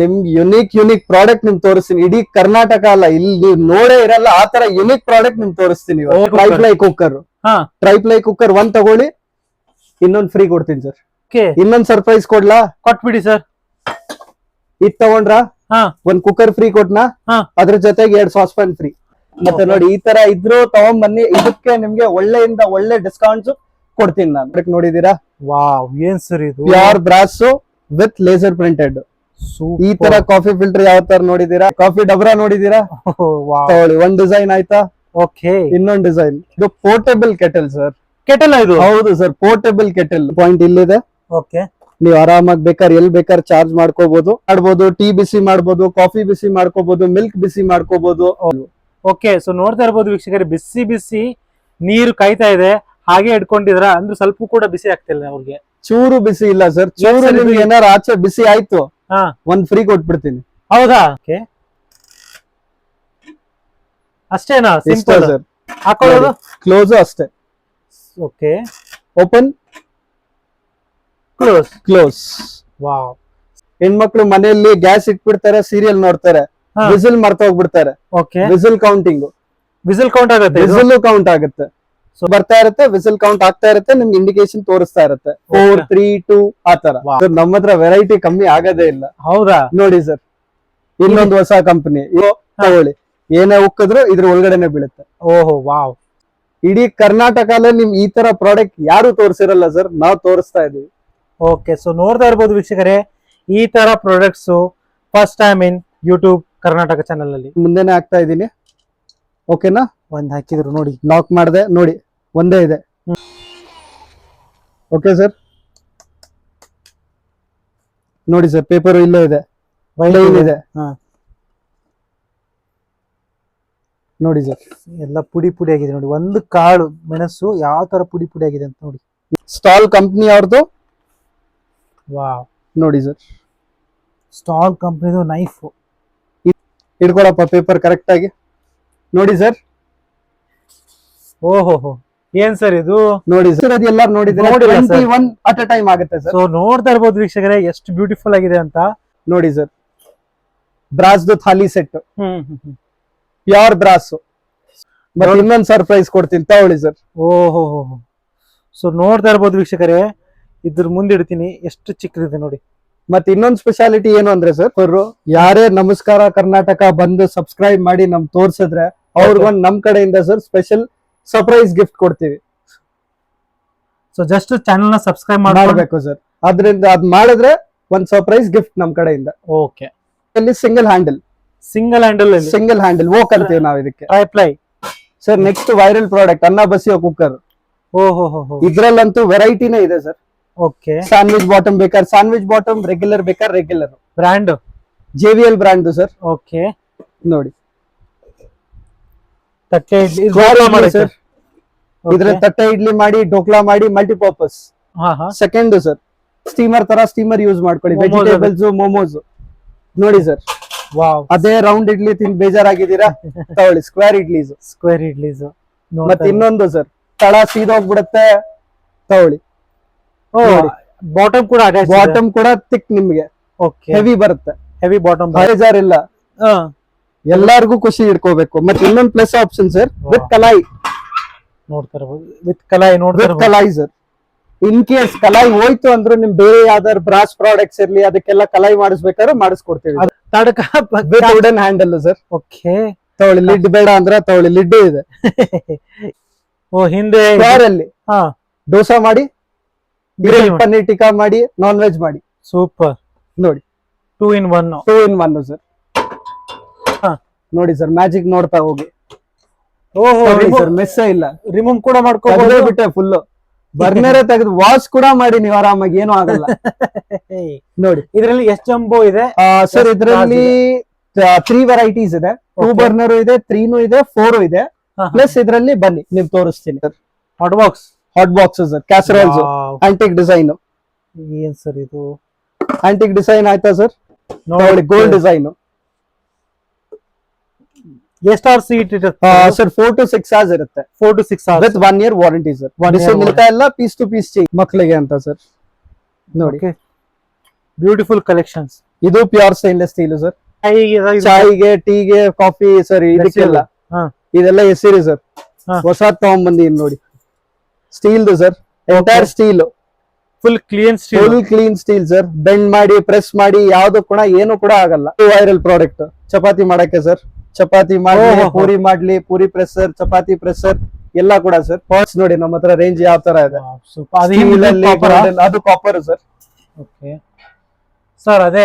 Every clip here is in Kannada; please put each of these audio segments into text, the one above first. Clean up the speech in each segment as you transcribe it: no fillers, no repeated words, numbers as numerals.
ನಿಮ್ಗೆ ಯುನಿಕ್ ಪ್ರಾಡಕ್ಟ್ ನಿಮ್ ತೋರಿಸ್ತೀನಿ. ಇಡೀ ಕರ್ನಾಟಕ ಅಲ್ಲ, ಇಲ್ಲಿ ನೀವು ನೋಡೇ ಇರಲ್ಲ ಆ ತರ ಯುನಿಕ್ ಪ್ರಾಡಕ್ಟ್ ನಿಮ್ ತೋರಿಸ್ತೀನಿ. ಟ್ರೈಪ್ಲೈ ಕುಕ್ಕರ್, ಟ್ರೈಪ್ಲೈ ಕುಕ್ಕರ್ ಒಂದ್ ತಗೊಳ್ಳಿ, ಇನ್ನೊಂದ್ ಫ್ರೀ ಕೊಡ್ತೀನಿ ಸರ್. ಇನ್ನೊಂದ್ ಸರ್ಪ್ರೈಸ್ ಕೊಡ್ಲಾ? ಕೊಟ್ಬಿಡಿ ಸರ್. ಇದ್ ತಗೊಂಡ್ರ ಒಂದ್ ಕುಕ್ಕರ್ ಫ್ರೀ ಕೊಟ್ನಾ, ಅದ್ರ ಜೊತೆಗೆ 2 ಸಾಸ್ ಪ್ಯಾನ್ ಫ್ರೀ. ಮತ್ತೆ ನೋಡಿ ಈ ತರ ಇದ್ರು ತಗೊಂಡ್ ಬನ್ನಿ, ಇದಕ್ಕೆ ನಿಮ್ಗೆ ಒಳ್ಳೆಯಿಂದ ಒಳ್ಳೆ ಡಿಸ್ಕೌಂಟ್ಸ್ ಕೊಡ್ತೀನಿ ನಾನು. ನೋಡಿದೀರಾ? ವಾವ್, ಏನ್ ಸರ್ ಇದು? Pure brass with laser printed. ಈ ತರ ಕಾಫಿ ಫಿಲ್ಟರ್ ಯಾವ ತರ ನೋಡಿದೀರಾ? ಕಾಫಿ ಡಬ್ರಾ ನೋಡಿದೀರಾ? ತಗೊಳ್ಳಿ, ಒಂದ್ ಡಿಸೈನ್ ಆಯ್ತಾ? ಓಕೆ, ಇನ್ನೊಂದ್ ಡಿಸೈನ್. ಇದು ಪೋರ್ಟೇಬಲ್ ಕೆಟಲ್ ಸರ್. ಕೆಟಲ್ ಇದು? ಹೌದು ಸರ್, ಪೋರ್ಟೇಬಲ್ ಕೆಟಲ್. ಪಾಯಿಂಟ್ ಇಲ್ಲಿದೆ. ಓಕೆ, ನೀವು ಆರಾಮಾಗಿ ಬೇಕಾದ್ರೆ ಎಲ್ ಬೇಕಾದ್ರೆ ಚಾರ್ಜ್ ಮಾಡ್ಕೋಬಹುದು. ಟೀ ಬಿಸಿ ಮಾಡ್ಬೋದು, ಕಾಫಿ ಬಿಸಿ ಮಾಡ್ಕೋಬಹುದು, ಮಿಲ್ಕ್ ಬಿಸಿ ಮಾಡ್ಕೋಬಹುದು. ಓಕೆ, ಸೊ ನೋಡ್ತಾ ಇರ್ಬೋದು ವೀಕ್ಷಕರೇ, ಬಿಸಿ ಬಿಸಿ ನೀರು ಕಾಯ್ತಾ ಇದೆ, ಹಾಗೆ ಇಟ್ಕೊಂಡಿದ್ರ ಅಂದ್ರೆ ಸ್ವಲ್ಪ ಕೂಡ ಬಿಸಿ ಆಗ್ತಿಲ್ಲ ಅವ್ರಿಗೆ. ಚೂರು ಬಿಸಿ ಇಲ್ಲ ಸರ್. ಚೂರು ನಿಮ್ಗೆ ಏನಾರು ಆಚೆ ಬಿಸಿ ಆಯ್ತು, ಒಂದ್ ಫ್ರೀ ಕೊಟ್ಬಿಡ್ತೀನಿ. ಹೌದಾ? ಓಕೆ, ಅಷ್ಟೇನಾ? Simple sir. ಹಾಕೊಳ್ಳೋದು, ಕ್ಲೋಸ್ ಅಷ್ಟೇ. Okay, open, close. ವಾವ್. ಹೆಣ್ಮಕ್ಳು ಮನೆಯಲ್ಲಿ ಗ್ಯಾಸ್ ಇಟ್ಬಿಡ್ತಾರೆ, ಸೀರಿಯಲ್ ನೋಡ್ತಾರೆ, ವಿಸಿಲ್ ಮರ್ತ ಹೋಗ್ಬಿಡ್ತಾರೆ. Okay, whistle counting, whistle count ಆಗುತ್ತೆ, ವಿಸಿಲ್ ಕೌಂಟ್ ಆಗುತ್ತೆ. ಬರ್ತಾ ಇರುತ್ತೆ, ವಿಸಿಲ್ ಕೌಂಟ್ ಆಗ್ತಾ ಇರುತ್ತೆ, ನಿಮ್ಗೆ ಇಂಡಿಕೇಶನ್ ತೋರಿಸ್ತಾ ಇರುತ್ತೆ 4, 3, 2 ಆತರ. ನಮ್ಮ ಹತ್ರ ವೆರೈಟಿ ಕಮ್ಮಿ ಆಗದೇ ಇಲ್ಲ. ಹೌದಾ? ನೋಡಿ ಸರ್, ಇನ್ನೊಂದು ಹೊಸ ಕಂಪನಿ ತಗೊಳ್ಳಿ, ಏನೇ ಉಕ್ಕಿದ್ರು ಇದ್ರ ಒಳಗಡೆನೆ ಬೀಳುತ್ತೆ. ಓಹೋ, ವಾವ್. ಇಡೀ ಕರ್ನಾಟಕದಲ್ಲಿ ನಿಮ್ ಈ ತರ ಪ್ರಾಡಕ್ಟ್ ಯಾರು ತೋರಿಸಿರಲ್ಲ ಸರ್, ನಾವು ತೋರಿಸ್ತಾ ಇದೀವಿ. ಓಕೆ, ಸೊ ನೋಡ್ತಾ ಇರ್ಬೋದು ವೀಕ್ಷಕರೇ, ಈ ತರ products first time in YouTube Karnataka channel ಅಲ್ಲಿ ಮುಂದೆನೆ ಹಾಕ್ತಾ ಇದೀನಿ. ಓಕೆನಾ? ಒಂದ್ ಹಾಕಿದ್ರು ನೋಡಿ, ಲಾಕ್ ಮಾಡಿದೆ ನೋಡಿ, ಒಂದೇ ಇದೆ. ಓಕೆ ಸರ್, ನೋಡಿ ಸರ್, ಪೇಪರ್ ಇಲ್ಲೇ ಇದೆ, ಇದೆ. ನೋಡಿ ಸರ್, ಎಲ್ಲ ಪುಡಿ ಪುಡಿ ಆಗಿದೆ ನೋಡಿ. ಒಂದು ಕಾಳು ಮೆಣಸು ಯಾವ ತರ ಪುಡಿ ಪುಡಿ ಆಗಿದೆ ಅಂತ ನೋಡಿ. ಸ್ಟಾಲ್ ಕಂಪ್ನಿ ಅವ್ರದ್ದು. ವಾವ್, ನೋಡಿ ಸರ್, ಸ್ಟಾಲ್ ಕಂಪ್ನಿದು ನೈಫ್. ಇಟ್ಕೊಳಪ್ಪ ಪೇಪರ್ ಕರೆಕ್ಟ್ ಆಗಿ. ನೋಡಿ ಸರ್, ಓಹೋ, ಏನ್ ಸರ್ ಇದು? ನೋಡಿ ಸರ್, ಅದು ಎಲ್ಲಾರು ನೋಡಿದ್ರೆ 21 ಅಟ್ ಅ ಟೈಮ್ ಆಗುತ್ತೆ ಸರ್. ಸೊ ನೋಡ್ತಾ ಇರ್ಬೋದು ವೀಕ್ಷಕರೇ, ಎಷ್ಟು ಬ್ಯೂಟಿಫುಲ್ ಆಗಿದೆ ಅಂತ. ನೋಡಿ ಸರ್, ಬ್ರಾಸ್ದು ಥಾಲಿ ಸೆಟ್, ಪ್ಯೂರ್ ಬ್ರಾಸ್. ಮತ್ತೆ ಇನ್ನೊಂದು ಸರ್ಪ್ರೈಸ್ ಕೊಡ್ತೀನಿ, ತಗೊಳ್ಳಿ ಸರ್. ಓಹೋ, ಸೊ ನೋಡ್ತಾ ಇರ್ಬೋದು ವೀಕ್ಷಕರೇ, ಇದ್ರ ಮುಂದೆ ಇಡ್ತೀನಿ, ಎಷ್ಟು ಚಿಕ್ಕದಿದೆ ನೋಡಿ. ಮತ್ತೆ ಇನ್ನೊಂದು ಸ್ಪೆಷಾಲಿಟಿ ಏನು ಅಂದ್ರೆ ಸರ್, ಯಾರೇ ನಮಸ್ಕಾರ ಕರ್ನಾಟಕ ಬಂದು ಸಬ್ಸ್ಕ್ರೈಬ್ ಮಾಡಿ ನಮ್ ತೋರ್ಸಿದ್ರೆ ಅವ್ರಿಗೊಂದು ನಮ್ ಕಡೆಯಿಂದ ಸರ್ ಸ್ಪೆಷಲ್ ಸರ್ಪ್ರೈಸ್ ಗಿಫ್ಟ್ ಕೊಡ್ತೀವಿ. ಸೊ ಜಸ್ಟ್ ಚಾನೆಲ್ ನ ಸಬ್ಸ್ಕ್ರೈಬ್ ಮಾಡಬೇಕು ಸರ್. ಅದರಿಂದ ಅದ್ ಮಾಡಿದ್ರೆ ಒಂದ್ ಸರ್ಪ್ರೈಸ್ ಗಿಫ್ಟ್ ನಮ್ ಕಡೆಯಿಂದ. ಓಕೆ, ಇಲ್ಲಿ ಸಿಂಗಲ್ ಹ್ಯಾಂಡಲ್ ವೋಕ್ ಅಂತೀವಿ ನಾವು ಇದಕ್ಕೆ. Triply sir. Next viral product ಅನ್ನ ಬಸಿಯೋ ಕುಕ್ಕರ್. ಓಹೋ, ಇದ್ರಲ್ಲಂತೂ ವೆರೈಟಿನೇ ಇದೆ ಸರ್. ಓಕೆ, ಸ್ಯಾಂಡ್ವಿಚ್ ಬಾಟಮ್ ಬೇಕಾದ್ರೆ ಸ್ಯಾಂಡ್ವಿಚ್ ಬಾಟಮ್, ರೆಗ್ಯುಲರ್ ಬೇಕಾದ್ರೆ regular. Brand JVL brand sir. Okay, ನೋಡಿ ತಟ್ಟೆ ಇಡ್ಲಿ ಸರ್. ಇದ್ರ ತಟ್ಟೆ ಇಡ್ಲಿ ಮಾಡಿ, ಡೋಕ್ಲಾ ಮಾಡಿ, ಮಲ್ಟಿಪರ್ಪಸ್. ಸೆಕೆಂಡ್ ಸರ್, ಸ್ಟೀಮರ್ ತರ ಸ್ಟೀಮರ್ ಯೂಸ್ ಮಾಡ್ಕೊಳ್ಳಿ, ವೆಜಿಟೇಬಲ್ಸ್, ಮೋಮೋಸ್. ನೋಡಿ ಸರ್, ವಾವ್. ಅದೇ ರೌಂಡ್ ಇಡ್ಲಿ ತಿಂದು ಬೇಜಾರಾಗಿದ್ದೀರಾ? ತಗೊಳ್ಳಿ, ಸ್ಕ್ವೇರ್ ಇಡ್ಲೀಸ್. ಮತ್ತೆ ಇನ್ನೊಂದು ಸರ್, ತಳ ಸೀದೋಗ್ಬಿಡುತ್ತೆ, ತಗೊಳ್ಳಿ. ಬಾಟಮ್ ಕೂಡ ತಿಕ್, ನಿಮ್ಗೆ ಹೆವಿ ಬರುತ್ತೆ. ಹೆವಿ ಬಾಟಮ್, ಬೇಜಾರ್ ಇಲ್ಲ. ಎಲ್ಲಾರ್ಗು ಖುಷಿ ಇಟ್ಕೋಬೇಕು. ಮತ್ತೆ ಇನ್ನೊಂದು ಪ್ಲಸ್ ಆಪ್ಷನ್ ಸರ್, ವಿತ್ ಕಲಾಯಿ. ವಿತ್ ಕಲಾಯಿ ಸರ್. ಇನ್ ಕೇಸ್ ಕಲಾಯಿ ಹೋಯ್ತು ಅಂದ್ರೆ ನಿಮ್ ಬೇರೆ ಯಾವ್ದಾದ್ರು ಬ್ರಾಸ್ ಪ್ರಾಡಕ್ಟ್ಸ್ ಇರ್ಲಿ, ಅದಕ್ಕೆಲ್ಲ ಕಲಾಯಿ ಮಾಡಿಸ್ಬೇಕಾದ್ರೆ ಮಾಡಿಸ್ಕೊಡ್ತೀವಿ. Wooden handle sir. ಓಕೆ, ತಗೊಳ್ಳಿ. ಲಿಡ್ ಬೇಡ ಅಂದ್ರೆ ತಗೊಳ್ಳಿ, ಲಿಡ್ ಇದೆ. ಹಿಂದೆ ಅಲ್ಲಿ ಡೋಸಾ ಮಾಡಿ, ಪನ್ನೀರ್ ಟಿಕ್ಕಾ ಮಾಡಿ, ನಾನ್ ವೆಜ್ ಮಾಡಿ. ಸೂಪರ್. ನೋಡಿ, 2 in 1 ಸರ್. ನೋಡಿ ಸರ್, ಮ್ಯಾಜಿಕ್ ನೋಡ್ತಾ ಹೋಗಿ. ಓಹೋ ಸರ್, ಮೆಸ್ ಇಲ್ಲ. ರಿಮೂವ್ ಕೂಡ ಮಾಡ್ಕೋಬಹುದು. ಬಿಟ್ಟೆ ಫುಲ್ ಬರ್ನರೇ ತೆಗೆದು ವಾಶ್ ಕೂಡ ಮಾಡಿ, ನೀವು ಆರಾಮಾಗಿ ಏನೂ ಆಗಲ್ಲ. ನೋಡಿ, ಇದರಲ್ಲಿ ಎಷ್ಟು ಜಂಬೋ ಇದೆ ಸರ್? ಇದರಲ್ಲಿ 3 ವೆರೈಟೀಸ್ ಇದೆ. 2 ಬರ್ನರ್ ಇದೆ, 3 ಇದೆ, 4 ಇದೆ. ಪ್ಲಸ್ ಇದರಲ್ಲಿ ಬನ್ನಿ ನೀವು ತೋರಿಸ್ತೀನಿ sir. Hot box sir, casseroles, antique design. ಏನ್ ಸರ್ ಇದು? ಆಂಟಿಕ್ ಡಿಸೈನ್ ಆಯ್ತಾ ಸರ್? ನೋಡಿ, ಗೋಲ್ಡ್ ಡಿಸೈನ್. ಎಷ್ಟು ಅವರ್ಸ್ ಇರುತ್ತೆ ಸರ್? 4 to 6 hours ಇರುತ್ತೆ. 4 to 6 hours with 1 year warranty sir. ನಿಲ್ತಾ ಇಲ್ಲ, ಪೀಸ್ ಟು ಪೀಸ್ ಮಕ್ಕಳಿಗೆ ಅಂತ ಸರ್. ನೋಡಿ, ಬ್ಯೂಟಿಫುಲ್ ಕಲೆಕ್ಷನ್ಸ್. ಇದು ಪ್ಯೂರ್ ಸ್ಟೈನ್ಲೆಸ್ ಸ್ಟೀಲ್ ಸರ್. ಇದು- ಚಾಯ್ಗೆ, ಟೀಗೆ, ಕಾಫಿ ಸರ್ ಇದಕ್ಕೆಲ್ಲ ಹಾ. ಇದೆಲ್ಲ ಹೆಸರಿ ಸರ್. ಹಾ. ಹೊಸ ತಗೊಂಡ್ಬಂದಿನಿ ನೋಡಿ. Steel sir, entire steel, full clean steel. Full clean steel sir. Bend ಮಾಡಿ ಪ್ರೆಸ್ ಮಾಡಿ ಯಾವ್ದು ಕೂಡ ಏನು ಕೂಡ ಆಗಲ್ಲ. ವೈರಲ್ ಪ್ರಾಡಕ್ಟ್ ಚಪಾತಿ ಮಾಡಕ್ಕೆ ಸರ್. ಚಪಾತಿ ಮಾಡ್ಲಿ, ಓಹೋ. ಪೂರಿ ಮಾಡ್ಲಿ, ಪೂರಿ ಪ್ರೆಸರ್, ಚಪಾತಿ ಪ್ರೆಸರ್ ಎಲ್ಲ ಕೂಡ ಸರ್. ಪಾಟ್ಸ್ ನೋಡಿ ನಮ್ಮ ಹತ್ರ ರೇಂಜ್ ಯಾವ ತರ ಇದೆ. Steel ಅಲ್ಲಿ golden, ಅದು ಕಾಪರ್ ಸರ್. ಓಕೆ ಸರ್, ಅದೇ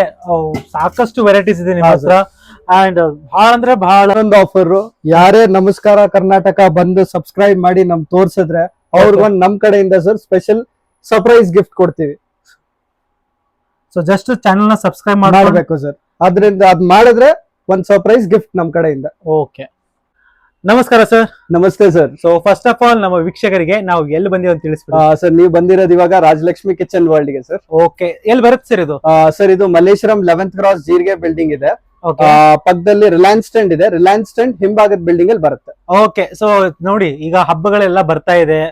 ಸಾಕಷ್ಟು ವೆರೈಟೀಸ್ ಇದೆ ನಿಮ್ಮ ಹಾ, ಹತ್ರ. ಅಂಡ್ ಬಹಳ ಅಂದ್ರೆ ಬಹಳ ಒಂದು ಆಫರ್, ಯಾರೇ ನಮಸ್ಕಾರ ಕರ್ನಾಟಕ ಬಂದು ಸಬ್ಸ್ಕ್ರೈಬ್ ಮಾಡಿ ನಮ್ ತೋರ್ಸಿದ್ರೆ ಅವ್ರಿಗೊಂದು ನಮ್ ಕಡೆಯಿಂದ ಸರ್ ಸ್ಪೆಷಲ್ ಸರ್ಪ್ರೈಸ್ ಗಿಫ್ಟ್ ಕೊಡ್ತೀವಿ. ಸೊ ಜಸ್ಟ್ ಚಾನೆಲ್ ನ ಸಬ್ಸ್ಕ್ರೈಬ್ ಮಾಡ್ಬೇಕು ಸರ್. ಅದ್ರಿಂದ ಅದ್ ಮಾಡಿದ್ರೆ ಒಂದ್ ಸರ್ಪ್ರೈಸ್ ಗಿಫ್ಟ್ ನಮ್ ಕಡೆಯಿಂದ. ಓಕೆ, ನಮಸ್ಕಾರ ಸರ್. ನಮಸ್ತೆ sir. So first of all ನಮ್ಮ ವೀಕ್ಷಕರಿಗೆ ನಾವು ಎಲ್ಲಿ ಬಂದಿವಿ ಅಂತ ತಿಳಿಸ್ಬಿಡಿ. ಸರ್ ನೀವು ಬಂದಿರೋದು ಇವಾಗ ರಾಜಲಕ್ಷ್ಮಿ ಕಿಚನ್ ವರ್ಲ್ಡ್ ಗೆ ಸರ್. ಓಕೆ, ಎಲ್ಲಿ ಬರುತ್ತೆ ಸರ್ ಇದು? ಸರ್ ಇದು ಮಲ್ಲೇಶ್ವರಂ 11th ಕ್ರಾಸ್ ಜೀರಿಗೆ ಬಿಲ್ಡಿಂಗ್ ಇದೆ. ಓಕೆ ಪಕ್ಕದಲ್ಲಿ ರಿಲಯನ್ಸ್ ಸ್ಟ್ಯಾಂಡ್ ಇದೆ. ರಿಲಯನ್ಸ್ ಸ್ಟ್ಯಾಂಡ್ ಹಿಂಭಾಗದ ಬಿಲ್ಡಿಂಗ್ ಅಲ್ಲಿ ಬರುತ್ತೆ. ಓಕೆ, ಸೊ ನೋಡಿ ಈಗ ಹಬ್ಬಗಳೆಲ್ಲ ಬರ್ತಾ ಇದೆ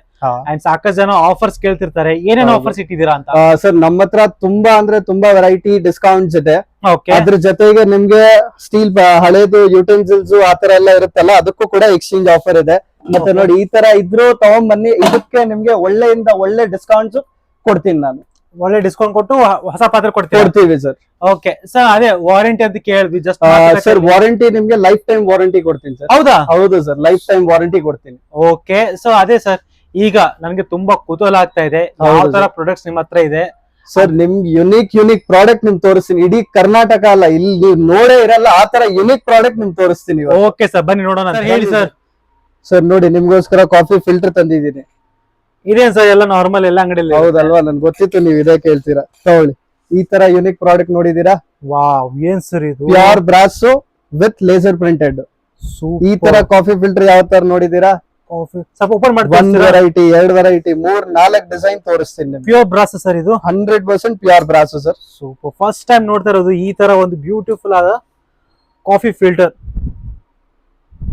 ಅಂಡ್ ಸಾಕಷ್ಟು ಜನ ಆಫರ್ಸ್ ಕೇಳ್ತಿರ್ತಾರೆ. ಏನೇನು ಹೌದು. ಆಫರ್ಸ್ ಇಟ್ಟಿದ್ದೀರಾ ಅಂತ? ಸರ್ ನಮ್ಮ ಹತ್ರ ತುಂಬಾ ಅಂದ್ರೆ ತುಂಬಾ ವೆರೈಟಿ ಡಿಸ್ಕೌಂಟ್ಸ್ ಇದೆ. ಓಕೆ, ಅದ್ರ ಜೊತೆಗೆ ನಿಮ್ಗೆ ಸ್ಟೀಲ್ ಹಳೇದು ಯುಟೆನ್ಸಿಲ್ಸ್ ಆತರ ಎಲ್ಲ ಇರುತ್ತಲ್ಲ, ಅದಕ್ಕೂ ಕೂಡ ಎಕ್ಸ್ಚೇಂಜ್ ಆಫರ್ ಇದೆ. ಮತ್ತೆ Okay. ನೋಡಿ ಈ ತರ ಇದ್ರು ತಗೊಂಡ್ಬನ್ನಿ, ಇದಕ್ಕೆ ನಿಮ್ಗೆ ಒಳ್ಳೆಯಿಂದ ಒಳ್ಳೆ ಡಿಸ್ಕೌಂಟ್ಸ್ ಕೊಡ್ತೀನಿ ನಾನು. ಒಳ್ಳೆ ಡಿಸ್ಕೌಂಟ್ ಕೊಟ್ಟು ಹೊಸ ಪಾತ್ರೆ ಕೊಡ್ತೀರಾ? ಕೊಡ್ತೀವಿ ಸರ್. ಓಕೆ ಸರ್, ಅದೇ ವಾರಂಟಿ ಅಂತ ಕೇಳಿದ್ವಿ ಜಸ್ಟ್. ಸರ್ ವಾರಂಟಿ ನಿಮ್ಗೆ ಲೈಫ್ ಟೈಮ್ ವಾರಂಟಿ ಕೊಡ್ತೀನಿ ಸರ್. ಹೌದಾ? ಹೌದು ಸರ್, ಲೈಫ್ ಟೈಮ್ ವಾರಂಟಿ ಕೊಡ್ತೀನಿ. ಓಕೆ, ಸೊ ಅದೇ ಸರ್, ಈಗ ನನಗೆ ತುಂಬಾ ಕುತೂಹಲ ಆಗ್ತಾ ಇದೆ. ಹೌದು ಯಾವ ತರ sir. ಪ್ರೊಡಕ್ಟ್ಸ್ ನಿಮ್ಮ ಹತ್ರ ಇದೆ? ಸರ್ ನಿಮ್ಗೆ ಯುನಿಕ್ ಪ್ರಾಡಕ್ಟ್ ನಿಮ್ ತೋರಿಸ್ತೀನಿ. ಇಡೀ ಕರ್ನಾಟಕ ಅಲ್ಲ, ಇಲ್ಲಿ ನೀವು ನೋಡೇ ಇರಲ್ಲ ಆ ತರ ಯುನಿಕ್ ಪ್ರಾಡಕ್ಟ್ ನಿಮ್ ತೋರಿಸ್ತೀನಿ ಇವಾಗ. ಓಕೆ ಸರ್, ಬನ್ನಿ ನೋಡೋಣ. Sir, ಹೇಳಿ ಸರ್. ಸರ್ ನೋಡಿ ನಿಮ್ಗೋಸ್ಕರ ಕಾಫಿ ಫಿಲ್ಟರ್ ತಂದಿದ್ದೀನಿ. ಇದೇನ್ ಸರ್ ಎಲ್ಲ ನಾರ್ಮಲ್ ಎಲ್ಲ ಅಂಗಡಿಯಲ್ಲಿ? ಹೌದಲ್ವಾ, ನನ್ಗೆ ಗೊತ್ತಿತ್ತು ನೀವು ಇದೇ ಕೇಳ್ತೀರಾ. ತಗೊಳ್ಳಿ, ಈ ತರ ಯುನಿಕ್ ಪ್ರಾಡಕ್ಟ್ ನೋಡಿದೀರಾ? ವಾವ್, ಏನ್ ಸರ್ ಇದು? Pure brass with laser printed. ಈ ತರ ಕಾಫಿ ಫಿಲ್ಟರ್ ಯಾವ ತರ ನೋಡಿದೀರಾ? ಕಾಫಿ ಸ್ವಲ್ಪ ಓಪನ್ ಒಂದ್ ಮಾಡಿ. ವೆರೈಟಿ, 2 ವೆರೈಟಿ, 3-4 ಡಿಸೈನ್ ತೋರಿಸ್ತೀನಿ ನಿಮ್ಗೆ. ಪ್ಯೂರ್ ಬ್ರಾಸ್ ಸರ್ ಇದು? 100% pure brass sir. Super, first time ನೋಡ್ತಾ ಇರೋದು ಈ ತರ ಒಂದು ಬ್ಯೂಟಿಫುಲ್ ಆದ ಕಾಫಿ ಫಿಲ್ಟರ್.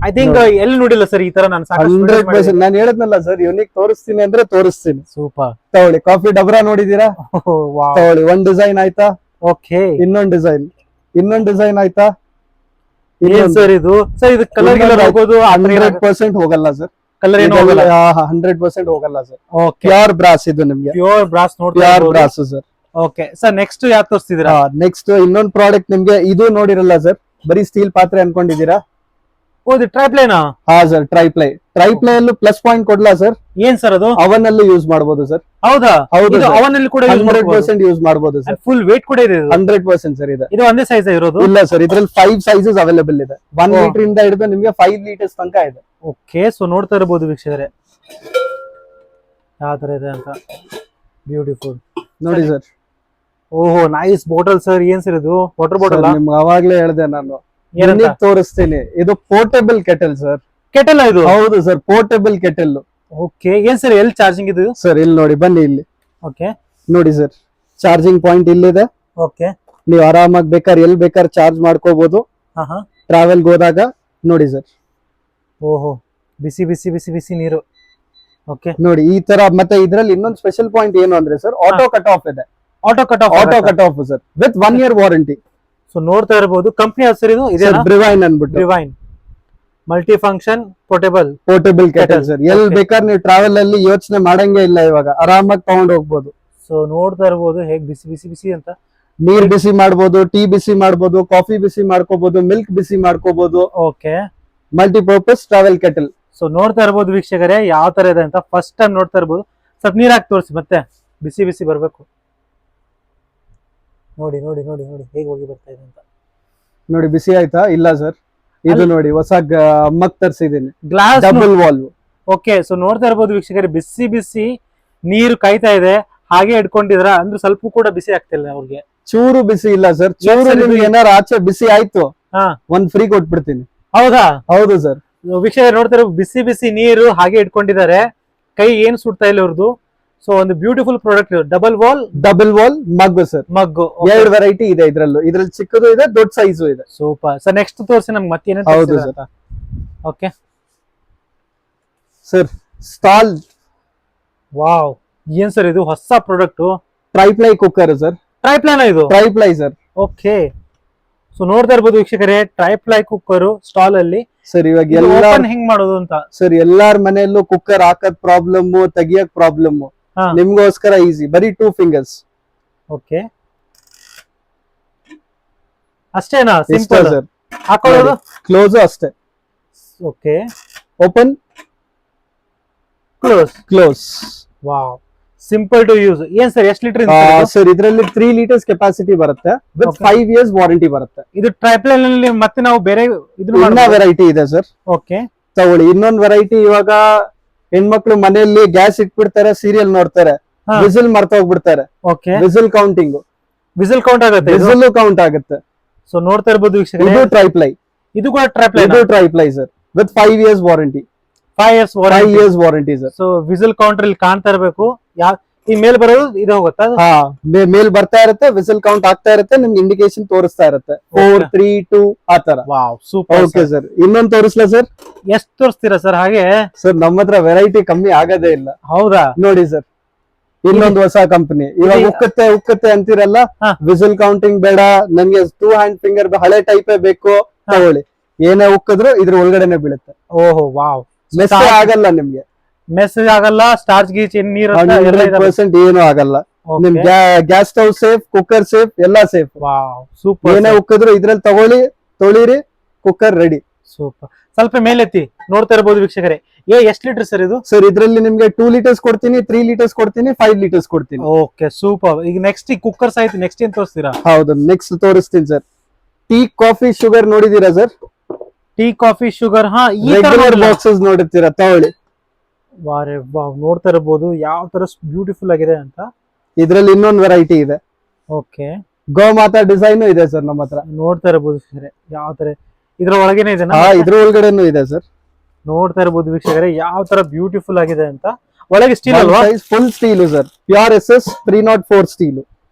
ಐ ಥಿಂಕ್ ಎಲ್ಲಿ ನೋಡಿಲ್ಲ ಸರ್ ಈ ತರ. ನಾನು 100% ನಾನು ಹೇಳಿದ್ನಲ್ಲ ಸರ್, ಯುನಿಕ್ ತೋರಿಸ್ತೀನಿ ಅಂದ್ರೆ ತೋರಿಸ್ತೀನಿ. ಸೂಪರ್. ತಗೊಳ್ಳಿ, ಕಾಫಿ ಡಬ್ರಾ ನೋಡಿದೀರಾ? ತಗೊಳ್ಳಿ, ಒಂದ್ ಡಿಸೈನ್ ಆಯ್ತಾ? ಓಕೆ, ಇನ್ನೊಂದ್ ಡಿಸೈನ್ ಆಯ್ತಾ? ಏನ್ ಸರ್ ಇದು? ಸರ್ ಇದು ಕಲರ್ ಗಿಲರ್ ಹೋಗೋದು? 100% ಹೋಗಲ್ಲ ಸರ್. ಕಲರ್ ಏನು ಹೋಗಲ್ಲ? 100% ಹೋಗಲ್ಲ ಸರ್. ಓಕೆ, ಪ್ಯೂರ್ ಬ್ರಾಸ್ ಇದು ನಿಮ್ಗೆ. ಪ್ಯೂರ್ ಬ್ರಾಸ್ ನೋಡ್ತಾ ಪ್ಯೂರ್ ಇರ್ಬೋದು. Brass sir. Okay sir, next ಯಾವ್ದು ತೋರಿಸ್ತಿದ್ದೀರಾ? ನೆಕ್ಸ್ಟ್ ಇನ್ನೊಂದ್ ಪ್ರಾಡಕ್ಟ್ ನಿಮ್ಗೆ ಇದು ನೋಡಿರಲ್ಲ ಸರ್. ಬರೀ ಸ್ಟೀಲ್ ಪಾತ್ರೆ ಅನ್ಕೊಂಡಿದೀರಾ? ಓ, ಇದು ಟ್ರೈಪ್ಲೇನಾ? ಹಾ ಸರ್, ಟ್ರೈಪ್ಲೈ ಅಲ್ಲೂ ಪ್ಲಸ್ ಪಾಯಿಂಟ್ ಕೊಡ್ಲಾ ಸರ್? ಏನ್ ಸರ್ ಅದು? ಅವನ್ ಅಲ್ಲೂ ಯೂಸ್ ಮಾಡಬಹುದು ಸರ್. ಹೌದಾ? ಹೌದು ಇದು sir. ಅವನಲ್ಲಿ ಕೂಡ 100% ಯೂಸ್ ಮಾಡಬಹುದು ಸರ್. ಫುಲ್ ವೇಟ್ ಕೂಡ ಇದೆ ಇದು? 100% ಸರ್ ಇದೆ. ಇದು ಒಂದೇ ಸೈಜ್ ಇರೋದು? ಇಲ್ಲ ಸರ್, ಇದ್ರಲ್ಲಿ 5 ಸೈಜಸ್ ಅವೈಲೇಬಲ್ ಇದೆ. 1 ಓ. ಲೀಟರ್ ಇಂದ ಹಿಡಿದು ನಿಮ್ಗೆ 5 ಲೀಟರ್ಸ್ ತನಕ ಇದೆ. ಓಕೆ, ಸೊ ನೋಡ್ತಾ ಇರಬಹುದು ವೀಕ್ಷಕರೇ ಯಾವ ತರ ಇದೆ ಅಂತ. ಬ್ಯೂಟಿಫುಲ್ ನೋಡಿ ಸರ್. ಓಹೋ, ನೈಸ್ ಬಾಟಲ್ ಸರ್. ಏನ್ ಸರ್ ಇದು? Water bottle? ನಿಮ್ಗೆ ಅವಾಗ್ಲೇ ಹೇಳ್ದೆ ನಾನು, ಏನಂತ? ಯುನಿಕ್ ತೋರಿಸ್ತೀನಿ. ಇದು ಪೋರ್ಟೇಬಲ್ ಕೆಟಲ್ ಸರ್. ಕೆಟಲ್ ಇದು? ಹೌದು ಸರ್, ಪೋರ್ಟೇಬಲ್ ಕೆಟಲ್. ಓಕೆ, ಏನ್ ಸರ್ ಎಲ್ಲಿ ಚಾರ್ಜಿಂಗ್ ಇದು? ಸರ್ ಇಲ್ಲಿ ನೋಡಿ, ಬನ್ನಿ ಇಲ್ಲಿ ಓಕೆ ನೋಡಿ ಸರ್, ಚಾರ್ಜಿಂಗ್ ಪಾಯಿಂಟ್ ಇಲ್ಲಿದೆ. ಓಕೆ, ನೀವು ಆರಾಮಾಗಿ ಬೇಕಾದ್ರೆ ಎಲ್ಲಿ ಬೇಕಾದ್ರೆ ಚಾರ್ಜ್ ಮಾಡ್ಕೋಬಹುದು ಹಾ ಹಾ. ಟ್ರಾವೆಲ್ ಹೋದಾಗ. ನೋಡಿ ಸರ್, ಓಹೋ, ಬಿಸಿ ಬಿಸಿ ಬಿಸಿ ಬಿಸಿ ನೀರು. ಓಕೆ, ನೋಡಿ ಈ ತರ. ಮತ್ತೆ ಇದ್ರಲ್ಲಿ ಇನ್ನೊಂದು ಸ್ಪೆಷಲ್ ಪಾಯಿಂಟ್ ಏನು ಅಂದ್ರೆ ಸರ್, ಆಟೋ ಕಟ್ ಆಫ್ ಇದೆ. Auto cut off? Auto cut off sir, with 1 year warranty. So ನೋಡ್ತಾ ಇರಬಹುದು. ಕಂಪ್ನಿ ಹೆಸರು ಇದು ಇದೆ? ಬ್ರಿವೈನ್ ಅನ್ಬಿಟ್ಟು. Divine multi function portable kettle Kettle. Sir. ಎಲ್ಲಿ Okay. ಬೇಕಾದ್ರೆ ನೀವು ಟ್ರಾವೆಲ್ ಅಲ್ಲಿ ಯೋಚನೆ ಮಾಡಂಗೆ ಇಲ್ಲ, ಇವಾಗ ಆರಾಮಾಗಿ ತಗೊಂಡ್ ಹೋಗ್ಬೋದು. ಸೊ ನೋಡ್ತಾ ಇರಬಹುದು ಹೇಗ್ ಬಿಸಿ ಬಿಸಿ ಬಿಸಿ ಅಂತ. ನೀರ್ ಬಿಸಿ ಮಾಡ್ಬೋದು, ಟೀ ಬಿಸಿ ಮಾಡ್ಬೋದು, ಕಾಫಿ ಬಿಸಿ ಮಾಡ್ಕೋಬಹುದು, ಮಿಲ್ಕ್ ಬಿಸಿ ಮಾಡ್ಕೋಬಹುದು. Okay, multipurpose travel kettle. So ನೋಡ್ತಾ ಇರಬಹುದು ವೀಕ್ಷಕರೇ ಯಾವ ತರ ಇದೆ ಅಂತ. ಫಸ್ಟ್ ಟೈಮ್ ನೋಡ್ತಾ ಇರಬಹುದು. ಸ್ವಲ್ಪ ನೀರ್ ಹಾಕಿ ತೋರಿಸಿ, ಮತ್ತೆ ಬಿಸಿ ಬಿಸಿ ಬರ್ಬೇಕು. ನೋಡಿ ನೋಡಿ ನೋಡಿ ನೋಡಿ ಹೇಗೆ ಹೋಗಿ ಬರ್ತಾ ಇದೆ ಅಂತ. ನೋಡಿ ಬಿಸಿ ಆಯ್ತಾ? ಇಲ್ಲ ಸರ್, ಇದು ನೋಡಿ ಹೊಸ ಮಗ್ ತರಿಸಿದೀನಿ, glass double wall. Okay, so ನೋಡ್ತಾ ಇರಬಹುದು ವೀಕ್ಷಕರೇ ಬಿಸಿ ಬಿಸಿ ನೀರು ಕಾಯ್ತಾ ಇದೆ. ಹಾಗೆ ಇಟ್ಕೊಂಡಿದ್ರ ಅಂದ್ರೆ ಸ್ವಲ್ಪ ಕೂಡ ಬಿಸಿ ಆಗ್ತಿಲ್ಲ ಅವ್ರಿಗೆ. ಚೂರು ಬಿಸಿ ಇಲ್ಲ ಸರ್. Yes, ಚೂರು sir, ಇದು- ನಿಮ್ಗೆ ಏನಾರು ಆಚೆ ಬಿಸಿ ಆಯ್ತು, ಹಾ, ಒಂದ್ ಫ್ರೀ ಕೊಟ್ಬಿಡ್ತೀನಿ. ಹೌದಾ? ಹೌದು ಸರ್. ವೀಕ್ಷಕರೇ ನೋಡ್ತಾ ಇರೋ ಬಿಸಿ ಬಿಸಿ ನೀರು ಹಾಗೆ ಇಟ್ಕೊಂಡಿದ್ದಾರೆ. ಕೈ ಏನು ಸುಡ್ತಾ ಇಲ್ಲ ಇವ್ರದ್ದು. ಸೊ ಒಂದು ಬ್ಯೂಟಿಫುಲ್ ಪ್ರಾಡಕ್ಟ್. ಡಬಲ್ ವಾಲ್ ಮಗ್ ಸರ್. ಮಗ್ಗು. 2 ವೆರೈಟಿ ಇದೆ ಇದ್ರಲ್ಲಿ. ಇದ್ರಲ್ಲಿ ಚಿಕ್ಕದು ಇದೆ, ದೊಡ್ಡ ಸೈಜು ಇದೆ. ಸೂಪರ್. ಸೊ ನೆಕ್ಸ್ಟ್ ತೋರಿಸಿ ನಮ್ಗೆ ಮತ್ತೆ ಏನೇನು? ಹೌದು sir. Okay sir, stall wow, ಏನ್ ಸರ್ ಇದು ಹೊಸ ಪ್ರಾಡಕ್ಟ್? Triply cooker sir. ಟ್ರೈಪ್ಲಾನ ಇದು? Triply sir. ಓಕೆ, ಸೊ ನೋಡ್ತಾ ಇರ್ಬೋದು ವೀಕ್ಷಕರೇ, ಟ್ರೈಪ್ಲೈ ಕುಕ್ಕರ್ ಸ್ಟಾಲ್ ಅಲ್ಲಿ. ಸರ್ ಇವಾಗ ಓಪನ್ ಎಲ್ಲ ಹೆಂಗ್ ಮಾಡೋದು ಅಂತ. ಸರ್ ಎಲ್ಲಾರ ಮನೆಯಲ್ಲೂ ಕುಕ್ಕರ್ ಹಾಕದ್ ಪ್ರಾಬ್ಲಮ್, ತೆಗಿಯಕ್ ಪ್ರಾಬ್ಲಮ್. ಹಾ. ನಿಮ್ಗೋಸ್ಕರ ಈಸಿ, ಬರೀ 2 ಫಿಂಗರ್ಸ್ ಓಕೆ, ಅಷ್ಟೇನಾ? ಇಷ್ಟ ಸಿಂಪಲ್ ಸರ್. ಹಾಕೊಳ್ಳೋದು. ಕ್ಲೋಸ್ ಅಷ್ಟೇ. Okay, open, close. Close. Wow, simple to use. ಏನ್ ಸರ್, ಎಷ್ಟು ಲೀಟರ್? ಸರ್ ಇದ್ರಲ್ಲಿ 3 ಲೀಟರ್ಸ್ ಕೆಪಾಸಿಟಿ ಬರುತ್ತೆ ವಿತ್ Okay. 5 years ವಾರಂಟಿ ಬರುತ್ತೆ. ಇದು ಟ್ರೈಪ್ಲೈ ನಲ್ಲಿ ಮತ್ತೆ ನಾವು ಬೇರೆ ಇದನ್ನ ಇನ್ನ ವೆರೈಟಿ ಇದೆ ಸರ್, ಓಕೆ, ತಗೊಳ್ಳಿ. ಇನ್ನೊಂದ್ ವೆರೈಟಿ, ಇವಾಗ ಹೆಣ್ಮಕ್ಳು ಮನೆಯಲ್ಲಿ ಗ್ಯಾಸ್ ಇಟ್ಬಿಡ್ತಾರೆ, ಸೀರಿಯಲ್ ನೋಡ್ತಾರೆ, ಹಾ. ವಿಸಿಲ್ ಮರ್ತ ಹೋಗ್ಬಿಡ್ತಾರೆ. Okay, whistle counting, whistle count ಆಗುತ್ತೆ. ವಿಸಿಲ್ ಕೌಂಟ್ ಆಗುತ್ತೆ. ಸೊ ನೋಡ್ತಾ ಇರ್ಬೋದು ವೀಕ್ಷಕರೇ, ಇದು ಟ್ರೈಪ್ಲೈ, ಇದು ಕೂಡ ಟ್ರೈಪ್ಲೈ. ಇದು triply sir with 5 years warranty. 5 years 5 warranty. years warranty sir. So whistle counter ಇಲ್ಲಿ ಕಾಣ್ತಾ ಇರಬೇಕು. ಈ ಮೇಲ್ ಬರೋದು ಇದು ಹೋಗುತ್ತಾ? ಹಾ, ಮೇಲ್ ಬರ್ತಾ ಇರುತ್ತೆ, ವಿಸಿಲ್ ಕೌಂಟ್ ಆಗ್ತಾ ಇರುತ್ತೆ, ನಿಮ್ಗೆ ಇಂಡಿಕೇಶನ್ ತೋರಿಸ್ತಾ ಇರುತ್ತೆ 4, 3, 2 ಆ ತರ. Wow, super. ಓಕೆ ಸರ್, ಇನ್ನೊಂದ್ ತೋರಿಸ್ಲಾ ಸರ್? ಎಷ್ಟು ತೋರಿಸ್ತೀರಾ ಸರ್? ಹಾಗೆ ಸರ್ ನಮ್ಮ ಹತ್ರ ವೆರೈಟಿ ಕಮ್ಮಿ ಆಗದೇ ಇಲ್ಲ. ಹೌದಾ? ನೋಡಿ ಸರ್, ಇನ್ನೊಂದು ಹೊಸ ಕಂಪನಿ. ಇವಾಗ ಉಕ್ಕತ್ತೆ ಉಕ್ಕತ್ತೆ ಅಂತಿರಲ್ಲ, ಹಾ. ವಿಸಿಲ್ ಕೌಂಟಿಂಗ್ ಬೇಡ, ನನ್ಗೆ 2 hand ಫಿಂಗರ್ ಹಳೆ ಟೈಪೇ ಬೇಕು, ತಗೊಳ್ಳಿ. ಏನೇ ಉಕ್ಕಿದ್ರು ಇದ್ರ ಒಳಗಡೆನೆ ಬೀಳುತ್ತೆ. ಓಹೋ, ವಾವ್, ಮೆಸ್ ಆಗಲ್ಲ ನಿಮ್ಗೆ, ಮೆಸೇಜ್ ಆಗಲ್ಲ, ಸ್ಟಾರ್ಚ್ ಗೀಚ್ ನೀರು 100% ಏನು ಆಗಲ್ಲ. ನಿಮ್ gas stove safe, cooker safe, ಎಲ್ಲಾ ಸೇಫ್. Wow, super. ಏನೇ ಉಕ್ಕಿದ್ರು ಇದ್ರಲ್ಲಿ ತಗೊಳ್ಳಿ, ತೊಳಿರಿ, ಕುಕ್ಕರ್ ರೆಡಿ. ಸೂಪರ್. ಸ್ವಲ್ಪ ಮೇಲೆತ್ತಿ, ನೋಡ್ತಾ ಇರಬಹುದು ವೀಕ್ಷಕರೇ. ಎಷ್ಟು ಲೀಟರ್ ಸರ್ ಇದು? ಸರ್ ಇದ್ರಲ್ಲಿ ನಿಮ್ಗೆ 2 ಲೀಟರ್ಸ್ ಕೊಡ್ತೀನಿ, 3 ಲೀಟರ್ಸ್ ಕೊಡ್ತೀನಿ, 5 ಲೀಟರ್ಸ್ ಕೊಡ್ತೀನಿ. Okay, super. ಈಗ ನೆಕ್ಸ್ಟ್ ಕುಕ್ಕರ್ಸ್ ಆಯ್ತು, ನೆಕ್ಸ್ಟ್ ಏನ್ ತೋರಿಸ್ತೀರಾ? ಹೌದು, ನೆಕ್ಸ್ಟ್ ತೋರಿಸ್ತೀನಿ ಸರ್. ಟೀ, ಕಾಫಿ, ಶುಗರ್ ನೋಡಿದೀರಾ ಸರ್? Tea, coffee, sugar. ಹಾ, ಈ ರೆಗ್ಯುಲರ್ ಬಾಕ್ಸಸ್ ನೋಡಿರ್ತೀರಾ, ತಗೊಳ್ಳಿ. ವಾರೆ ವಾವ್, ನೋಡ್ತಾ ಇರಬಹುದು ಯಾವ ತರ ಬ್ಯೂಟಿಫುಲ್ ಆಗಿದೆ ಅಂತ. ಇದ್ರಲ್ಲಿ ಇನ್ನೊಂದು ವೆರೈಟಿ ಇದೆ, ಓಕೆ, ಗೋಮಾತಾ ಡಿಸೈನ್ ಇದೆ ಸರ್ ನಮ್ಮ ಹತ್ರ. ನೋಡ್ತಾ ಇರಬಹುದು ವೀಕ್ಷಕರೇ, ಯಾವ ತರ ಇದ್ರ ಒಳಗೇನೆ ಇದೆ. ಇದ್ರ ಒಳಗಡೆನೂ ಇದೆ ಸರ್. ನೋಡ್ತಾ ಇರಬಹುದು ವೀಕ್ಷಕರೇ, ಯಾವ ತರ ಬ್ಯೂಟಿಫುಲ್ ಆಗಿದೆ ಅಂತ. ಒಳಗೆ ಸ್ಟೀಲ್ ಅಲ್ವಾ? Full steel sir, pure SS 304 steel.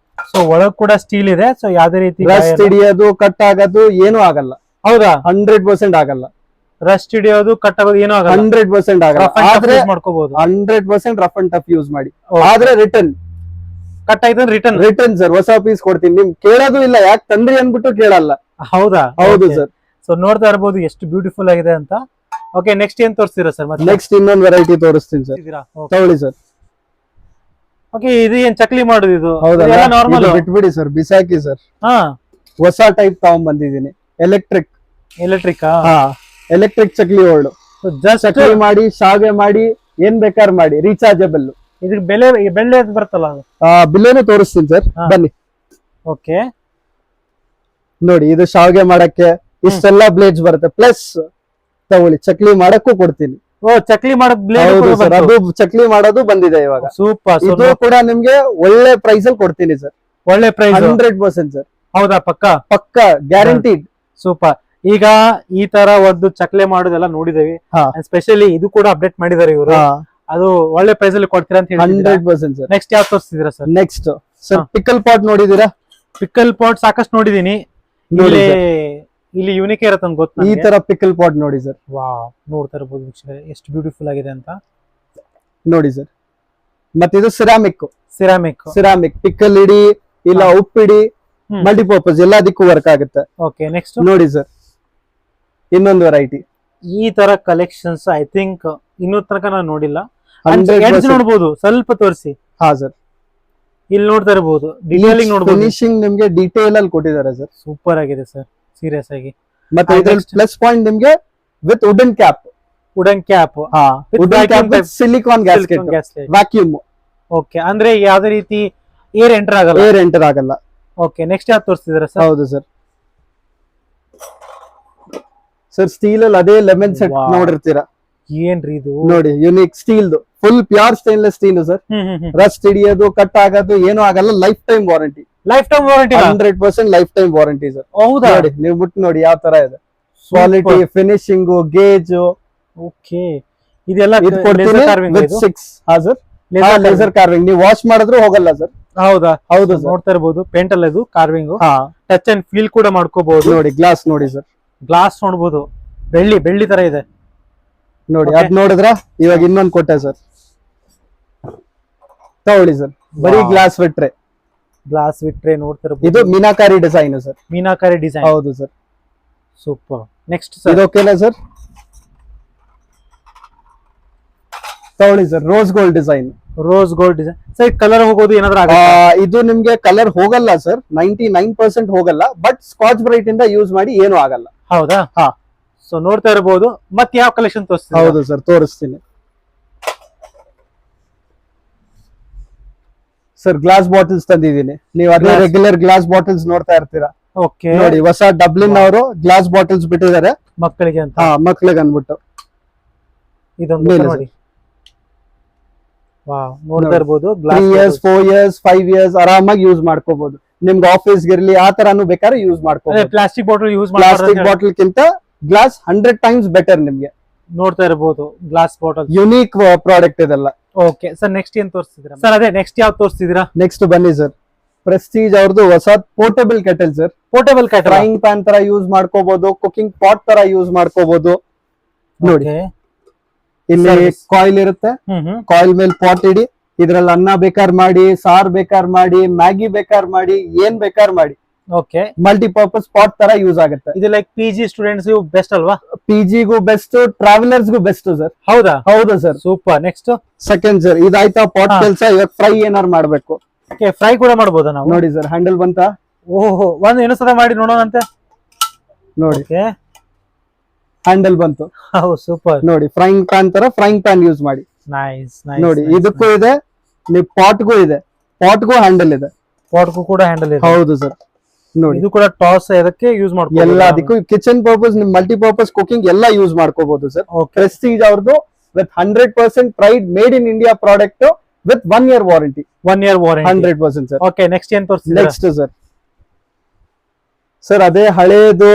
So ಒಳಗ್ ಕೂಡ ಸ್ಟೀಲ್ ಇದೆ. ಸೊ ಯಾವ್ದೇ ರೀತಿ ರಸ್ಟ್ ಹಿಡಿಯೋದು, ಕಟ್ ಆಗೋದು ಏನೂ ಆಗಲ್ಲ. ಹೌದಾ? 100% ಆಗಲ್ಲ. ರಸ್ಟ್ ಹಿಡಿಯೋದು, ಕಟ್ ಆಗೋದು ಏನೂ ಆಗಲ್ಲ. 100% ಆಗಲ್ಲ. ಆದ್ರೆ ಮಾಡ್ಕೋಬಹುದು. 100% ರಫ್ ಅಂಡ್ ಟಫ್ ಯೂಸ್ ಮಾಡಿ. ಆದ್ರೆ ರಿಟರ್ನ್ ಕಟ್ ಆಯ್ತು ರಿಟರ್ನ್ ಸರ್, ಹೊಸ ಪೀಸ್ ಕೊಡ್ತೀನಿ. ನಿಮ್ ಕೇಳೋದು ಇಲ್ಲ, ಯಾಕೆ ತಂದ್ರಿ ಅನ್ಬಿಟ್ಟು ಕೇಳಲ್ಲ. ಹೌದಾ? ಹೌದು ಸರ್. ಸೊ ನೋಡ್ತಾ ಇರಬಹುದು ಎಷ್ಟು ಬ್ಯೂಟಿಫುಲ್ ಆಗಿದೆ ಅಂತ. ಓಕೆ, ನೆಕ್ಸ್ಟ್ ಏನ್ ತೋರಿಸ್ತೀರಾ ಸರ್? ಮತ್ತೆ ನೆಕ್ಸ್ಟ್ ಇನ್ನೊಂದು ವೆರೈಟಿ ತೋರಿಸ್ತೀನಿ ಸರ್, ತಗೊಳ್ಳಿ ಸರ್. ಓಕೆ, ಇದು ಏನ್ ಚಕ್ಲಿ ಮಾಡೋದು? ಇದು ಹೌದಲ್ಲ, ನಾರ್ಮಲ್ ಬಿಟ್ಬಿಡಿ ಸರ್, ಬಿಸಾಕಿ ಸರ್. ಹಾ, ಹೊಸ ಟೈಪ್ ತಗೊಂಡ್ ಬಂದಿದ್ದೀನಿ, ಎಲೆಕ್ಟ್ರಿಕ್. ಹಾ, electric chakli old. Just chakli ಮಾಡಿ, ಶಾವಿಗೆ ಮಾಡಿ, ಏನ್ ಬೇಕಾದ್ರೆ ಮಾಡಿ, ರೀಚಾರ್ಜಬಲ್. ಇದಕ್ಕೆ ಬೆಲೆ ಬರ್ತಲ್ಲ ಅದು? ಬಿಲ್ಲೇನು ತೋರಿಸ್ತೀನಿ ಸರ್, ಬನ್ನಿ. ಓಕೆ, ನೋಡಿ, ಇದು ಶಾವಿಗೆ ಮಾಡಕ್ಕೆ ಇಷ್ಟೆಲ್ಲ ಬ್ಲೇಡ್ಸ್ ಬರುತ್ತೆ. ಪ್ಲಸ್ ತಗೊಳ್ಳಿ, ಚಕ್ಲಿ ಮಾಡಕ್ಕೂ ಕೊಡ್ತೀನಿ. ಓ, ಚಕ್ಲಿ ಮಾಡೋದು ಹೌದು ಸರ್, ಅದು ಚಕ್ಲಿ ಮಾಡೋದು ಬಂದಿದೆ ಇವಾಗ. ಸೂಪರ್. ಇದು ಕೂಡ ನಿಮ್ಗೆ ಒಳ್ಳೆ ಪ್ರೈಸ್ ಅಲ್ಲಿ ಕೊಡ್ತೀನಿ ಸರ್. ಒಳ್ಳೆ ಪ್ರೈಸ್? 100% ಸರ್. ಹೌದಾ? ಪಕ್ಕ ಗ್ಯಾರಂಟಿಡ್. ಸೂಪರ್. ಈಗ ಈ ತರ ಒಂದು ಚಕ್ಲೆ ಮಾಡೋದೆಲ್ಲ ನೋಡಿದೇವಿ, ಸ್ಪೆಷಲಿ ಇದು ಕೂಡ ಅಪ್ಡೇಟ್ ಮಾಡಿದಾರೆ ಇವರು. ಅದು ಒಳ್ಳೆ ಪ್ರೈಸ್ ಅಲ್ಲಿ ಕೊಡ್ತೀರಾ ಅಂತ ಹೇಳಿ? 100% ಸರ್. ನೆಕ್ಸ್ಟ್ ಯಾವ ತೋರಿಸ್ತಿದ್ದೀರಾ sir? Next sir, pickle pot ನೋಡಿದೀರಾ? ಪಿಕಲ್ ಪಾಟ್ ಸಾಕಷ್ಟು ನೋಡಿದೀನಿ. ಇಲ್ಲಿ ಯೂನಿಕ್ ಇರತ್ತೆ ಅಂತ ಗೊತ್ತು. ಈ ತರ ಪಿಕಲ್ ಪಾಟ್ ನೋಡಿ ಸರ್. ವಾವ್, ನೋಡ್ತಾ ಇರಬಹುದು ವೀಕ್ಷಕರೇ, ಎಷ್ಟು ಬ್ಯೂಟಿಫುಲ್ ಆಗಿದೆ ಅಂತ ನೋಡಿ ಸರ್. ಮತ್ತೆ ಇದು ಸಿರಾಮಿಕ್ ಪಿಕಲ್ ಇಡಿ ಇಲ್ಲ ಉಪ್ಪಿಡಿ, ಮಲ್ಟಿಪರ್ಪಸ್ ಎಲ್ಲದಕ್ಕೂ ವರ್ಕ್ ಆಗುತ್ತೆ. ಓಕೆ, ನೆಕ್ಸ್ಟ್ ನೋಡಿ ಸರ್, ಇನ್ನೊಂದು ವೆರೈಟಿ. ಈ ತರ ಕಲೆಕ್ಷನ್ಸ್ ಐ ಥಿಂಕ್ ಇನ್ನೂ ತನಕ ನಾನು ನೋಡಿಲ್ಲ. 100% ನೋಡಬಹುದು, ಸ್ವಲ್ಪ ತೋರಿಸಿ. ಹಾ ಸರ್, ಇಲ್ಲಿ ನೋಡ್ತಾ ಇರಬಹುದು, ಡಿಟೇಲಿಂಗ್ ನೋಡಬಹುದು. ಫಿನಿಶಿಂಗ್ ನಿಮ್ಗೆ ಡೀಟೇಲ್ ಅಲ್ಲಿ ಕೊಟ್ಟಿದ್ದಾರೆ ಸರ್. ಸೂಪರ್ ಆಗಿದೆ ಸರ್, ಸೀರಿಯಸ್ ಆಗಿ. ಮತ್ತೆ ಇದ್ರಲ್ಲಿ ಪ್ಲಸ್ ಪಾಯಿಂಟ್ ನಿಮ್ಗೆ with wooden cap. Silicon gasket, vacuum. Okay, ಅಂದ್ರೆ ಯಾವ್ದೇ ರೀತಿ ಏರ್ ಎಂಟರ್ ಆಗಲ್ಲ. ಓಕೆ, ನೆಕ್ಸ್ಟ್ ಯಾವ್ದು ತೋರಿಸ್ತಿದಾರೆ ಸರ್? ಹೌದು ಸರ್. ಸರ್ ಸ್ಟೀಲ್ ಅಲ್ಲಿ ಅದೇ ಲೆಮನ್ ಸೆಟ್ ನೋಡಿರ್ತೀರಾ? ಏನ್ರಿ ಇದು? ನೋಡಿ, unique steel, full pure stainless steel sir. Rust ಹಿಡಿಯೋದು, ಕಟ್ ಆಗೋದು ಏನೂ ಆಗಲ್ಲ. Life time warranty. 100% life time warranty sir. ಹೌದಾ? ನೋಡಿ, ನೀವು ಮುಟ್ಟು ನೋಡಿ ಯಾವ ತರ ಇದೆ ಕ್ವಾಲಿಟಿ, ಫಿನಿಶಿಂಗ್, ಗೇಜ್. ಓಕೆ, ಇದೆಲ್ಲ ಲೇಸರ್ ಕಾರ್ವಿಂಗ್. ನೀವು ವಾಶ್ ಮಾಡಿದ್ರು ಹೋಗಲ್ಲ ಸರ್. ಹೌದಾ? ಹೌದು, ನೋಡ್ತಾ ಇರಬಹುದು, ಪೇಂಟ್ ಅಲ್ಲ ಇದು ಕಾರ್ವಿಂಗ್. ಟಚ್ ಅಂಡ್ ಫೀಲ್ ಕೂಡ ಮಾಡ್ಕೋಬಹುದು. ನೋಡಿ, ಗ್ಲಾಸ್ ನೋಡಿ ಸರ್, ಗ್ಲಾಸ್ ನೋಡಬಹುದು, ಬೆಳ್ಳಿ ತರ ಇದೆ ನೋಡಿ. ಅದ್ ನೋಡಿದ್ರ ಇವಾಗ ಇನ್ನೊಂದು ಕೊಟ್ಟೆ ಸರ್, ತಗೊಳ್ಳಿ ಸರ್. ಬರೀ ಗ್ಲಾಸ್ ಬಿಟ್ರೆ ಗ್ಲಾಸ್ ವಿಟ್ರೆ ನೋಡ್ತಿರ್ಬೋದು. ಇದು meenakari design sir. Meenakari design. ಹೌದು ಸರ್. ಸೂಪರ್. ನೆಕ್ಸ್ಟ್ ಸರ್, ಇದು ಓಕೆನಾ ಸರ್? ತಗೊಳ್ಳಿ sir, rose gold design. Rose gold design sir. Colour ಹೋಗೋದು ಏನಾದ್ರು ಆಗುತ್ತಾ? ಇದು ನಿಮ್ಗೆ ಕಲರ್ ಹೋಗಲ್ಲ ಸರ್, 99% ಹೋಗಲ್ಲ. ಬಟ್ ಸ್ಕಾಚ್ ಬ್ರೈಟ್ ಇಂದ ಯೂಸ್ ಮಾಡಿ ಏನು ಆಗಲ್ಲ. ಹೌದಾ? ಹಾ. ಸೊ ನೋಡ್ತಾ ಇರಬಹುದು. ಮತ್ತೆ ಯಾವ ಕಲೆಕ್ಷನ್ ತೋರಿಸ್ತೀವಿ? ಹೌದು ಸರ್, ತೋರಿಸ್ತೀನಿ ಸರ್. ಗ್ಲಾಸ್ ಬಾಟಲ್ಸ್ ತಂದಿದ್ದೀನಿ. ನೀವು ಅದೇ ರೆಗ್ಯುಲರ್ ಗ್ಲಾಸ್ ಬಾಟಲ್ಸ್ ನೋಡ್ತಾ ಇರ್ತೀರಾ. ಓಕೆ. ನೋಡಿ, ಹೊಸ ಡಬ್ಲಿನ್ ಅವರು ಗ್ಲಾಸ್ ಬಾಟಲ್ಸ್ ಬಿಟ್ಟಿದ್ದಾರೆ ಮಕ್ಕಳಿಗೆ ಅಂತ. ಮಕ್ಳಿಗೆ ಅನ್ಬಿಟ್ಟು. ಇದೊಂದು ನೋಡಿ. ವಾವ್, ನೋಡ್ತಾ ಇರಬಹುದು. 3 years 4 years 5 years ಆರಾಮಾಗಿ ಯೂಸ್ ಮಾಡ್ಕೋಬಹುದು. ನಿಮ್ಗೆ ಆಫೀಸ್ ಗಿರ್ಲಿ ಆ ತರಾನು ಬೇಕಾದ್ರೆ ಯೂಸ್ ಮಾಡ್ಕೋಬಹುದು. Plastic bottle use plastic bottle ಕಿಂತ ಗ್ಲಾಸ್ 100 times ಬೆಟರ್ ನಿಮ್ಗೆ. ನೋಡ್ತಾ ಇರಬಹುದು ಗ್ಲಾಸ್ ಬಾಟಲ್. ಯುನೀಕ್ ಪ್ರಾಡಕ್ಟ್ ಇದೆಲ್ಲ. ಓಕೆ ಸರ್, ನೆಕ್ಸ್ಟ್ ಏನ್ ತೋರಿಸ್ತಿದ್ದೀರಾ ಸರ್? ಅದೇ ನೆಕ್ಸ್ಟ್ ಯಾವ ತೋರಿಸ್ತಿದ್ದೀರಾ? ನೆಕ್ಸ್ಟ್ ಬನ್ನಿ ಸರ್, ಪ್ರೆಸ್ಟೀಜ್ ಅವ್ರದ್ದು ಹೊಸ portable kettle sir. Portable kettle. Frying PAN ತರ ಯೂಸ್ ಮಾಡ್ಕೋಬಹುದು, ಕುಕಿಂಗ್ ಪಾಟ್ ತರ ಯೂಸ್ ಮಾಡ್ಕೋಬಹುದು. ನೋಡಿ, ಇಲ್ಲಿ ಕಾಯಿಲ್ ಇರುತ್ತೆ. ಕಾಯಿಲ್ ಮೇಲೆ ಪಾಟ್ ಇಡಿ, ಇದ್ರಲ್ಲಿ ಅನ್ನ ಬೇಕಾರ್ ಮಾಡಿ, ಸಾರ್ ಬೇಕಾರ್ ಮಾಡಿ, ಮ್ಯಾಗಿ ಬೇಕಾರ್ ಮಾಡಿ, ಏನ್ ಬೇಕಾರ್ ಮಾಡಿ. ಓಕೆ. ಮಲ್ಟಿಪರ್ಪಸ್ ಪಾಟ್ ತರ ಯೂಸ್ ಆಗುತ್ತೆ. ಇದು ಲೈಕ್ PG ಸ್ಟೂಡೆಂಟ್ಸ್ ಬೆಸ್ಟ್ ಅಲ್ವಾ? PGಗೂ ಬೆಸ್ಟ್, ಟ್ರಾವೆಲರ್ಸ್ ಗೂ ಬೆಸ್ಟ್ ಸರ್. ಹೌದಾ? ಹೌದು sir. Super. Next second sir, ಇದಾಯ್ತಾ ಪಾಟ್ ಕೆಲಸ. ಇವಾಗ ಫ್ರೈ ಏನಾರು ಮಾಡ್ಬೇಕು. ಫ್ರೈ ಕೂಡ ಮಾಡಬಹುದಾ ನಾವು? ನೋಡಿ ಸರ್, ಹ್ಯಾಂಡಲ್ ಬಂತಾ? ಓಹೋ, ಒಂದು ಏನು ಸದ ಮಾಡಿ ನೋಡೋಣಂತೆ. ನೋಡಿ, ಹ್ಯಾಂಡಲ್ ಬಂತು. ಸೂಪರ್. ನೋಡಿ, ಫ್ರೈಯಿಂಗ್ ಪ್ಯಾನ್ ತರ ಫ್ರೈಯಿಂಗ್ ಪ್ಯಾನ್ ಯೂಸ್ ಮಾಡಿ. ನೈಸ್. ನೋಡಿ, ಇದಕ್ಕೂ ಇದೆ, ನೀವು ಪಾಟ್ಗೂ ಇದೆ. ಪಾಟ್ಗೂ ಹ್ಯಾಂಡಲ್ ಇದೆ. ಪಾಟ್ಗೂ ಕೂಡ ಹ್ಯಾಂಡಲ್ ಇದೆ. ಹೌದು ಸರ್. ನೋಡಿ, ಇದು ಕೂಡ ಟಾಸ್ ಅದಕ್ಕೆ ಯೂಸ್ ಮಾಡ್ಬೋದು. ಎಲ್ಲದಕ್ಕೂ ಕಿಚನ್ ಪರ್ಪಸ್, ನಿಮ್ ಮಲ್ಟಿಪರ್ಪಸ್ ಕುಕಿಂಗ್ ಎಲ್ಲ ಯೂಸ್ ಮಾಡ್ಕೋಬಹುದು ಸರ್. ಪ್ರೆಸ್ಟೀಜ್ ಅವ್ರದ್ದು with 100% pride, made in India product with 1 year warranty. 1 year warranty. 100% sir. Okay, next ಏನ್ ತೋರಿಸ್ತೀರಾ? ನೆಕ್ಸ್ಟ್ ಸರ್, ಅದೇ ಹಳೇದು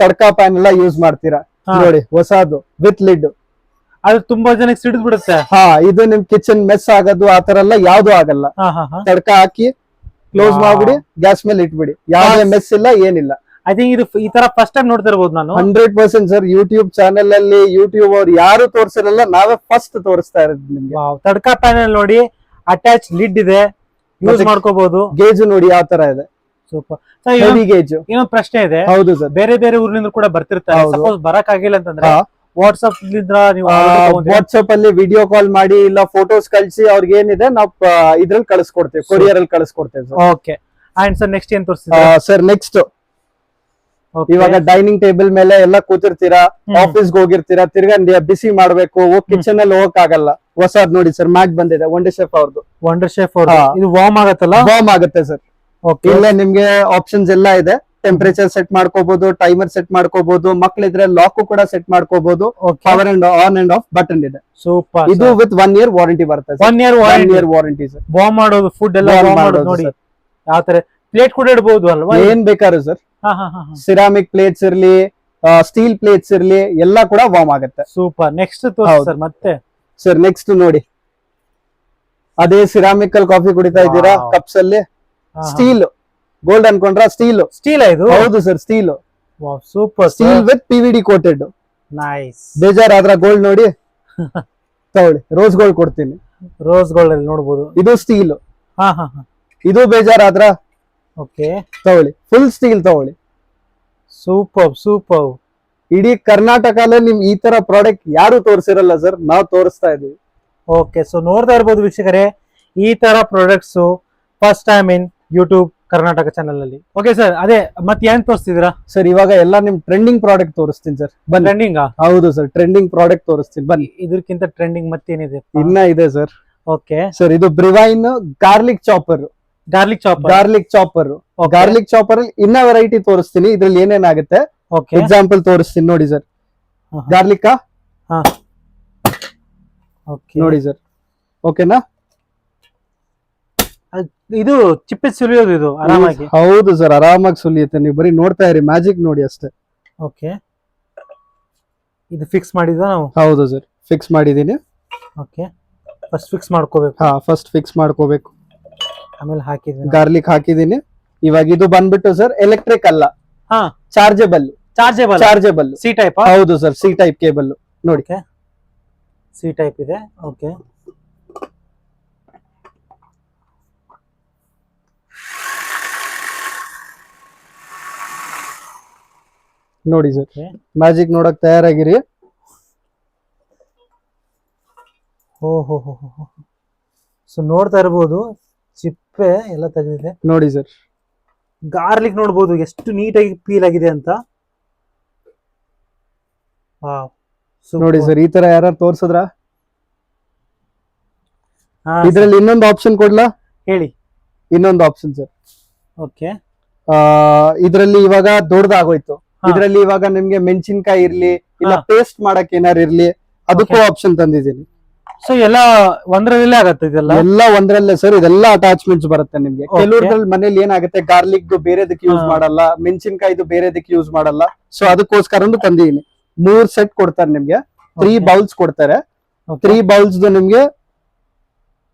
ತಡ್ಕಾ ಪ್ಯಾನ್ ಎಲ್ಲ ಯೂಸ್ ಮಾಡ್ತೀರಾ. ನೋಡಿ, ಹೊಸದು ವಿತ್ ಲಿಡ್. ಅದು ತುಂಬಾ ಜನಕ್ಕೆ ಸಿಡಿದ್ ಬಿಡುತ್ತೆ. ಇದು ನಿಮ್ ಕಿಚನ್ ಮೆಸ್ ಆಗೋದು ಆತರ ಎಲ್ಲ ಯಾವ್ದು ಆಗಲ್ಲ. ತಡ್ಕಾ ಹಾಕಿ ಕ್ಲೋಸ್ ಮಾಡ್ಬಿಡಿ, ಗ್ಯಾಸ್ ಮೇಲೆ ಇಟ್ಬಿಡಿ, ಯಾವ್ದೇ ಮೆಸ್ ಇಲ್ಲ, ಏನಿಲ್ಲ. ಐ ಥಿಂಕ್ ಇದು ಈ ತರ ಫಸ್ಟ್ ಟೈಮ್ ನೋಡ್ತಾ ಇರಬಹುದು ನಾನು. 100% ಸರ್. ಯೂಟ್ಯೂಬ್ ಚಾನೆಲ್ ಅಲ್ಲಿ ಯೂಟ್ಯೂಬ್ ಅವ್ರು ಯಾರು ತೋರಿಸಿರಲ್ಲ, ನಾವೇ ಫಸ್ಟ್ ತೋರಿಸ್ತಾ ಇರೋದು ನಿಮ್ಗೆ. ತಡ್ಕಾ ಪ್ಯಾನಲ್ ನೋಡಿ, ಅಟ್ಯಾಚ್ ಲಿಡ್ ಇದೆ, ಯೂಸ್ ಮಾಡ್ಕೋಬಹುದು. ಗೇಜ್ ನೋಡಿ ಯಾವ ತರ ಇದೆ. ಸೂಪರ್. Heavy gauge. ಇನ್ನೊಂದು ಪ್ರಶ್ನೆ ಇದೆ. ಹೌದು ಸರ್. ಬೇರೆ ಬೇರೆ ಊರಿನಿಂದ ಕೂಡ ಬರ್ತಿರ್ತಾರೆ. ಸಪೋಸ್ ಬರಕ್ ಆಗಿಲ್ಲ ಅಂತಂದ್ರೆ ವಾಟ್ಸ್ಆಪ್ ನೀವು ವಾಟ್ಸ್ಆಪ್ ಅಲ್ಲಿ ವಿಡಿಯೋ ಕಾಲ್ ಮಾಡಿ, ಇಲ್ಲ ಫೋಟೋಸ್ ಕಳಿಸಿ, ಅವ್ರಿಗೆ ಏನಿದೆ ನಾವು ಇದ್ರಲ್ಲಿ ಕಳಿಸ್ಕೊಡ್ತೇವೆ, ಕೊರಿಯರ್ ಅಲ್ಲಿ ಕಳಿಸ್ಕೊಡ್ತೇವೆ. ಓಕೆ. ಅಂಡ್ ಸರ್, ನೆಕ್ಸ್ಟ್ ಏನ್ ತೋರಿಸ್ತೀರಾ ಸರ್? ನೆಕ್ಸ್ಟ್ ಇವಾಗ ಡೈನಿಂಗ್ ಟೇಬಲ್ ಮೇಲೆ ಎಲ್ಲ ಕೂತಿರ್ತೀರಾ, ಆಫೀಸ್ಗೆ ಹೋಗಿರ್ತೀರಾ, ತಿರ್ಗಾ ಬಿಸಿ ಮಾಡ್ಬೇಕು, ಕಿಚನ್ ಅಲ್ಲಿ ಹೋಗಕ್ ಆಗಲ್ಲ. ಹೊಸದ್ ನೋಡಿ ಸರ್, ಮ್ಯಾಟ್ ಬಂದಿದೆ, ವಂಡರ್ ಶೆಫ್ ಅವ್ರದ್ದು. ವಂಡರ್ ಶೆಫ್ ಇದು ವಾರ್ಮ್ ಆಗತ್ತಲ್ಲ? ವಾರ್ಮ್ ಆಗುತ್ತೆ ಸರ್. ಇಲ್ಲೇ ನಿಮ್ಗೆ ಆಪ್ಷನ್ಸ್ ಎಲ್ಲ ಇದೆ. ಟೆಂಪರೇಚರ್ ಸೆಟ್ ಮಾಡ್ಕೋಬಹುದು, ಟೈಮರ್ ಸೆಟ್ ಮಾಡ್ಕೋಬಹುದು, ಮಕ್ಳಿದ್ರೆ ಲಾಕ್ ಕೂಡ ಸೆಟ್ ಮಾಡ್ಕೋಬಹುದು. Power and on and of button ಇದೆ. ಸೂಪರ್. ಇದು ವಿತ್ 1 year ವಾರಂಟಿ ಬರುತ್ತೆ. 1 year ವಾರಂಟಿ ಸರ್. ವಾರ್ಮ್ ಮಾಡೋದು, ಫುಡ್ ಎಲ್ಲ ವಾರ್ಮ್ ಮಾಡೋದು ನೋಡಿ. ಯಾವ ತರ ಪ್ಲೇಟ್ ಕೂಡ ಇಡಬಹುದು ಅಲ್ವಾ? ಏನ್ ಬೇಕಾದ್ರೂ ಸರ್. ಸಿರಾಮಿಕ್ ಪ್ಲೇಟ್ಸ್ ಇರ್ಲಿ, ಸ್ಟೀಲ್ ಪ್ಲೇಟ್ಸ್ ಇರ್ಲಿ, ಎಲ್ಲ ಕೂಡ ವಾರ್ಮ್ ಆಗುತ್ತೆ. ಸೂಪರ್. ನೆಕ್ಸ್ಟ್ ಸರ್, ಮತ್ತೆ ಸರ್ ನೆಕ್ಸ್ಟ್ ನೋಡಿ, ಅದೇ ಸಿರಾಮಿಕ್ ಅಲ್ಲಿ ಕಾಫಿ ಕುಡಿತಾ ಇದ್ದೀರಾ, ಕಪ್ಸ್ ಅಲ್ಲಿ. ಸ್ಟೀಲ್, ಗೋಲ್ಡ್ ಅನ್ಕೊಂಡ್ರ? ಸ್ಟೀಲ್ ಇದು. ಹೌದು sir, steel. Super. Steel with PVD coated. Nice. ಬೇಜಾರಾದ್ರ ಗೋಲ್ಡ್ ನೋಡಿ, ತಗೊಳ್ಳಿ, ರೋಸ್ ಗೋಲ್ಡ್ ಕೊಡ್ತೀನಿ. ರೋಸ್ ಗೋಲ್ಡ್ ಅಲ್ಲಿ ನೋಡಬಹುದು. ಇದು ಸ್ಟೀಲ್. ಇದು ಬೇಜಾರಾದ್ರ ಓಕೆ, ತಗೊಳ್ಳಿ, ಫುಲ್ ಸ್ಟೀಲ್ ತಗೊಳ್ಳಿ. ಸೂಪರ್. ಇಡೀ ಕರ್ನಾಟಕಲ್ಲೇ ನಿಮ್ ಈ ತರ ಪ್ರಾಡಕ್ಟ್ ಯಾರು ತೋರಿಸಿರಲ್ಲ ಸರ್, ನಾವು ತೋರಿಸ್ತಾ ಇದೀವಿ. ಓಕೆ, ಸೊ ನೋಡ್ತಾ ಇರ್ಬೋದು ವೀಕ್ಷಕರೇ, ಈ ತರ products first time in YouTube Karnataka channel ಅಲ್ಲಿ. ಓಕೆ ಸರ್, ಅದೇ ಮತ್ತೆ ಏನ್ ತೋರಿಸ್ತಿದ್ದೀರಾ ಸರ್? ಇವಾಗ ಎಲ್ಲ ನಿಮ್ ಟ್ರೆಂಡಿಂಗ್ ಪ್ರಾಡಕ್ಟ್ ತೋರಿಸ್ತೀನಿ ಸರ್. ಬನ್ನಿ. ಟ್ರೆಂಡಿಂಗ್? ಹೌದು ಸರ್, ಟ್ರೆಂಡಿಂಗ್ ಪ್ರಾಡಕ್ಟ್ ತೋರಿಸ್ತೀನಿ, ಬನ್ನಿ. ಇದಕ್ಕಿಂತ ಟ್ರೆಂಡಿಂಗ್ ಮತ್ತೇನಿದೆ? ಇನ್ನ ಇದೆ ಸರ್. ಓಕೆ ಸರ್, ಇದು ಬ್ರಿವೈನ್ garlic chopper. Garlic chopper garlic chopper ಅಲ್ಲಿ ಇನ್ನ ವೆರೈಟಿ ತೋರಿಸ್ತೀನಿ. ಇದ್ರಲ್ಲಿ ಏನೇನಾಗುತ್ತೆ ಎಕ್ಸಾಂಪಲ್ ತೋರಿಸ್ತೀನಿ ನೋಡಿ ಸರ್. ಗಾರ್ಲಿಕ್ ನೋಡಿ ಸರ್, ಓಕೆನಾ? ಇದು ಚಿಪ್ಪೆ ಸುಲಿಯೋದು, ಇದು ಆರಾಮಾಗಿ. ಹೌದು ಸರ್, ಆರಾಮಾಗಿ ಸುಲಿಯುತ್ತೆ. ನೀವು ಬರೀ ನೋಡ್ತಾ ಇರಿ, ಮ್ಯಾಜಿಕ್ ನೋಡಿ ಅಷ್ಟೇ. ಓಕೆ, ಇದು ಫಿಕ್ಸ್ ಮಾಡಿದ್ವಾ ನಾವು? ಹೌದು ಸರ್, ಫಿಕ್ಸ್ ಮಾಡಿದೀನಿ. ಓಕೆ, ಫಸ್ಟ್ ಫಿಕ್ಸ್ ಮಾಡ್ಕೋಬೇಕು. ಫಸ್ಟ್ ಫಿಕ್ಸ್ ಮಾಡ್ಕೋಬೇಕು. ಆಮೇಲೆ ಹಾಕಿದೀನಿ, ಗಾರ್ಲಿಕ್ ಹಾಕಿದೀನಿ. ಇವಾಗ ಇದು ಬಂದ್ಬಿಟ್ಟು ಸರ್ ಎಲೆಕ್ಟ್ರಿಕ್ ಅಲ್ಲ, ಚಾರ್ಜೆಬಲ್. C type? ಹೌದು ಸರ್, ಸಿ ಟೈಪ್ ಕೇಬಲ್ ನೋಡಿ. ಸಿ ಟೈಪ್ ಇದೆ. ಓಕೆ, ನೋಡಿ ಸರ್, ಮ್ಯಾಜಿಕ್ ನೋಡಕ್ ತಯಾರಾಗಿರಿ. ಓಹೋ, ಸೊ ನೋಡ್ತಾ ಇರ್ಬೋದು ಚಿಪ್ಪೆ ಎಲ್ಲ ತೆಗೆದಿದೆ ನೋಡಿ ಸರ್. ಗಾರ್ಲಿಕ್ ನೋಡ್ಬೋದು ಎಷ್ಟು ನೀಟಾಗಿ ಪೀಲ್ ಆಗಿದೆ ಅಂತ. ವಾವ್, ನೋಡಿ ಸರ್, ಈ ತರ ಯಾರು ತೋರ್ಸಿದ್ರ. ಇದ್ರಲ್ಲಿ ಇನ್ನೊಂದು ಆಪ್ಷನ್ ಕೊಡ್ಲಾ? ಹೇಳಿ. ಇನ್ನೊಂದು ಆಪ್ಷನ್ ಸರ್. ಓಕೆ. ಇದ್ರಲ್ಲಿ ಇವಾಗ ದೊಡ್ಡದಾಗೋಯ್ತು. ಇದ್ರಲ್ಲಿ ಇವಾಗ ನಿಮ್ಗೆ ಮೆಣಸಿನ್ಕಾಯಿ ಇರ್ಲಿ ಇಲ್ಲ ಪೇಸ್ಟ್ ಮಾಡಕ್ ಏನಾರು ಇರ್ಲಿ, ಅದಕ್ಕೂ ಆಪ್ಷನ್ ತಂದಿದ್ದೀನಿ. ಸೊ ಎಲ್ಲ ಒಂದ್ರಲ್ಲೇ ಆಗತ್ತೆ ಇದೆಲ್ಲ? ಎಲ್ಲ ಒಂದ್ರಲ್ಲೇ ಸರ್. ಇದೆಲ್ಲ ಅಟ್ಯಾಚ್ಮೆಂಟ್ಸ್ ಬರುತ್ತೆ ನಿಮ್ಗೆ. ಕೆಲವ್ರಲ್ಲಿ ಮನೇಲಿ ಏನಾಗುತ್ತೆ, ಗಾರ್ಲಿಕ್ ಬೇರೆದಕ್ಕೆ ಯೂಸ್ ಮಾಡಲ್ಲ, ಮೆಣಸಿನ್ಕಾಯ್ದು ಬೇರೆದಕ್ಕೆ ಯೂಸ್ ಮಾಡಲ್ಲ. ಸೊ ಅದಕ್ಕೋಸ್ಕರ ತಂದಿದ್ದೀನಿ. 3 ಸೆಟ್ ಕೊಡ್ತಾರೆ ನಿಮ್ಗೆ. 3 ಬೌಲ್ಸ್ ಕೊಡ್ತಾರೆ. 3 ಬೌಲ್ಸ್ ನಿಮ್ಗೆ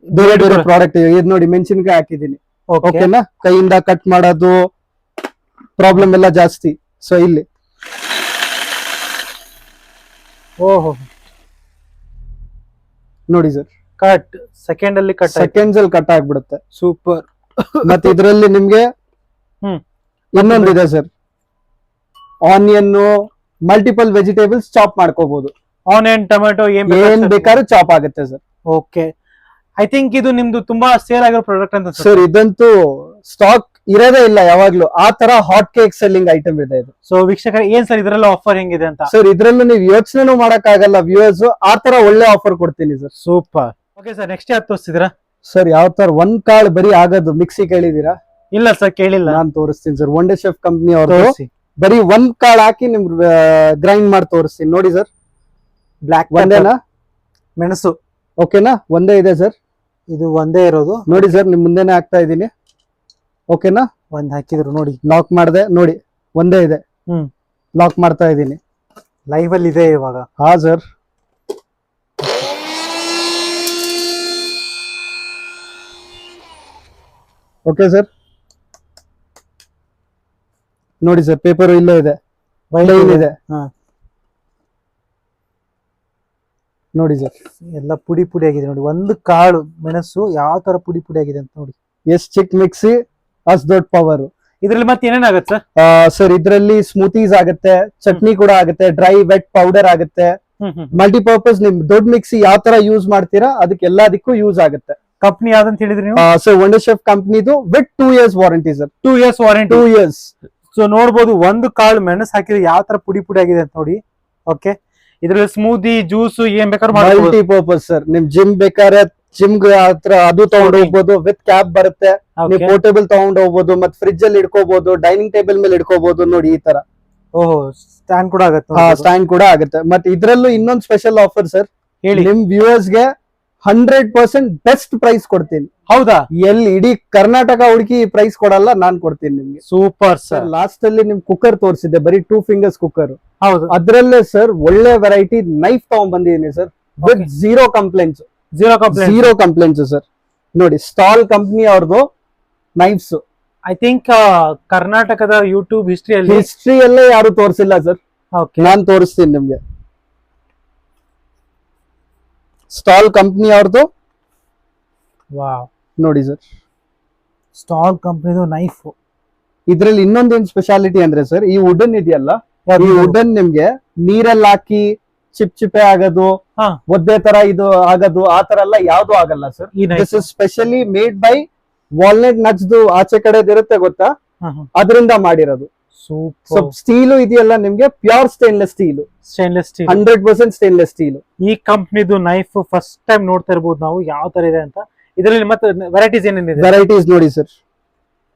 ಬೇರೆ ಬೇರೆ ಪ್ರಾಡಕ್ಟ್. ಇದು ನೋಡಿ, ಮೆಣಸಿನ್ಕಾಯಿ ಹಾಕಿದೀನಿ. ಓಕೆನಾ? ಕೈಯಿಂದ ಕಟ್ ಮಾಡೋದು ಪ್ರಾಬ್ಲಮ್ ಎಲ್ಲ ಜಾಸ್ತಿ. ಸೊ ಇಲ್ಲಿ ಓಹೋ ನೋಡಿ ಸರ್, ಕಟ್ ಸೆಕೆಂಡ್ಸ್ ಅಲ್ಲಿ ಕಟ್ ಆಗ್ಬಿಡುತ್ತೆ. ಸೂಪರ್. ಮತ್ತೆ ಇದರಲ್ಲಿ ನಿಮ್ಗೆ ಇನ್ನೊಂದಿದೆ sir, onion, multiple vegetables chop ಮಾಡ್ಕೋಬಹುದು. ಆನಿಯನ್, ಟೊಮೆಟೊ ಏನ್ ಬೇಕಾದ್ರೂ ಚಾಪ್ ಆಗುತ್ತೆ ಸರ್. ಓಕೆ. ಐ ಥಿಂಕ್ ಇದು ನಿಮ್ದು ತುಂಬಾ ಸೇಲ್ ಆಗಿರೋ ಪ್ರಾಡಕ್ಟ್ ಅಂತ ಸರ್. ಇದಂತೂ ಸ್ಟಾಕ್ ಇರೋದೇ ಇಲ್ಲ ಯಾವಾಗ್ಲೂ. ಆ ತರ ಹಾಟ್ ಕೇಕ್ ಸೆಲ್ಲಿಂಗ್ ಐಟಮ್ ಇದೆ ಇದು. ಸೊ ವೀಕ್ಷಕರ, ಏನ್ ಸರ್ ಇದ್ರಲ್ಲ ಆಫರ್ ಹೆಂಗಿದೆ ಅಂತ? ಸರ್, ಇದ್ರಲ್ಲೂ ನೀವು ಯೋಚನೆ ಮಾಡಕ್ ಆಗಲ್ಲ ವ್ಯೂವರ್ಸ್, ಆ ತರ ಒಳ್ಳೆ ಆಫರ್ ಕೊಡ್ತೀನಿ sir. Super. Okay sir, next ಯಾವ್ದು ತೋರಿಸ್ತಿದ್ದೀರಾ? ಸರ್, ಯಾವ ತರ ಒಂದ್ ಕಾಳು ಬರೀ ಆಗೋದು ಮಿಕ್ಸಿ ಕೇಳಿದೀರಾ? ಇಲ್ಲ ಸರ್, ಕೇಳಿಲ್ಲ. ನಾನ್ ತೋರಿಸ್ತೀನಿ ಸರ್. ವಂಡರ್ ಶೆಫ್ ಕಂಪ್ನಿ ಅವ್ರು ಬರೀ ಒಂದ್ ಕಾಳು ಹಾಕಿ ನಿಮ್ ಗ್ರೈಂಡ್ ಮಾಡಿ ತೋರಿಸ್ತೀನಿ. ನೋಡಿ ಸರ್, ಬ್ಲಾಕ್ ಒಂದೇನಾ? ಮೆಣಸು. ಓಕೆನಾ? ಒಂದೇ ಇದೆ ಸರ್. ಇದು ಒಂದೇ ಇರೋದು. ನೋಡಿ ಸರ್, ನಿಮ್ ಮುಂದೆನೆ ಹಾಕ್ತಾ ಇದೀನಿ. ಓಕೆನಾ? ಒಂದ್ ಹಾಕಿದ್ರು ನೋಡಿ, ಲಾಕ್ ಮಾಡಿದೆ. ನೋಡಿ, ಒಂದೇ ಇದೆ. ಲಾಕ್ ಮಾಡ್ತಾ ಇದೀನಿ. ಲೈವ್ ಅಲ್ಲಿ ಇದೆ ಇವಾಗ. ಹಾ ಸರ್. Okay sir. ನೋಡಿ ಸರ್, ಪೇಪರ್ ಇಲ್ಲೇ ಇದೆ, ಇದೆ. ನೋಡಿ ಸರ್, ಎಲ್ಲ ಪುಡಿ ಪುಡಿ ಆಗಿದೆ ನೋಡಿ. ಒಂದು ಕಾಳು ಮೆಣಸು ಯಾವ ತರ ಪುಡಿ ಪುಡಿ ಆಗಿದೆ ಅಂತ ನೋಡಿ. ಎಷ್ಟ್ ಚಿಕ್ಕ ಮಿಕ್ಸಿ, ಅಷ್ಟ್ ದೊಡ್ಡ ಪವರ್. ಇದ್ರಲ್ಲಿ ಮತ್ತೆ ಏನೇನಾಗತ್ತೆ ಸರ್? ಸರ್, ಇದ್ರಲ್ಲಿ ಸ್ಮೂತೀಸ್ ಆಗುತ್ತೆ, ಚಟ್ನಿ ಕೂಡ ಆಗುತ್ತೆ, ಡ್ರೈ ವೆಟ್ ಪೌಡರ್ ಆಗುತ್ತೆ. ಮಲ್ಟಿಪರ್ಪಸ್ ನಿಮ್ ದೊಡ್ಡ ಮಿಕ್ಸಿ ಯಾವ ತರ ಯೂಸ್ ಮಾಡ್ತೀರಾ ಅದಕ್ಕೆ ಎಲ್ಲದಕ್ಕೂ ಯೂಸ್ ಆಗುತ್ತೆ. ಕಂಪ್ನಿ ಯಾವ್ದಂತ ಹೇಳಿದ್ರಿ ನೀವು? ಸರ್, ವಂಡರ್ ಶೆಫ್ ಕಂಪ್ನಿದು with 2 years warranty sir. 2 years warranty. 2 years. So ನೋಡ್ಬೋದು, ಒಂದು ಕಾಳು ಮೆಣಸು ಹಾಕಿದ್ರೆ ಯಾವ ತರ ಪುಡಿ ಪುಡಿ ಆಗಿದೆ ಅಂತ ನೋಡಿ. ಓಕೆ. ಇದ್ರಲ್ಲಿ ಸ್ಮೂದಿ, ಜ್ಯೂಸ್ ಏನ್ ಬೇಕಾದ್ರೂ ಮಲ್ಟಿಪರ್ಪಸ್ ಸರ್. ನಿಮ್ ಜಿಮ್ ಬೇಕಾದ್ರೆ ಜಿಮ್ ಹತ್ರ ಅದು ತಗೊಂಡು ಹೋಗ್ಬೋದು. ವಿತ್ ಕ್ಯಾಪ್ ಬರುತ್ತೆ. ನೀವು ಪೋರ್ಟೇಬಲ್ ತಗೊಂಡು ಹೋಗ್ಬೋದು. ಮತ್ತೆ ಫ್ರಿಜ್ ಅಲ್ಲಿ ಇಡ್ಕೋಬಹುದು, ಡೈನಿಂಗ್ ಟೇಬಲ್ ಮೇಲೆ ಇಡ್ಕೋಬಹುದು. ನೋಡಿ, ಈ ತರ. ಓಹೋ, ಸ್ಟ್ಯಾಂಡ್ ಕೂಡ ಆಗುತ್ತೆ. ಸ್ಟ್ಯಾಂಡ್ ಕೂಡ ಆಗುತ್ತೆ. ಮತ್ತೆ ಇದ್ರಲ್ಲೂ ಇನ್ನೊಂದು ಸ್ಪೆಷಲ್ ಆಫರ್ ಸರ್. ಹೇಳಿ. ನಿಮ್ ವ್ಯೂವರ್ಸ್ ಗೆ 100% ಬೆಸ್ಟ್ ಪ್ರೈಸ್ ಕೊಡ್ತೀನಿ. ಹೌದಾ? ಎಲ್ಲಿ ಇಡೀ ಕರ್ನಾಟಕ ಹುಡುಕಿ ಪ್ರೈಸ್ ಕೊಡಲ್ಲ, ನಾನ್ ಕೊಡ್ತೀನಿ ನಿಮ್ಗೆ. Super sir. ಲಾಸ್ಟ್ ಅಲ್ಲಿ ನಿಮ್ ಕುಕ್ಕರ್ ತೋರಿಸಿದ್ದೆ, ಬರೀ 2 fingers ಕುಕ್ಕರ್. ಹೌದು. ಅದ್ರಲ್ಲೇ ಸರ್ ಒಳ್ಳೆ ವೆರೈಟಿ ನೈಫ್ ತಗೊಂಡ್ ಬಂದಿದ್ದೀನಿ sir. With zero complaints sir. ನೋಡಿ, ಸ್ಟಾಲ್ ಕಂಪ್ನಿ ಅವ್ರದ್ದು ನೈಫ್ಸ್. ಐ ಥಿಂಕ್ ಕರ್ನಾಟಕದ ಯೂಟ್ಯೂಬ್ ಹಿಸ್ಟ್ರಿಯಲ್ಲೇ ಯಾರು ತೋರಿಸಿಲ್ಲ ಸರ್. ನಾನ್ ತೋರಿಸ್ತೀನಿ ನಿಮ್ಗೆ. ಸ್ಟಾಲ್ ಕಂಪ್ನಿ ಅವ್ರದ್ದು. ವಾವ್, ನೋಡಿ ಸರ್, ಸ್ಟಾಲ್ ಕಂಪ್ನಿದು ನೈಫ್. ಇದ್ರಲ್ಲಿ ಇನ್ನೊಂದೇನ್ ಸ್ಪೆಷಾಲಿಟಿ ಅಂದ್ರೆ ಸರ್, ಈ ವುಡನ್ ಇದೆಯಲ್ಲ, ಈ ವುಡನ್ ನಿಮ್ಗೆ ನೀರಲ್ಲಿ ಹಾಕಿ ಚಿಪ್ಪೆ ಆಗೋದು, ಒದ್ದೆ ತರ ಇದು ಆಗೋದು, ಆ ತರ ಎಲ್ಲ ಯಾವ್ದು ಆಗಲ್ಲ sir. This is specially made by walnut nuts. ಆಚೆ ಕಡೆ ಇರುತ್ತೆ ಗೊತ್ತಾ, ಅದರಿಂದ ಮಾಡಿರೋದು. ಸ್ಟೀಲು ಇದೆಯಲ್ಲ ನಿಮ್ಗೆ pure stainless steel. 100% stainless steel. ಈ ಕಂಪ್ನಿದು ನೈಫ್ ಫಸ್ಟ್ ಟೈಮ್ ನೋಡ್ತಾ ಇರ್ಬೋದು ನಾವು ಯಾವ ತರ ಇದೆ ಅಂತ. ಇದರಲ್ಲಿ ಮತ್ತೆ ವೆರೈಟೀಸ್ ಏನೇನಿದೆ? ವೆರೈಟೀಸ್ ನೋಡಿ ಸರ್.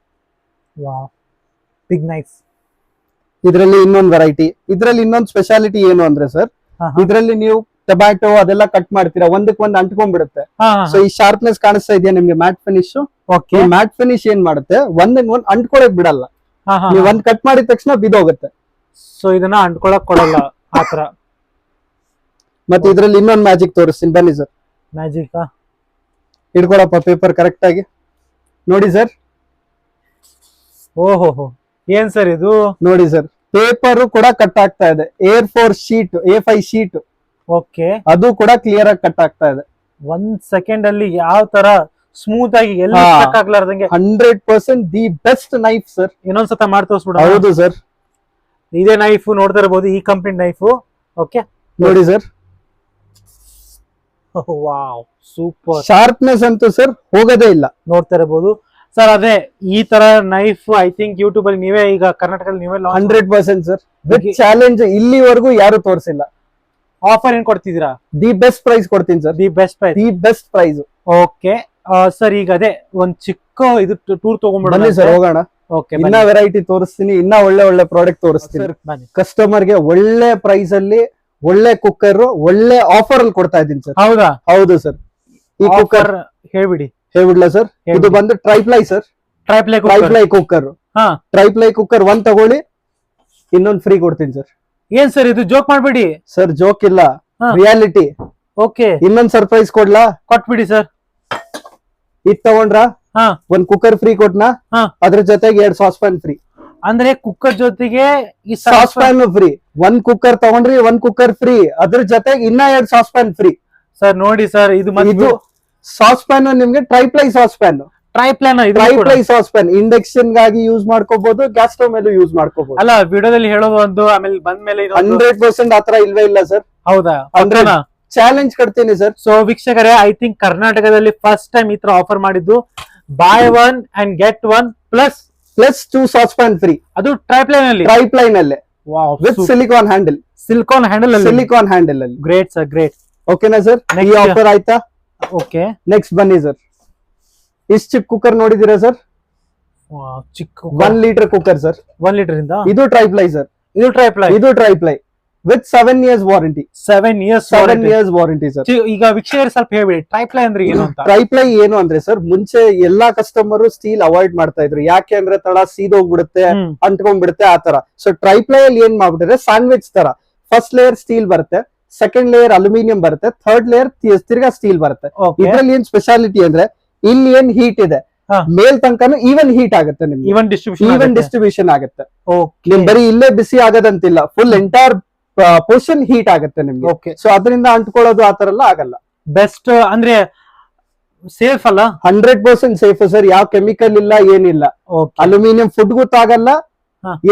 Wow, big knife. ಇದರಲ್ಲಿ ಇನ್ನೊಂದು ವೆರೈಟಿ. ಇದರಲ್ಲಿ ಇನ್ನೊಂದು ಸ್ಪೆಷಾಲಿಟಿ ಏನು ಅಂದ್ರೆ ಸರ್, ಇದರಲ್ಲಿ ನೀವು ಟೊಮ್ಯಾಟೊ ಅದೆಲ್ಲ ಕಟ್ ಮಾಡ್ತೀರಾ, ಒಂದಕ್ಕೊಂದು ಅಂಟ್ಕೊಂಡ್ಬಿಡುತ್ತೆ. ಸೊ ಈ ಶಾರ್ಪ್ನೆಸ್ ಕಾಣಿಸ್ತಾ ಇದೆಯಾ ನಿಮ್ಗೆ? Mat finish. ಮ್ಯಾಟ್ ಫಿನಿಶ್ ಏನ್ ಮಾಡುತ್ತೆ, ಒಂದಕ್ಕೊಂದು ಅಂಟ್ಕೊಳಕ್ ಬಿಡಲ್ಲ. ನೀವು ಒಂದ್ ಕಟ್ ಮಾಡಿದ ತಕ್ಷಣ ಬಿದೋಗುತ್ತೆ. ಸೊ ಇದನ್ನ ಅಂಟ್ಕೊಳಕ್ ಕೊಡಲ್ಲ ಆತರ. ಮತ್ತೆ ಇದ್ರಲ್ಲಿ ಇನ್ನೊಂದು ಮ್ಯಾಜಿಕ್ ತೋರಿಸ್ತೀನಿ, ಬನ್ನಿ ಸರ್. ಮ್ಯಾಜಿಕ್ ಇಡ್ಕೊಳಪ್ಪ ಪೇಪರ್ ಕರೆಕ್ಟ್ ಆಗಿ. ನೋಡಿ ಸರ್. ಓಹೋ, ಏನ್ ಸರ್ ಇದು? ನೋಡಿ ಸರ್, ಪೇಪರ್ ಕೂಡ ಕಟ್ ಆಗ್ತಾ ಇದೆ. A4 sheet, A5 sheet. Okay. ಅದು ಕೂಡ ಕ್ಲಿಯರ್ ಆಗಿ ಕಟ್ ಆಗ್ತಾ ಇದೆ. 1 ಸೆಕೆಂಡ್ ಅಲ್ಲಿ ಯಾವ ತರ ಸ್ಮೂತ್ ಆಗಿ ಎಲ್ಲ ಆಗ್ಲಾರ್ದಂಗೆ. 100% ದಿ ಬೆಸ್ಟ್ ನೈಫ್ ಸರ್. ಇನ್ನೊಂದ್ಸತ ಮಾಡಿ ತೋರಿಸ್ಬಿಡ. ಹೌದು ಸರ್. ಇದೇ ನೈಫ್ ನೋಡ್ತಾ ಇರಬಹುದು, ಈ ಕಂಪನಿ ನೈಫ್. ಓಕೆ ನೋಡಿ ಸರ್, ವಾವ್ ಸೂಪರ್. ಶಾರ್ಪ್ನೆಸ್ ಅಂತೂ ಸರ್ ಹೋಗೋದೇ ಇಲ್ಲ. ನೋಡ್ತಾ ಇರಬಹುದು ಸರ್. ಅದೇ ಈ ತರ ನೈಫ್ ಐ ಥಿಂಕ್ ಯೂಟ್ಯೂಬ್ ಅಲ್ಲಿ ನೀವೇ ಈಗ ಕರ್ನಾಟಕದಲ್ಲಿ ನೀವೇ 100% ಸರ್, ವಿತ್ ಚಾಲೆಂಜ್. ಇಲ್ಲಿವರೆಗೂ ಯಾರು ತೋರಿಸಿಲ್ಲ. ಆಫರ್ ಏನ್ ಕೊಡ್ತಿದ್ದೀರಾ? ದಿ ಬೆಸ್ಟ್ ಪ್ರೈಸ್ ಕೊಡ್ತೀನಿ ಸರ್. The best price, the best price. Okay sir, ಈಗ ಅದೇ ಒಂದ್ ಚಿಕ್ಕ ಇದು ಟೂರ್ ಬನ್ನಿ ಸರ್, ಹೋಗೋಣ. ಓಕೆ, ಇನ್ನ ವೆರೈಟಿ ತೋರಿಸ್ತೀನಿ, ಇನ್ನ ಒಳ್ಳೆ ಪ್ರಾಡಕ್ಟ್ ತೋರಿಸ್ತೀನಿ. ಕಸ್ಟಮರ್ ಗೆ ಒಳ್ಳೆ ಪ್ರೈಸ್ ಅಲ್ಲಿ ಒಳ್ಳೆ ಕುಕ್ಕರ್ ಒಳ್ಳೆ ಆಫರ್ ಅಲ್ಲಿ ಕೊಡ್ತಾ ಇದ್ದೀನಿ ಸರ್. ಹೌದಾ? ಹೌದು ಸರ್. ಈ ಕುಕ್ಕರ್ ಹೇಳ್ಬಿಡ್ಲಾ ಸರ್? ಇದು ಬಂದು triply sir. Triply cooker. Triply cooker 1 ತಗೊಳ್ಳಿ, ಇನ್ನೊಂದು ಫ್ರೀ ಕೊಡ್ತೀನಿ ಸರ್. ಏನ್ ಸರ್ ಇದು? ಜೋಕ್ ಮಾಡ್ಬೇಡಿ ಸರ್, ಜೋಕ್ ಇಲ್ಲ, ರಿಯಾಲಿಟಿ. ಓಕೆ, ಇನ್ನೊಂದ್ ಸರ್ಪ್ರೈಸ್ ಕೊಡ್ಲಾ? ಕೊಟ್ಬಿಡಿ ಸರ್. ಇದ್ ತಗೊಂಡ್ರ ಒಂದ್ ಕುಕ್ಕರ್ ಫ್ರೀ ಕೊಟ್ನಾ, ಅದ್ರ ಜೊತೆಗೆ 2 ಸಾಸ್ ಪ್ಯಾನ್ ಫ್ರೀ. ಅಂದ್ರೆ ಕುಕ್ಕರ್ ಜೊತೆಗೆ ಈ ಸಾಸ್ ಪ್ಯಾನ್ ಫ್ರೀ. 1 ಕುಕ್ಕರ್ ತಗೊಂಡ್ರಿ, 1 ಕುಕ್ಕರ್ ಫ್ರೀ, ಅದ್ರ ಜೊತೆಗೆ ಇನ್ನ 2 ಸಾಸ್ ಪ್ಯಾನ್ ಫ್ರೀ. ಸರ್ ನೋಡಿ ಸರ್, ಇದು ಸಾಸ್ ಪ್ಯಾನ್ ನಿಮ್ಗೆ triply sauce PAN. Triply sauce PAN induction ಗಾಗಿ ಯೂಸ್ ಮಾಡ್ಕೋಬಹುದು, ಗ್ಯಾಸ್ ಸ್ಟವ್ ಮೇಲೂ ಯೂಸ್ ಮಾಡ್ಕೋಬಹುದು. ಅಲ್ಲ, ವಿಡಿಯೋದಲ್ಲಿ ಹೇಳೋದು ಒಂದು, ಆಮೇಲೆ ಬಂದ್ಮೇಲೆ 100% ಆತರ ಇಲ್ವೇ ಇಲ್ಲ ಸರ್. ಹೌದಾ? ಚಾಲೆಂಜ್ ಕೊಡ್ತೀನಿ ಸರ್. ಸೊ ವೀಕ್ಷಕರೇ, ಐ ಥಿಂಕ್ ಕರ್ನಾಟಕದಲ್ಲಿ ಫಸ್ಟ್ ಟೈಮ್ ಈ ತರ ಆಫರ್ ಮಾಡಿದ್ದು. Buy 1 and get 1 plus 2 sauce pan free. ಅದು ಟ್ರೈಪ್ಲೈ ನಲ್ಲಿ with silicone handle. Silicone handle ಅಲ್ಲಿ. Great sir, great. ಓಕೆನಾ ಸರ್? ಈ ಆಫರ್ ಆಯ್ತಾ? ಓಕೆ, ನೆಕ್ಸ್ಟ್ ಬನ್ನಿ ಸರ್. ಇಷ್ಟು ಚಿಕ್ಕ ಕುಕ್ಕರ್ ನೋಡಿದೀರಾ ಸರ್? ಚಿಕ್ಕ 1 ಲೀಟರ್ ಕುಕ್ಕರ್ ಸರ್. 1 ಲೀಟರ್ ಇಂದ. ಇದು ಟ್ರೈಪ್ಲೈ ಸರ್. ಇದು triply with 7 years warranty. 7 years warranty sir. ಈಗ ವೀಕ್ಷಕರು ಸ್ವಲ್ಪ ಹೇಳ್ಬಿಡಿ, ಟ್ರೈಪ್ಲೈ ಅಂದ್ರೆ ಏನು ಅಂತ. ಟ್ರೈಪ್ಲೈ ಏನು ಅಂದ್ರೆ ಸರ್, ಮುಂಚೆ ಎಲ್ಲಾ ಕಸ್ಟಮರ್ ಸ್ಟೀಲ್ ಅವಾಯ್ಡ್ ಮಾಡ್ತಾ ಇದ್ರು. ಯಾಕೆ ಅಂದ್ರೆ ತಳ ಸೀದೋಗ್ಬಿಡುತ್ತೆ, ಅಂಟ್ಕೊಂಡ್ಬಿಡುತ್ತೆ, ಆತರ. ಸೊ ಟ್ರೈಪ್ಲೈ ಅಲ್ಲಿ ಏನ್ ಮಾಡ್ಬಿಟ್ರೆ, ಸ್ಯಾಂಡ್ವಿಚ್ ತರ ಫಸ್ಟ್ ಲೇಯರ್ ಸ್ಟೀಲ್ ಬರುತ್ತೆ, ಸೆಕೆಂಡ್ ಲೇಯರ್ ಅಲ್ಯೂಮಿನಿಯಂ ಬರುತ್ತೆ, ಥರ್ಡ್ ಲೇಯರ್ ತಿರ್ಗಾ ಸ್ಟೀಲ್ ಬರುತ್ತೆ. ಇದ್ರಲ್ಲಿ ಏನ್ ಸ್ಪೆಷಾಲಿಟಿ ಅಂದ್ರೆ, ಇಲ್ಲಿ ಏನ್ ಹೀಟ್ ಇದೆ ಮೇಲ್ ತನಕನು ಈವನ್ ಹೀಟ್ ಆಗುತ್ತೆ ನಿಮ್ಗೆ. ಈವನ್ ಡಿಸ್ಟ್ರಿಬ್ಯೂಷನ್ ಆಗುತ್ತೆ. ನಿಮ್ ಬರೀ ಇಲ್ಲೇ ಬಿಸಿ ಆಗೋದಂತಿಲ್ಲ, ಫುಲ್ ಎಂಟೈರ್ ಪೋರ್ಷನ್ ಹೀಟ್ ಆಗುತ್ತೆ ನಿಮ್ಗೆ. ಸೊ ಅದರಿಂದ ಅಂಟ್ಕೊಳ್ಳೋದು ಆತರ ಎಲ್ಲ ಆಗಲ್ಲ. ಬೆಸ್ಟ್ ಅಂದ್ರೆ ಸೇಫ್ ಅಲ್ಲ? 100% ಸೇಫ್ ಸರ್. ಯಾವ ಕೆಮಿಕಲ್ ಇಲ್ಲ, ಏನಿಲ್ಲ. ಅಲ್ಯೂಮಿನಿಯಂ ಫುಡ್ ಗೊತ್ತಾಗಲ್ಲ,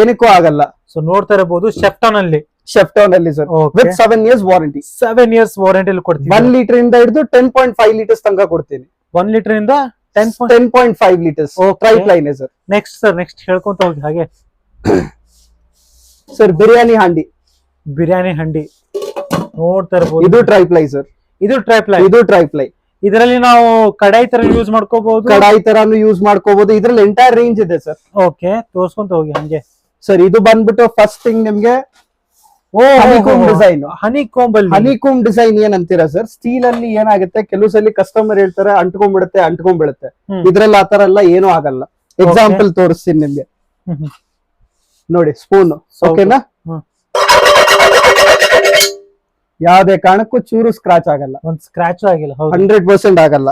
ಏನಕ್ಕೂ ಆಗಲ್ಲ. ಸೊ ನೋಡ್ತಾ ಇರಬಹುದು ಶೆಫ್ಟಾನ್ ಅಲ್ಲಿ sir, with 7 years warranty. 7 years warranty ಕೊಡ್ತೀನಿ. 1 ಲೀಟರ್ ಇಂದ ಹಿಡಿದು 10.5 ಲೀಟರ್ಸ್ ತನಕ ಕೊಡ್ತೀನಿ. 1 ಲೀಟರ್ ಇಂದ 10.5 ಲೀಟರ್ಸ್ ಟ್ರೈಪ್ಲೈನ್ ಸರ್. ನೆಕ್ಸ್ಟ್ ಹೇಳ್ಕೊಂತ ಹೋಗಿ ಹಾಗೆ ಸರ್. ಬಿರಿಯಾನಿ ಹಂಡಿ ನೋಡ್ತಾ ಇರಬಹುದು. ಇದು ಟ್ರೈಪ್ಲೈ ಸರ್. ಇದು ಟ್ರೈಪ್ಲೈ. ಇದರಲ್ಲಿ ನಾವು ಕಡಾಯಿ ತರ ಯೂಸ್ ಮಾಡ್ಕೋಬಹುದು. ಕಡಾಯಿ ತರಾನು ಯೂಸ್ ಮಾಡ್ಕೋಬಹುದು. ಇದ್ರಲ್ಲಿ ಎಂಟೈರ್ ರೇಂಜ್ ಇದೆ ಸರ್. ಓಕೆ, ತೋರ್ಸ್ಕೊಂತ ಹೋಗಿ ಹಂಗೆ ಸರ್. ಇದು ಬಂದ್ಬಿಟ್ಟು ಫಸ್ಟ್ ಥಿಂಗ್ ನಿಮ್ಗೆ ಹನಿಕೋಂಬ್ ಡಿಸೈನ್ ಏನ್ ಅಂತೀರಾ ಸರ್? ಸ್ಟೀಲ್ ಅಲ್ಲಿ ಏನಾಗುತ್ತೆ, ಕೆಲವು ಸಲ ಕಸ್ಟಮರ್ ಹೇಳ್ತಾರೆ ಅಂಟ್ಕೊಂಡ್ಬಿಡುತ್ತೆ. ಇದ್ರಲ್ಲಿ ಆತರ ಎಲ್ಲ ಏನೂ ಆಗಲ್ಲ. ಎಕ್ಸಾಂಪಲ್ ತೋರಿಸ್ತೀನಿ ನಿಮ್ಗೆ. ನೋಡಿ, ಸ್ಪೂನ್. ಓಕೆನಾ? ಯಾವ್ದೇ ಕಾರಣಕ್ಕೂ ಚೂರು ಸ್ಕ್ರಾಚ್ ಆಗಲ್ಲ. ಸ್ಕ್ರಾಚ್ ಆಗಿಲ್ಲ. 100% ಆಗಲ್ಲ.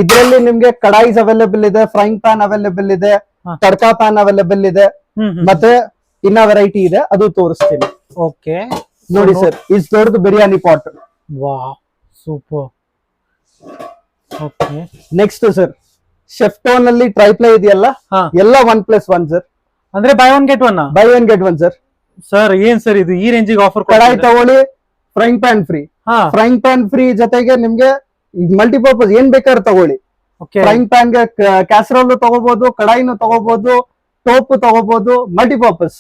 ಇದ್ರಲ್ಲಿ ನಿಮ್ಗೆ ಕಡಾಯಿಸ್ ಅವೈಲೇಬಲ್ ಇದೆ, ಫ್ರೈಂಗ್ ಪ್ಯಾನ್ ಅವೈಲೇಬಲ್ ಇದೆ, ತಡ್ಕಾ ಪ್ಯಾನ್ ಅವೈಲೇಬಲ್ ಇದೆ, ಮತ್ತೆ ಇನ್ನ ವೆರೈಟಿ ಇದೆ, ಅದು ತೋರಿಸ್ತೀನಿ. ಓಕೆ, ನೋಡಿ ಸರ್, ಇಸ್ ದೊಡ್ಡದು ಬಿರಿಯಾನಿ ಪಾಟ್. ವಾಹ್, ಸೂಪರ್. ಓಕೆ, ನೆಕ್ಸ್ಟ್ ಸರ್, ಶೆಫ್ಟೋನ್ ಅಲ್ಲಿ ಟ್ರೈಪ್ಲೈ ಇದೆಯಲ್ಲ, ಎಲ್ಲ 1+1 ಸರ್. ಅಂದ್ರೆ ಬೈ 1 ಗೆಟ್ 1 ಸರ್. ಸರ್ ಏನ್ ಸರ್ ಇದು ಈ ರೇಂಜಿಗೆ ಆಫರ್? ಕಡಾಯಿ ತಗೊಳ್ಳಿ, ಫ್ರೈಂಗ್ ಪ್ಯಾನ್ ಫ್ರೀ ಜೊತೆಗೆ ನಿಮ್ಗೆ ಮಲ್ಟಿಪರ್ಪಸ್ ಏನ್ ಬೇಕಾದ್ರೆ ತಗೊಳ್ಳಿ. ಫ್ರೈಂಗ್ ಪ್ಯಾನ್ ಗೆ ಕ್ಯಾಸರೋಲ್ ತಗೋಬಹುದು, ಕಡಾಯಿನೂ ತಗೋಬಹುದು, ಟೋಪ್ ತಗೋಬಹುದು, ಮಲ್ಟಿಪರ್ಪಸ್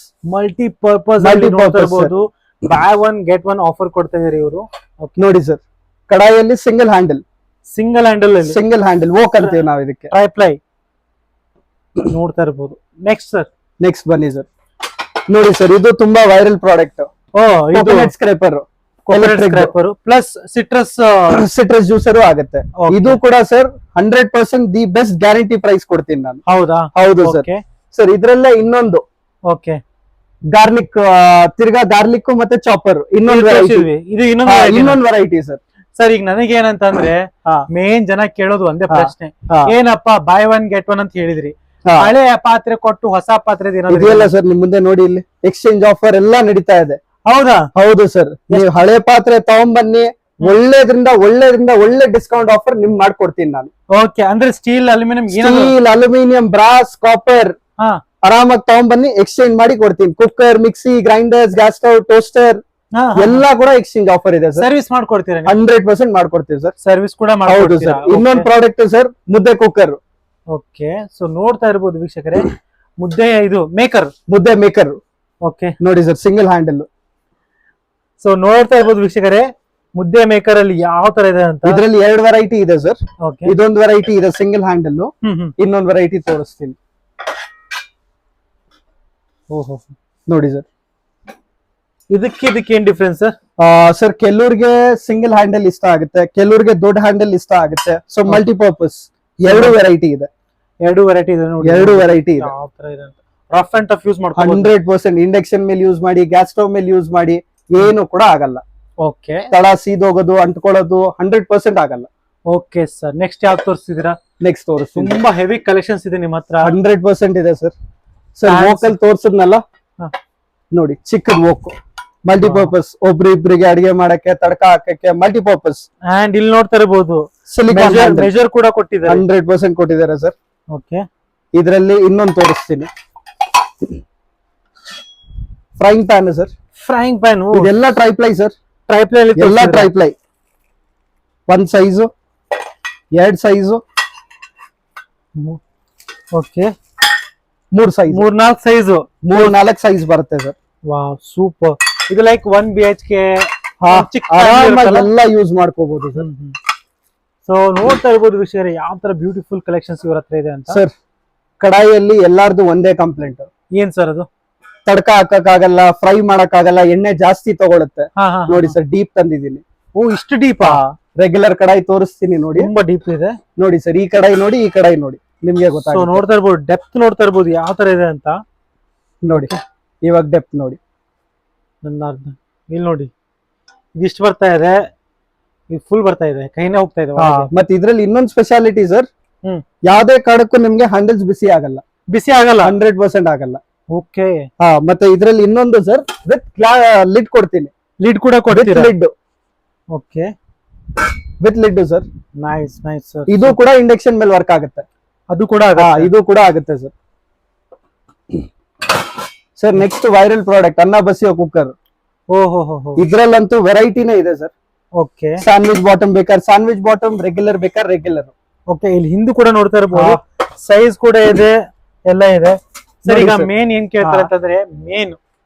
ಬೈ 1 ಗೆಟ್ 1 ಆಫರ್ ಕೊಡ್ತಾ ಇದಾರೆ ಇವರು. ನೋಡಿ ಸರ್, ಕಡಾಯಿಯಲ್ಲಿ ಸಿಂಗಲ್ ಹ್ಯಾಂಡಲ್ ವೋಕ್ ಅಂತೀವಿ ನಾವು ಇದಕ್ಕೆ. ಟ್ರೈಪ್ಲೈ ನೋಡ್ತಾ ಇರಬಹುದು. ನೆಕ್ಸ್ಟ್ ಬನ್ನಿ ಸರ್. ನೋಡಿ ಸರ್, ಇದು ತುಂಬಾ viral product. Scraper plus citrus juicer ಆಗುತ್ತೆ. ಇದು ಕೂಡ sir 100% the best guarantee price ಕೊಡ್ತೀನಿ ನಾನು. ಹೌದು ಸರ್. ಸರ್, ಇದ್ರಲ್ಲೇ ಇನ್ನೊಂದು ಗಾರ್ಲಿಕ್, ತಿರ್ಗಾ ಗಾರ್ಲಿಕ್ ಮತ್ತೆ ಚಾಪರ್ ಇನ್ನೊಂದು ವೆರೈಟಿ ಸರ್. ಸರ್, ಈಗ ನನಗೆ ಏನಂತಂದ್ರೆ ಮೇನ್ ಜನ ಕೇಳೋದು ಒಂದೇ ಪ್ರಶ್ನೆ, ಏನಪ್ಪ ಬೈ 1 ಗೆಟ್ 1 ಅಂತ ಹೇಳಿದ್ರಿ, ಹಳೆ ಪಾತ್ರೆ ಕೊಟ್ಟು ಹೊಸ ಪಾತ್ರೆ ಇದೆಯಲ್ಲ ಸರ್ ನಿಮ್ ಮುಂದೆ ನೋಡಿ, ಇಲ್ಲಿ ಎಕ್ಸ್ಚೇಂಜ್ ಆಫರ್ ಎಲ್ಲ ನಡೀತಾ ಇದೆ. ಹೌದು ಸರ್. ನೀವು ಹಳೆ ಪಾತ್ರೆ ತಗೊಂಡ್ಬನ್ನಿ, ಒಳ್ಳೇದ್ರಿಂದ ಒಳ್ಳೆ ಡಿಸ್ಕೌಂಟ್ ಆಫರ್ ನಿಮ್ ಮಾಡ್ಕೊಡ್ತೀನಿ ನಾನು. ಓಕೆ, ಅಂದ್ರೆ ಸ್ಟೀಲ್, ಅಲ್ಯೂಮಿನಿಯಂ, ಬ್ರಾಸ್, ಕಾಪರ್ ಆರಾಮಾಗಿ ತಗೊಂಡ್ಬನ್ನಿ, ಎಕ್ಸ್ಚೇಂಜ್ ಮಾಡಿ ಕೊಡ್ತೀನಿ. Cooker, mixie, grinders, gas stove, toaster ಎಲ್ಲಾ ಕೂಡ ಎಕ್ಸ್ಚೇಂಜ್ ಆಫರ್ ಇದೆ ಸರ್. ಸರ್ವಿಸ್ ಮಾಡ್ಕೊಡ್ತೀರಾ? 100% ಮಾಡ್ಕೊಡ್ತೀವಿ ಸರ್. ಸರ್ವಿಸ್ ಕೂಡ ಹೌದು ಮಾಡ್ಕೊಡ್ತೀರಾ? ಸರ್. ಇನ್ನೊಂದು ಪ್ರಾಡಕ್ಟ್ ಸರ್, ಮುದ್ದೆ ಕುಕ್ಕರ್. ಓಕೆ, ಸೊ ನೋಡ್ತಾ ಇರ್ಬೋದು ವೀಕ್ಷಕರೇ, ಮುದ್ದೆ ಇದು ಮೇಕರ್, ಮುದ್ದೆ ಮೇಕರ್ ಓಕೆ ನೋಡಿ ಸರ್, ಸಿಂಗಲ್ ಹ್ಯಾಂಡಲ್. ಸೊ ನೋಡ್ತಾ ಇರ್ಬೋದು ವೀಕ್ಷಕರೇ, ಮುದ್ದೆ ಮೇಕರ್ ಅಲ್ಲಿ ಯಾವ ತರ ಇದೆ ಅಂತ. ಇದರಲ್ಲಿ 2 ವೆರೈಟಿ ಇದೆ ಸರ್. ಓಕೆ, ಇದೊಂದು ವೆರೈಟಿ ಇದೆ ಸಿಂಗಲ್ ಹ್ಯಾಂಡಲ್, ಇನ್ನೊಂದು ವೆರೈಟಿ ತೋರಿಸ್ತೀನಿ ಓಹೋ ನೋಡಿ ಸರ್. ಇದಕ್ಕೆ ಏನ್ ಡಿಫ್ರೆನ್ಸ್ ಸರ್? ಸರ್ ಕೆಲವ್ರಿಗೆ ಸಿಂಗಲ್ ಹ್ಯಾಂಡಲ್ ಇಷ್ಟ ಆಗುತ್ತೆ, ಕೆಲವ್ರಿಗೆ ದೊಡ್ಡ ಹ್ಯಾಂಡಲ್ ಇಷ್ಟ ಆಗುತ್ತೆ. ಸೊ ಮಲ್ಟಿಪರ್ಪಸ್ 2 ವೆರೈಟಿ ಇದೆ. 2 ವೆರೈಟಿ ಇದೆ ನೋಡಿ, 2 ವೆರೈಟಿ ಇದೆ. ಯಾವ ತರ ಇದೆ ಅಂತ. ರಫ್ ಅಂಡ್ ಟಫ್ ಯೂಸ್ ಮಾಡ್ಕೊಂಡು 100% ಇಂಡಕ್ಷನ್ ಮೇಲೆ ಯೂಸ್ ಮಾಡಿ, ಗ್ಯಾಸ್ ಸ್ಟವ್ ಮೇಲೆ ಯೂಸ್ ಮಾಡಿ, ಏನು ಕೂಡ ಆಗಲ್ಲ. ಓಕೆ, ತಳ ಸೀದೋಗೋದು, ಅಂಟ್ಕೊಳ್ಳೋದು 100% ಆಗಲ್ಲ. ಓಕೆ ಸರ್, ನೆಕ್ಸ್ಟ್ ಯಾವ್ದು ತೋರಿಸ್ತಿದ್ದೀರಾ? ನೆಕ್ಸ್ಟ್ ತೋರಿಸ್ತೀನಿ. ತುಂಬಾ ಹೆವಿ ಕಲೆಕ್ಷನ್ಸ್ ಇದೆ ನಿಮ್ಮ ಹತ್ರ. 100% ಇದೆ ಸರ್. ಸರ್ ವೋಕಲ್ ತೋರ್ಸದ್ನಲ್ಲ ಹಾ. ನೋಡಿ, ಚಿಕ್ಕದ್ ವೋಕ್, ಮಲ್ಟಿಪರ್ಪಸ್, ಇಬ್ರಿಗೆ ಅಡಿಗೆ ಮಾಡಕ್ಕೆ, ತಡಕ ಹಾಕಕ್ಕೆ, ಮಲ್ಟಿಪರ್ಪಸ್. ಅಂಡ್ ಇಲ್ಲಿ ನೋಡ್ತಾ ಇರಬಹುದು ಸಿಲಿಕಾನ್ ಮೆಜರ್ ಕೂಡ ಕೊಟ್ಟಿದ್ದಾರೆ. 100% ಕೊಟ್ಟಿದ್ದಾರೆ ಸರ್. ಓಕೆ, ಇದರಲ್ಲಿ ಇನ್ನೊಂದು ತೋರಿಸ್ತೀನಿ, frying PAN sir. Frying PAN ಇದೆಲ್ಲ ಟ್ರೈಪ್ಲೈ ಸರ್. ಟ್ರೈಪ್ಲೈ ಎಲ್ಲ triply, 1 size, 2 size, okay, 3 size, 3-4 size, 3-4 size ಬರುತ್ತೆ ಸರ್. Wow super. ಇದು ಲೈಕ್ 1 BHK ಆರಾಮಾಗಿ ಎಲ್ಲ ಯೂಸ್ ಮಾಡ್ಕೋಬಹುದು ಸರ್. ಸೊ ನೋಡ್ತಾ ಇರ್ಬೋದು ವಿಷಯ ಯಾವ ತರ ಬ್ಯೂಟಿಫುಲ್ ಕಲೆಕ್ಷನ್ಸ್ ಇವ್ರ ಹತ್ರ ಇದೆ ಅಂತ. ಸರ್ ಕಡಾಯಿಯಲ್ಲಿ ಎಲ್ಲಾರ್ದು ಒಂದೇ ಕಂಪ್ಲೇಂಟ್, ಏನ್ ಸರ್ ಅದು? ತಡ್ಕ ಹಾಕಕ್ಕಾಗಲ್ಲ, ಫ್ರೈ ಮಾಡಕ್ಕಾಗಲ್ಲ, ಎಣ್ಣೆ ಜಾಸ್ತಿ ತಗೊಳುತ್ತೆ. ನೋಡಿ ಸರ್, ಡೀಪ್ ತಂದಿದ್ದೀನಿ. ಓ, ಇಷ್ಟು ಡೀಪಾ? ರೆಗ್ಯುಲರ್ ಕಡಾಯಿ ತೋರಿಸ್ತೀನಿ ನೋಡಿ, ತುಂಬಾ ಡೀಪ್ ಇದೆ ನೋಡಿ ಸರ್. ಈ ಕಡಾಯಿ ನೋಡಿ, ಈ ಕಡಾಯಿ ನೋಡಿ, ನಿಮ್ಗೆ ಗೊತ್ತಾಗುತ್ತೆ. ನೋಡ್ತಾ ಇರ್ಬೋದು, ಡೆಪ್ತ್ ನೋಡ್ತಾ ಇರ್ಬೋದು ಯಾವ ತರ ಇದೆ ಅಂತ. ನೋಡಿ ಇವಾಗ ಡೆಪ್ತ್ ನೋಡಿ, ನನ್ನ ಅರ್ಧ ಇಲ್ಲಿ ನೋಡಿ, ಇದಿಷ್ಟು ಬರ್ತಾ ಇದೆ, ಇದು ಫುಲ್ ಬರ್ತಾ ಇದೆ, ಕೈನೇ ಹೋಗ್ತಾ ಇದೆ. ಮತ್ತೆ ಇದ್ರಲ್ಲಿ ಇನ್ನೊಂದು ಸ್ಪೆಷಾಲಿಟಿ ಸರ್, ಯಾವ್ದೇ ಕಾರಣಕ್ಕೂ ನಿಮ್ಗೆ ಹ್ಯಾಂಡಲ್ಸ್ ಬಿಸಿ ಆಗಲ್ಲ. ಬಿಸಿ ಆಗಲ್ಲ? 100% ಆಗಲ್ಲ. ಓಕೆ, ಮತ್ತೆ ಇದ್ರಲ್ಲಿ ಇನ್ನೊಂದು ಸರ್, ವಿತ್ ಲಿಡ್ ಕೊಡ್ತೀನಿ. ಲಿಡ್ ಕೂಡ ಕೊಡ್ತೀರಾ? Lid, okay, with lid sir. Nice nice sir. ಇದು ಕೂಡ ಇಂಡಕ್ಷನ್ ಮೇಲೆ ವರ್ಕ್ ಆಗುತ್ತೆ. ಅದು ಕೂಡ ಇದು ಕೂಡ ಆಗುತ್ತೆ sir. Sir next viral product, ಅನ್ನ ಬಸಿಯೋ ಕುಕ್ಕರ್. ಓಹೋ, ಇದ್ರಲ್ಲಂತೂ ವೆರೈಟಿನೇ ಇದೆ ಸರ್. ಓಕೆ, ಸ್ಯಾಂಡ್ವಿಚ್ ಬಾಟಮ್ ಬೇಕಾದ್ರೆ ಸ್ಯಾಂಡ್ವಿಚ್ ಬಾಟಮ್, ರೆಗ್ಯುಲರ್ ಬೇಕಾದ್ರೆ ರೆಗ್ಯುಲರ್. ಓಕೆ, ಇಲ್ಲಿ ಹಿಂದೆ ಕೂಡ ನೋಡ್ತಾ ಇರಬಹುದು, ಸೈಜ್ ಕೂಡ ಇದೆ, ಎಲ್ಲ ಇದೆ ಸರ್. ಈಗ ಮೇನ್ ಏನ್ ಕೇಳ್ತಾರೆ ಅಂತಂದ್ರೆ, ಮೇನ್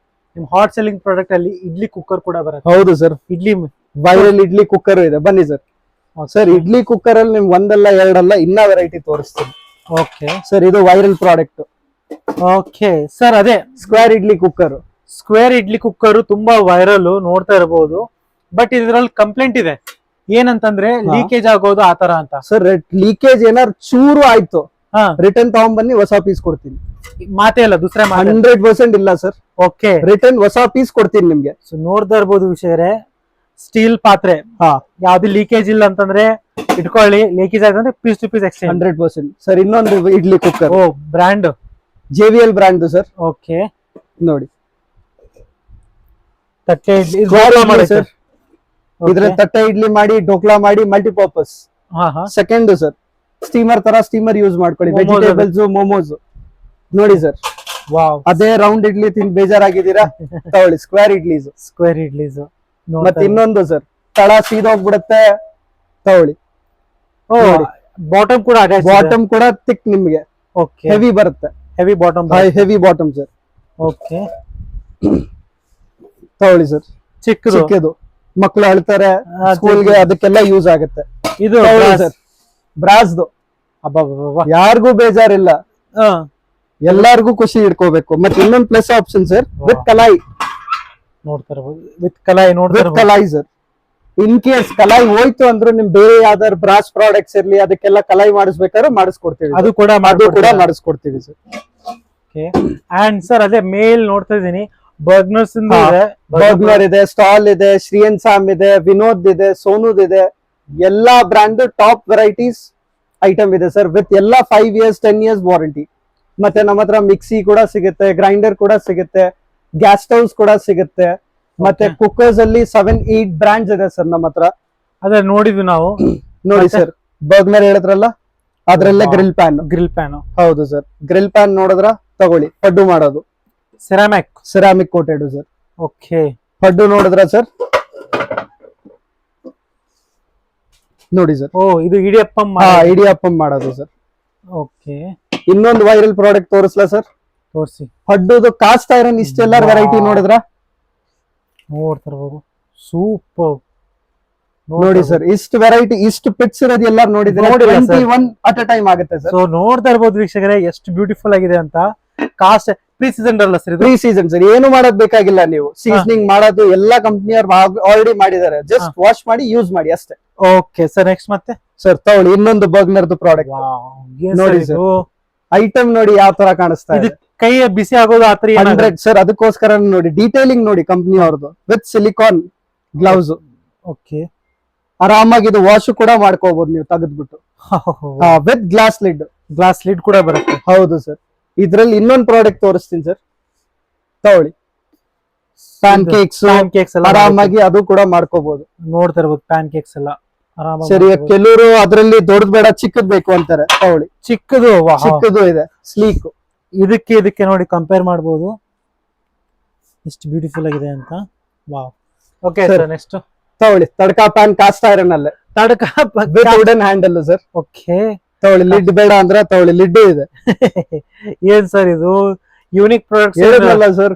ನಿಮ್ ಹಾಟ್ ಸೆಲ್ಲಿಂಗ್ ಪ್ರಾಡಕ್ಟ್ ಅಲ್ಲಿ ಇಡ್ಲಿ ಕುಕ್ಕರ್ ಕೂಡ ಬರುತ್ತೆ. ಹೌದು sir, idli viral idli cooker ಇದೆ. ಬನ್ನಿ ಸರ್. ಸರ್ ಇಡ್ಲಿ ಕುಕ್ಕರ್ ಅಲ್ಲಿ ನಿಮ್ಗೆ 1 ಅಲ್ಲ 2 ಅಲ್ಲ, ಇನ್ನ ವೆರೈಟಿ ತೋರಿಸ್ತೀನಿ. ಓಕೆ ಸರ್, ಇದು ವೈರಲ್ ಪ್ರಾಡಕ್ಟ್. ಓಕೆ ಸರ್, ಅದೇ square idli cooker. Square idli cooker ತುಂಬಾ ವೈರಲ್ ನೋಡ್ತಾ ಇರಬಹುದು. ಬಟ್ ಇದ್ರಲ್ಲಿ ಕಂಪ್ಲೇಂಟ್ ಇದೆ, ಏನಂತಂದ್ರೆ ಲೀಕೇಜ್ ಆಗೋದು ಆತರ ಅಂತ. ಸರ್ ಲೀಕೇಜ್ ಏನಾರು ಚೂರು ಆಯ್ತು, ರಿಟರ್ನ್ ತಗೊಂಡ್ಬನ್ನಿ, ಹೊಸ ಪೀಸ್ ಕೊಡ್ತೀನಿ. ಮಾತೇ ಇಲ್ಲ, ದೂಸರ 100% ಇಲ್ಲ ಸರ್. ಓಕೆ, ರಿಟರ್ನ್ ಹೊಸ ಪೀಸ್ ಕೊಡ್ತೀನಿ ನಿಮ್ಗೆ. ಸೊ ನೋಡ್ತಾ ಇರ್ಬೋದು ವಿಷಯರೇ, ಸ್ಟೀಲ್ ಪಾತ್ರೆ, ಯಾವ್ದು ಲೀಕೇಜ್ ಇಲ್ಲ ಅಂತಂದ್ರೆ ಇಟ್ಕೊಳ್ಳಿ, ಲೀಕೇಜ್ ಆಯ್ತಂದ್ರೆ piece to piece exchange. 100%. Sir ಇನ್ನೊಂದು ಇಡ್ಲಿ ಕುಕ್ಕರ್, ಓ brand JVL brand sir. Okay, ನೋಡಿ ತಟ್ಟೆ ಇಡ್ಲಿ ಸರ್. ಇದ್ರ ತಟ್ಟೆ ಇಡ್ಲಿ ಮಾಡಿ, ಡೋಕ್ಲಾ ಮಾಡಿ, ಮಲ್ಟಿಪರ್ಪಸ್. ಸೆಕೆಂಡ್ ಸರ್, ಸ್ಟೀಮರ್ ತರ ಸ್ಟೀಮರ್ ಯೂಸ್ ಮಾಡ್ಕೊಳ್ಳಿ, ವೆಜಿಟೇಬಲ್ಸ್, ಮೋಮೋಸ್. ನೋಡಿ ಸರ್, ವಾವ್, ಅದೇ ರೌಂಡ್ ಇಡ್ಲಿ ತಿಂದು ಬೇಜಾರಾಗಿದ್ದೀರಾ, ತಗೊಳ್ಳಿ ಸ್ಕ್ವೇರ್ ಇಡ್ಲೀಸ್. ಸ್ಕ್ವೇರ್ ಇಡ್ಲೀಸ್. ಮತ್ತೆ ಇನ್ನೊಂದು ಸರ್, ತಳ ಸೀದೋಗ್ಬಿಡುತ್ತೆ, ತಗೊಳ್ಳಿ. ಬಾಟಮ್ ಕೂಡ ಬಾಟಮ್ ಕೂಡ ತಿಕ್ ನಿಮ್ಗೆ. ಓಕೆ, ಹೆವಿ ಬರುತ್ತೆ, heavy bottom. Heavy bottom sir. Okay, ತಗೊಳ್ಳಿ ಸರ್. ಚಿಕ್ಕದು ಮಕ್ಕಳು ಅಳ್ತಾರೆ ಸ್ಕೂಲ್ಗೆ, ಅದಕ್ಕೆಲ್ಲ ಯೂಸ್ ಆಗುತ್ತೆ. ಇದು ಸರ್ ಬ್ರಾಸ್ದು, ಯಾರಿಗೂ ಬೇಜಾರಿಲ್ಲ, ಎಲ್ಲಾರ್ಗು ಖುಷಿ ಇಟ್ಕೋಬೇಕು. ಮತ್ತೆ ಇನ್ನೊಂದು ಪ್ಲಸ್ ಆಪ್ಷನ್ ಸರ್, ವಿತ್ ಕಲಾಯಿ. ನೋಡ್ತಾ ಇರಬಹುದು, ವಿತ್ ಕಲಾಯಿ. ನೋಡ್ತಾ ಕಲಾಯಿ ಸರ್. ಇನ್ ಕೇಸ್ ಕಲಾಯಿ ಹೋಯ್ತು ಅಂದ್ರೆ ನಿಮ್ ಬೇರೆ ಯಾವ್ದಾರು ಬ್ರಾಸ್ ಪ್ರಾಡಕ್ಟ್ಸ್ ಇರ್ಲಿ, ಅದಕ್ಕೆಲ್ಲ ಕಲಾಯಿ ಮಾಡಿಸ್ಬೇಕಾದ್ರೆ ಮಾಡಿಸ್ಕೊಡ್ತೀವಿ. ಅದು ಕೂಡ ಮಾಡಿಸ್ಕೊಡ್ತೀವಿ ಸರ್. ಅಂಡ್ ಸರ್ ಅದೇ ಮೇಲ್ ನೋಡ್ತಾ ಇದೀನಿ, ಬರ್ಗ್ನರ್ಸ್ ಬರ್ಗ್ನರ್ ಇದೆ, ಸ್ಟಾಲ್ ಇದೆ, ಶ್ರೀಯನ್ ಸಾಮ್ ಇದೆ, ವಿನೋದ್ ಇದೆ, ಸೋನುದ್ ಇದೆ. ಎಲ್ಲಾ ಬ್ರ್ಯಾಂಡ್ ಟಾಪ್ ವೆರೈಟೀಸ್ ಐಟಮ್ ಇದೆ ಸರ್, ವಿತ್ ಎಲ್ಲ 5 years 10 years ವಾರಂಟಿ. ಮತ್ತೆ ನಮ್ಮ ಹತ್ರ ಮಿಕ್ಸಿ ಕೂಡ ಸಿಗುತ್ತೆ, ಗ್ರೈಂಡರ್ ಕೂಡ ಸಿಗುತ್ತೆ, ಗ್ಯಾಸ್ ಸ್ಟವ್ಸ್ ಕೂಡ ಸಿಗುತ್ತೆ. ಮತ್ತೆ ಕುಕ್ಕರ್ಸ್ ಅಲ್ಲಿ 7-8 ಬ್ರ್ಯಾಂಡ್ಸ್ ಇದೆ ಸರ್ ನಮ್ಮ ಹತ್ರ. ಅದೇ ನೋಡಿದ್ವಿ ನಾವು. ನೋಡಿ ಸರ್, ಬರ್ಗ್ನರ್ ಹೇಳಿದ್ರಲ್ಲ, ಅದ್ರಲ್ಲೇ ಗ್ರಿಲ್ ಪ್ಯಾನ್. Grill PAN. ಹೌದು ಸರ್, ಗ್ರಿಲ್ ಪ್ಯಾನ್ ನೋಡಿದ್ರ ತಗೊಳ್ಳಿ, ಪಡ್ಡು ಮಾಡೋದು ಸೆರಾಮಿಕ್ ಕೋಟೆಡ್ ಸರ್. ಓಕೆ, ಪಡ್ಡು ನೋಡಿದ್ರ ಸರ್ ನೋಡಿ ಸರ್. ಓ, ಇದು ಇಡಿಯಪ್ಪಂ ಇಡಿಯಪ್ಪಂ ಮಾಡೋದು ಸರ್. ಓಕೆ, ಇನ್ನೊಂದು ವೈರಲ್ ಪ್ರಾಡಕ್ಟ್ ತೋರಿಸ್ಲಾ ಸರ್? ತೋರಿಸಿ. ಪಡ್ಡುದು ಕಾಸ್ಟ್ ಐರನ್ ಇಷ್ಟೆಲ್ಲ ವೆರೈಟಿ ನೋಡಿದ್ರ ನೋಡ್ತಿರ್ಬೋದು. ಸೂಪರ್ ನೋಡಿ ಸರ್, ಇಷ್ಟು ವೆರೈಟಿ, ಇಷ್ಟು ಪಿಟ್ಸ್ ಇರೋದು ಎಲ್ಲಾರು ನೋಡಿದ್ರೆ 21 ಅಟ್ ಅ ಟೈಮ್ ಆಗುತ್ತೆ ಸರ್. ಸೊ ನೋಡ್ತಾ ಇರ್ಬೋದು ವೀಕ್ಷಕರೇ ಎಷ್ಟು ಬ್ಯೂಟಿಫುಲ್ ಆಗಿದೆ ಅಂತ. ಕಾಸ್ಟ್ ಪ್ರೀ ಸೀಸನ್ ಅಲ್ಲ ಸರ್? ಪ್ರೀ ಸೀಸನ್ ಸರ್, ಏನು ಮಾಡೋದ್ ಬೇಕಾಗಿಲ್ಲ ನೀವು. ಸೀಸನಿಂಗ್ ಮಾಡೋದು ಎಲ್ಲಾ ಕಂಪ್ನಿಯವ್ರು ಆಲ್ರೆಡಿ ಮಾಡಿದ್ದಾರೆ, ಜಸ್ಟ್ ವಾಶ್ ಮಾಡಿ ಯೂಸ್ ಮಾಡಿ ಅಷ್ಟೇ. ಓಕೆ ಸರ್, ನೆಕ್ಸ್ಟ್ ಮತ್ತೆ ಸರ್ ತಗೊಳ್ಳಿ ಇನ್ನೊಂದು ಬರ್ಗ್ನರ್ದು ಪ್ರಾಡಕ್ಟ್ ನೋಡಿ ಸರ್. ಐಟಮ್ ನೋಡಿ ಯಾವ ತರ ಕಾಣಿಸ್ತಾ ಇದೆ, ಕೈ ಬಿಸಿ ಆಗೋದು ಆತರ 100 ಸರ್. ಅದಕ್ಕೋಸ್ಕರ ನೋಡಿ ಡೀಟೇಲಿಂಗ್ ನೋಡಿ ಕಂಪ್ನಿ ಅವ್ರದ್ದು, ವಿತ್ ಸಿಲಿಕಾನ್ ಗ್ಲೌಸ್. ಓಕೆ, ಆರಾಮಾಗಿ ಇದು ವಾಶ್ ಕೂಡ ಮಾಡ್ಕೋಬಹುದು ನೀವು ತೆಗೆದ್ಬಿಟ್ಟು. ವಿತ್ ಗ್ಲಾಸ್ ಲಿಡ್ ಕೂಡ ಬರುತ್ತೆ. ಹೌದು ಸರ್. ಇದ್ರಲ್ಲಿ ಇನ್ನೊಂದು ಪ್ರಾಡಕ್ಟ್ ತೋರಿಸ್ತೀನಿ ಸರ್, ತಗೊಳ್ಳಿ. ಪ್ಯಾನ್ ಕೇಕ್ಸ್ ಆರಾಮಾಗಿ ಅದು ಕೂಡ ಮಾಡ್ಕೋಬಹುದು. ನೋಡ್ತಾ ಇರ್ಬೋದು ಪ್ಯಾನ್ ಕೇಕ್ಸ್ ಎಲ್ಲ ಆರಾಮಾಗಿ. ಸರಿ, ಕೆಲವರು ಅದ್ರಲ್ಲಿ ದೊಡ್ಡದ್ ಬೇಡ ಚಿಕ್ಕದ್ ಬೇಕು ಅಂತಾರೆ, ತಗೊಳ್ಳಿ ಚಿಕ್ಕದು ಇದೆ, ಸ್ಲೀಕ್. ಇದಕ್ಕೆ ನೋಡಿ ಕಂಪೇರ್ ಮಾಡಬಹುದು ಎಷ್ಟು ಬ್ಯೂಟಿಫುಲ್ ಆಗಿದೆ ಅಂತ. ವಾವ್. ಓಕೆ ಸರ್, ನೆಕ್ಸ್ಟ್ ತಗೊಳ್ಳಿ ತಡ್ಕಾ ಪ್ಯಾನ್ ಕಾಸ್ಟ್ ಐರನ್ ಅಲ್ಲೇ, ವುಡನ್ ಹ್ಯಾಂಡಲ್ ಸರ್. ಓಕೆ, ತಗೊಳ್ಳಿ. ಲಿಡ್ ಬೇಡ ಅಂದ್ರೆ ತಗೊಳ್ಳಿ, ಲಿಡ್ ಇದೆ. ಏನ್ ಸರ್ ಇದು ಯೂನಿಕ್ ಪ್ರಾಡಕ್ಟ್? ಹೇಳಿದ್ರಲ್ಲ ಸರ್,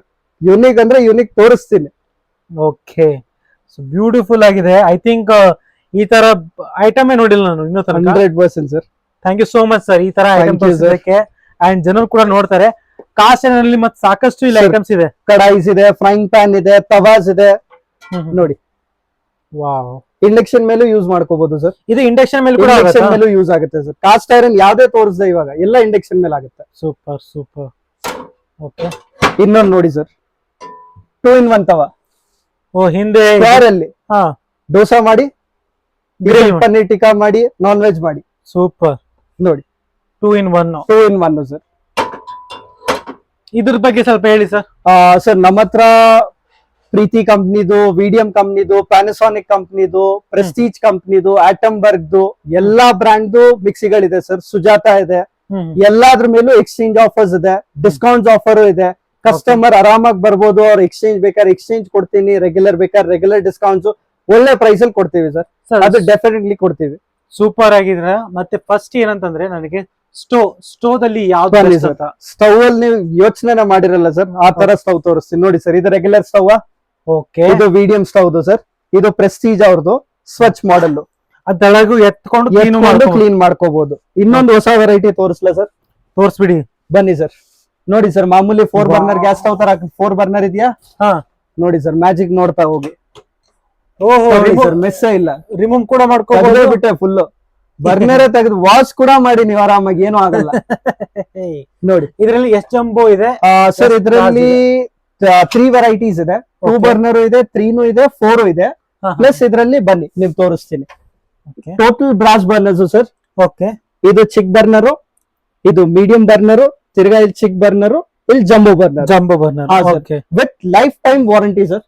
ಯೂನಿಕ್ ಅಂದ್ರೆ ಯೂನಿಕ್ ತೋರಿಸ್ತೀನಿ. ಓಕೆ, ಸೊ ಬ್ಯೂಟಿಫುಲ್ ಆಗಿದೆ. ಐ ಥಿಂಕ್ ಈ ತರ ಐಟಮ್ ನೋಡಿಲ್ಲ ನಾನು ಇನ್ನೂ ತರ. 100% sir. Thank you so much sir ಈ ತರ ಐಟಮ್ ತೋರಿಸೋದಕ್ಕೆ. ಅಂಡ್ ಜನರು ಕೂಡ ನೋಡ್ತಾರೆ. ಕಾಸ್ಟ್ನಲ್ಲಿ ಮತ್ತೆ ಸಾಕಷ್ಟು ಇಲ್ಲಿ ಐಟಮ್ಸ್ ಇದೆ. ಕಡಾಯಿಸ್ ಇದೆ, ಫ್ರೈಂಗ್ ಪ್ಯಾನ್ ಇದೆ, ತವಾಸ್ ಇದೆ ನೋಡಿ. ವಾವ್. ಇಂಡಕ್ಷನ್ ಮೇಲೂ ಯೂಸ್ ಮಾಡ್ಕೋಬಹುದು ಸರ್. ಇದು ಇಂಡಕ್ಷನ್ ಮೇಲೆ ಕೂಡ ಯೂಸ್ ಆಗುತ್ತೆ ಸರ್. ಕಾಸ್ಟ್ ಐರನ್ ಯಾವ್ದೇ ತೋರಿಸಿದೆ ಇವಾಗ ಎಲ್ಲ ಇಂಡಕ್ಷನ್ ಮೇಲೆ ಆಗುತ್ತೆ. ಸೂಪರ್. ಓಕೆ, ಇನ್ನೊಂದು ನೋಡಿ ಸರ್, 2 in 1 ತವಾ. ಓ, ಹಿಂದೆ ಅಲ್ಲಿ ದೋಸಾ ಮಾಡಿ, ಪನ್ನೀರ್ ಟಿಕ್ಕಾ ಮಾಡಿ, ನಾನ್ ವೆಜ್ ಮಾಡಿ. ಸೂಪರ್ ನೋಡಿ, 2 in 1 ಸರ್. ಇದ್ರ ಬಗ್ಗೆ ಸ್ವಲ್ಪ ಹೇಳಿ ಸರ್. ಸರ್, ನಮ್ಮ ಹತ್ರ ಪ್ರೀತಿ ಕಂಪ್ನಿದು, ವಿಡಿಯಂ ಕಂಪ್ನಿದು, ಪ್ಯಾನಸಾನಿಕ್ ಕಂಪ್ನಿದು, ಪ್ರೆಸ್ಟೀಜ್ ಕಂಪ್ನಿದು, ಆಟಂಬರ್ಗ್ದು ಎಲ್ಲಾ ಬ್ರ್ಯಾಂಡ್ದು ಮಿಕ್ಸಿಗಳಿದೆ ಸರ್. ಸುಜಾತ ಇದೆ. ಎಲ್ಲಾದ್ರ ಮೇಲೂ ಎಕ್ಸ್ಚೇಂಜ್ ಆಫರ್ಸ್ ಇದೆ, ಡಿಸ್ಕೌಂಟ್ಸ್ ಆಫರ್ ಇದೆ. ಕಸ್ಟಮರ್ ಆರಾಮಾಗಿ ಬರ್ಬೋದು. ಅವ್ರು ಎಕ್ಸ್ಚೇಂಜ್ ಬೇಕಾದ್ರೆ ಎಕ್ಸ್ಚೇಂಜ್ ಕೊಡ್ತೀನಿ, ರೆಗ್ಯುಲರ್ ಬೇಕಾದ್ರೆ ರೆಗ್ಯುಲರ್ ಡಿಸ್ಕೌಂಟ್ಸ್ ಒಳ್ಳೆ ಪ್ರೈಸ್ ಅಲ್ಲಿ ಕೊಡ್ತೀವಿ ಸರ್. ಅದು ಡೆಫಿನೆಟ್ಲಿ ಕೊಡ್ತೀವಿ. ಸೂಪರ್ ಆಗಿದ್ರೆ. ಮತ್ತೆ ಫಸ್ಟ್ ಏನಂತಂದ್ರೆ ನನಗೆ ಸ್ಟೋವ್ ದಲ್ಲಿ ಯಾವ್ದು ಸ್ಟವ್ ಅಲ್ಲಿ ನೀವು ಯೋಚನೆ ಮಾಡಿರಲ್ಲ ಸರ್, ಆ ತರ ಸ್ಟವ್ ತೋರಿಸ್ತೀನಿ ನೋಡಿ ಸರ್. ಇದು ರೆಗ್ಯುಲರ್ ಸ್ಟವ್. ಓಕೆ, ಇದು ಮೀಡಿಯಂ ಸ್ಟವ್ ಸರ್. ಇದು ಪ್ರೆಸ್ಟೀಜ್ ಅವ್ರದ್ದು ಸ್ವಚ್ಛ ಮಾಡೆಲ್. ಅದೆಳಗು ಎತ್ಕೊಂಡು ಕ್ಲೀನ್ ಮಾಡ್ಕೋಬಹುದು. ಇನ್ನೊಂದು ಹೊಸ ವೆರೈಟಿ ತೋರಿಸ್ಲಾ ಸರ್? ತೋರಿಸ್ಬಿಡಿ, ಬನ್ನಿ ಸರ್. ನೋಡಿ ಸರ್, ಮಾಮೂಲಿ 4 ಬರ್ನರ್ ಗ್ಯಾಸ್ ಸ್ಟವ್ ತರ 4 ಬರ್ನರ್ ಇದೆಯಾ? ನೋಡಿ ಸರ್, ಮ್ಯಾಜಿಕ್ ನೋಡ್ತಾ ಹೋಗಿ. ಸರ್, ಮೆಸ್ಸೇ ಇಲ್ಲ. ರಿಮೂವ್ ಕೂಡ ಮಾಡ್ಕೋಬಹುದು. ಬಿಟ್ಟೆ ಫುಲ್ ಬರ್ನರೇ ತೆಗೆದು ವಾಶ್ ಕೂಡ ಮಾಡಿ ನೀವು ಆರಾಮಾಗಿ, ಏನು ಆಗಲ್ಲ. ನೋಡಿ, ಇದರಲ್ಲಿ ಎಷ್ಟು ಜಂಬೋ ಇದೆ ಸರ್? ಇದರಲ್ಲಿ 3 ವೆರೈಟೀಸ್ ಇದೆ. 2 ಬರ್ನರ್ ಇದೆ, 3 ಇದೆ, 4 ಇದೆ. ಪ್ಲಸ್ ಇದರಲ್ಲಿ ಬನ್ನಿ ನೀವು ತೋರಿಸ್ತೀನಿ. Total brass burners sir. Okay, ಇದು ಚಿಕ್ ಬರ್ನರು, ಇದು ಮೀಡಿಯಂ ಬರ್ನರು, ತಿರ್ಗಾ ಇಲ್ಲಿ ಚಿಕ್ ಬರ್ನರು, ಇಲ್ಲಿ jumbo burner. With lifetime warranty sir.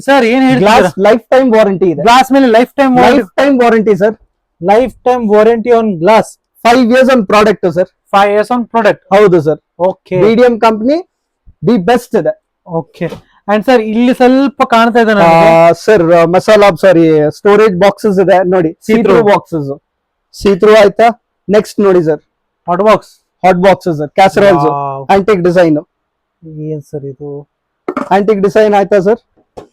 Sir, ಏನ್ ಗ್ಲಾಸ್ ಲೈಫ್ ಟೈಮ್ ವಾರಂಟಿ ಇದೆ. ಗ್ಲಾಸ್ ಮೇಲೆ lifetime warranty sir. Lifetime warranty on glass. 5 years on product sir. 5 years on product. ಹೌದು sir. Okay, medium company the best ಇದೆ. ಓಕೆ. ಅಂಡ್ ಸರ್, ಇಲ್ಲಿ ಸ್ವಲ್ಪ ಕಾಣ್ತಾ ಇದೆ sir, masala sorry storage boxes ಇದೆ ನೋಡಿ. See through boxes. ಸೀತ್ರೂ ಆಯ್ತಾ? ನೆಕ್ಸ್ಟ್ ನೋಡಿ sir, hot boxes, casseroles, antique design. ಏನ್ ಸರ್ ಇದು? ಆಂಟಿಕ್ ಡಿಸೈನ್ ಆಯ್ತಾ ಸರ್?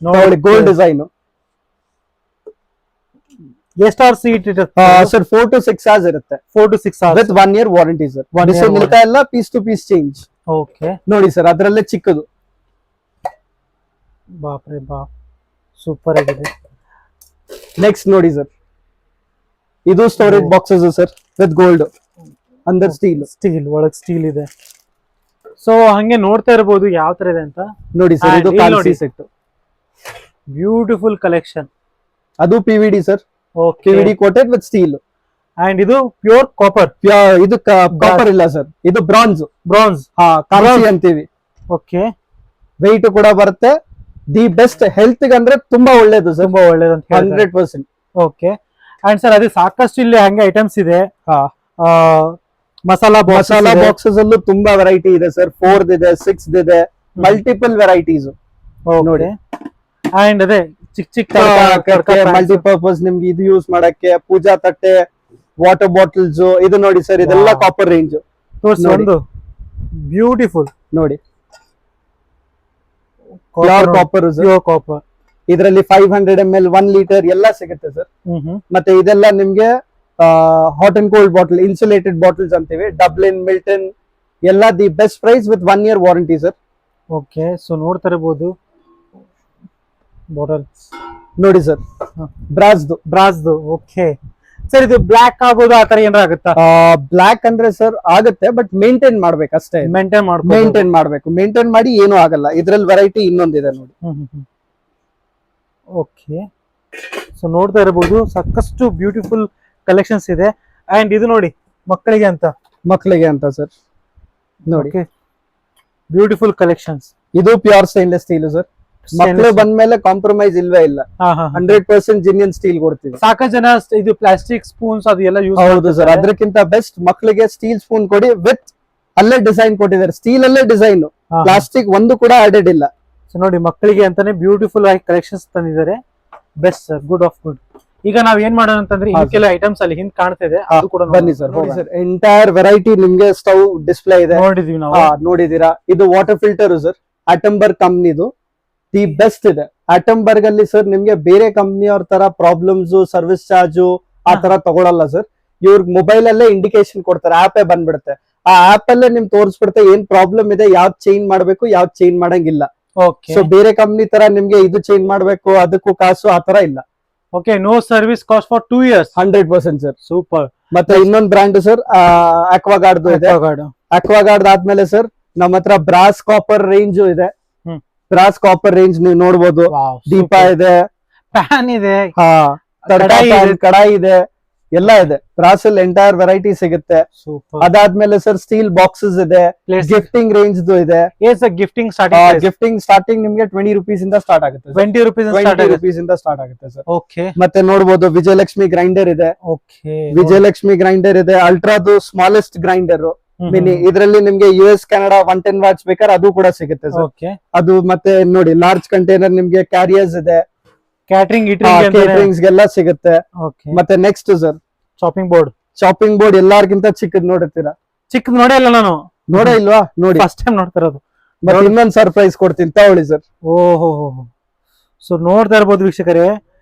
ನೋಡಿ, ಗೋಲ್ಡ್ ಡಿಸೈನ್. ಎಷ್ಟು ಅವರ್ಸ್ ಇರುತ್ತೆ ಸರ್? 4 to 6 hours ಇರುತ್ತೆ. 4 to 6 hours with 1 year warranty sir. ನಿಲ್ತಾ ಇಲ್ಲ, piece to piece change. Okay, ನೋಡಿ ಸರ್, ಅದರಲ್ಲೇ ಚಿಕ್ಕದು. ಬಾಪ್ರೆ ಬಾಪ್, ಸೂಪರ್ ಆಗಿದೆ. ನೆಕ್ಸ್ಟ್ ನೋಡಿ ಸರ್, ಇದು storage boxes sir, with gold under steel ಒಳಗ್ ಸ್ಟೀಲ್ ಇದೆ. ಸೊ ಹಂಗೆ ನೋಡ್ತಾ ಇರಬಹುದು ಯಾವ ತರ ಇದೆ ಅಂತ. ನೋಡಿ ಸರ್, ಇದು ಕಾಲ್ಸಿ ಸೆಟ್. Beautiful collection. ಅದು PVD sir. PVD coated with steel. And ಇದು ಪ್ಯೂರ್ ಕಾಪರ್. ಇದು ಕಾಪರ್ ಇಲ್ಲ ಸರ್, ಇದು ಬ್ರಾನ್ಸ್. ಕಾಲ್ಸಿ ಅಂತೀವಿ. ಓಕೆ, ವೆಯ್ಟ್ ಕೂಡ ಬರುತ್ತೆ. ದಿ ಬೆಸ್ಟ್ ಹೆಲ್ತ್ ಅಂದ್ರೆ ತುಂಬಾ ಒಳ್ಳೇದು ಸರ್. ತುಂಬಾ ಒಳ್ಳೇದು ಅಂತ 100%. ಓಕೆ. ಅಂಡ್ ಸರ್, ಅದೇ ಸಾಕಷ್ಟು ಇಲ್ಲಿ ಹಂಗೆ ಐಟಮ್ಸ್ ಇದೆ. ಮಸಾಲಾ ಮಸಾಲಾ ಬಾಕ್ಸಸ್ ಅಲ್ಲೂ ತುಂಬಾ ವೆರೈಟಿ ಇದೆ ಸರ್. 4 ಇದೆ, 6 ಇದೆ, ಮಲ್ಟಿಪಲ್ ವೆರೈಟೀಸ್ ನೋಡಿ. ಅಂಡ್ ಅದೇ ಚಿಕ್ಕ ಚಿಕ್ಕ ಮಲ್ಟಿಪರ್ಪಸ್ ನಿಮ್ಗೆ ಇದು ಯೂಸ್ ಮಾಡಕ್ಕೆ, ಪೂಜಾ ತಟ್ಟೆ, ವಾಟರ್ ಬಾಟಲ್ಸ್. ಇದು ನೋಡಿ ಸರ್, ಇದೆಲ್ಲ Wow. ಕಾಪರ್ ರೇಂಜ್ ತೋರಿಸಿ ಒಂದು ಬ್ಯೂಟಿಫುಲ್ ನೋಡಿ. Pure copper pure copper. ಇದರಲ್ಲಿ 500 ml 1 ಲೀಟರ್ ಎಲ್ಲ ಸಿಗುತ್ತೆ ಸರ್. ಮತ್ತೆ ಇದೆಲ್ಲ ನಿಮ್ಗೆ hot and cold bottle, insulated bottles ಅಂತೀವಿ. ಡಬ್ಲಿನ್, ಮಿಲ್ಟನ್ ಎಲ್ಲ the best price with 1 year warranty sir. Okay, so ನೋಡ್ತಾ ಇರಬಹುದು ಬಾಟಲ್ಸ್ ನೋಡಿ ಸರ್, ಬ್ರಾಸ್ದು. ಓಕೆ ಸರ್, ಇದು ಬ್ಲಾಕ್ ಆಗೋದು ಆ ತರ ಏನಾರ ಆಗುತ್ತಾ? ಬ್ಲಾಕ್ ಅಂದ್ರೆ ಸರ್ ಆಗುತ್ತೆ, ಬಟ್ ಮೇಂಟೈನ್ ಮಾಡ್ಬೇಕು ಅಷ್ಟೇ. ಮೇಂಟೈನ್ ಮಾಡಿ ಏನು ಆಗಲ್ಲ. ಇದ್ರಲ್ಲಿ ವೆರೈಟಿ ಇನ್ನೊಂದಿದೆ ನೋಡಿ. ಓಕೆ, ಸೊ ನೋಡ್ತಾ ಇರಬಹುದು ಸಾಕಷ್ಟು ಬ್ಯೂಟಿಫುಲ್ ಕಲೆಕ್ಷನ್ಸ್ ಇದೆ. ಅಂಡ್ ಇದು ನೋಡಿ ಮಕ್ಕಳಿಗೆ ಅಂತ ಸರ್ ನೋಡಿ. Beautiful collections. ಇದು ಪ್ಯೂರ್ ಸ್ಟೇನ್ಲೆಸ್ ಸ್ಟೀಲ್ ಸರ್. ಮಕ್ಕಳು ಬಂದ್ಮೇಲೆ ಕಾಂಪ್ರಮೈಸ್ ಇಲ್ವೇ ಇಲ್ಲ. 100% ಜಿನಿಯನ್ ಸ್ಟೀಲ್ ಕೊಡ್ತೀವಿ. ಸಾಕಷ್ಟು ಜನ ಇದು ಪ್ಲಾಸ್ಟಿಕ್ ಸ್ಪೂನ್ಸ್ ಅದು ಎಲ್ಲ ಯೂಸ್ ಹೌದು ಸರ್. ಅದಕ್ಕಿಂತ ಬೆಸ್ಟ್ ಮಕ್ಕಳಿಗೆ ಸ್ಟೀಲ್ ಸ್ಪೂನ್ ಕೊಡಿ. ವಿತ್ ಅಲ್ಲೇ ಡಿಸೈನ್ ಕೊಟ್ಟಿದ್ದಾರೆ, ಸ್ಟೀಲ್ ಅಲ್ಲೇ ಡಿಸೈನ್, ಪ್ಲಾಸ್ಟಿಕ್ ಒಂದು ಕೂಡ ಆಡೆಡ್ ಇಲ್ಲ. ಸೊ ನೋಡಿ, ಮಕ್ಕಳಿಗೆ ಅಂತಾನೆ ಬ್ಯೂಟಿಫುಲ್ ಆಗಿ ಕಲೆಕ್ಷನ್ಸ್ ತಂದಿದ್ದಾರೆ. Best sir, good of good. ಈಗ ನಾವ್ ಏನ್ ಮಾಡೋಣ ಅಂತಂದ್ರೆ ಕೆಲವು ಐಟಮ್ಸ್ ಅಲ್ಲಿ ಹಿಂದ್ ಕಾಣ್ತಾ ಇದೆ, ಅದು ಕೂಡ ಬನ್ನಿ ಸರ್. ಎಂಟೈರ್ ವೆರೈಟಿ ನಿಮ್ಗೆ ಸ್ಟವ್ ಡಿಸ್ಪ್ಲೇ ಇದೆ, ನೋಡಿದೀವಿ ನಾವು. ನೋಡಿದೀರಾ. ಇದು ವಾಟರ್ ಫಿಲ್ಟರ್ ಸರ್, ಅಟಂಬರ್ಗ್ ಕಂಪ್ನಿದು. ದಿ ಬೆಸ್ಟ್ ಇದೆ. ಅಟಂಬರ್ಗ್ ಅಲ್ಲಿ ಸರ್ ನಿಮ್ಗೆ ಬೇರೆ ಕಂಪ್ನಿ ಅವ್ರ ತರ ಪ್ರಾಬ್ಲಮ್ಸ್, ಸರ್ವಿಸ್ ಚಾರ್ಜ್ ಆ ತರ ತಗೊಳಲ್ಲ ಸರ್. ಇವ್ರ ಮೊಬೈಲ್ ಅಲ್ಲೇ ಇಂಡಿಕೇಶನ್ ಕೊಡ್ತಾರೆ, ಆಪೇ ಬಂದ್ಬಿಡುತ್ತೆ. ಆ ಆಪ್ ಅಲ್ಲೇ ನಿಮ್ ತೋರಿಸ್ಬಿಡುತ್ತೆ ಏನ್ ಪ್ರಾಬ್ಲಮ್ ಇದೆ, ಯಾವ್ದು ಚೇಂಜ್ ಮಾಡ್ಬೇಕು, ಯಾವ್ದು ಚೇಂಜ್ ಮಾಡಂಗಿಲ್ಲ. ಸೊ ಬೇರೆ ಕಂಪ್ನಿ ತರ ನಿಮ್ಗೆ ಇದು ಚೇಂಜ್ ಮಾಡ್ಬೇಕು, ಅದಕ್ಕೂ ಕಾಸು ಆ ತರ ಇಲ್ಲ. Okay, no service cost for 2 years. 100% sir. Super. ಮತ್ತೆ ಇನ್ನೊಂದು ಬ್ರ್ಯಾಂಡ್ ಸರ್, ಅಕ್ವಾಗಾರ್ಡ್ ಇದೆ. ಅಕ್ವಾಗಾರ್ಡ್ ಆದ್ಮೇಲೆ ಸರ್ ನಮ್ಮ ಹತ್ರ ಬ್ರಾಸ್ ಕಾಪರ್ ರೇಂಜ್ ಇದೆ. ಬ್ರಾಸ್ ಕಾಪರ್ ರೇಂಜ್ ನೀವು ನೋಡ್ಬೋದು. ದೀಪ ಇದೆ, ಪ್ಯಾನ್ ಇದೆ, ಕಡಾಯಿ ಇದೆ, ಎಲ್ಲ ಇದೆ. ಬ್ರಾಸ್ ಅಲ್ಲಿ ಎಂಟೈರ್ ವೆರೈಟಿ ಸಿಗುತ್ತೆ. ಅದಾದ್ಮೇಲೆ ಸರ್ ಸ್ಟೀಲ್ ಬಾಕ್ಸಸ್ ಇದೆ, ಗಿಫ್ಟಿಂಗ್ ರೇಂಜ್ ಇದೆ. ಗಿಫ್ಟಿಂಗ್ ಸ್ಟಾರ್ಟಿಂಗ್ ನಿಮ್ಗೆ 20 rupees ಇಂದ ಸ್ಟಾರ್ಟ್ ಆಗುತ್ತೆ. 20 rupees ಇಂದ ಸ್ಟಾರ್ಟ್ ಆಗುತ್ತೆ ಸರ್. ಓಕೆ, ಮತ್ತೆ ನೋಡ್ಬೋದು ವಿಜಯಲಕ್ಷ್ಮಿ ಗ್ರೈಂಡರ್ ಇದೆ. ವಿಜಯಲಕ್ಷ್ಮಿ ಗ್ರೈಂಡರ್ ಇದೆ, ಅಲ್ಟ್ರಾದು ಸ್ಮಾಲೆಸ್ಟ್ ಗ್ರೈಂಡರ್ ಮಿನಿ. ಇದರಲ್ಲಿ ನಿಮ್ಗೆ US ಕೆನಡಾ 110 watts ಬೇಕಾದ್ರೆ ಅದು ಕೂಡ ಸಿಗುತ್ತೆ ಸರ್. ಅದು ಮತ್ತೆ ನೋಡಿ ಲಾರ್ಜ್ ಕಂಟೈನರ್ ನಿಮ್ಗೆ ಕ್ಯಾರಿಯರ್ಸ್ ಇದೆ, ಕ್ಯಾಟರಿಂಗ್ಸ್ ಗೆಲ್ಲ ಸಿಗುತ್ತೆ. ಮತ್ತೆ ನೆಕ್ಸ್ಟ್ ಸರ್ ಚಾಪಿಂಗ್ ಬೋರ್ಡ್ ಎಲ್ಲಾರ್ಗಿಂತ ಚಿಕ್ಕದ್ ನೋಡುತ್ತೀರಾ? ಚಿಕ್ಕದ್ ನೋಡೇ ಇಲ್ಲ ನಾನು. ನೋಡೇ ಇಲ್ವಾ? ನೋಡಿ, ಫಸ್ಟ್ ಟೈಮ್ ನೋಡ್ತಿರೋದು. ಮತ್ತೆ ಇನ್ನೊಂದ್ ಸರ್ಪ್ರೈಸ್ ಕೊಡ್ತೀನಿ, ತಗೊಳ್ಳಿ ಸರ್. ಓಹೋ, ಸೊ ನೋಡ್ತಾ ಇರ್ಬೋದು ವೀಕ್ಷಕರೇ,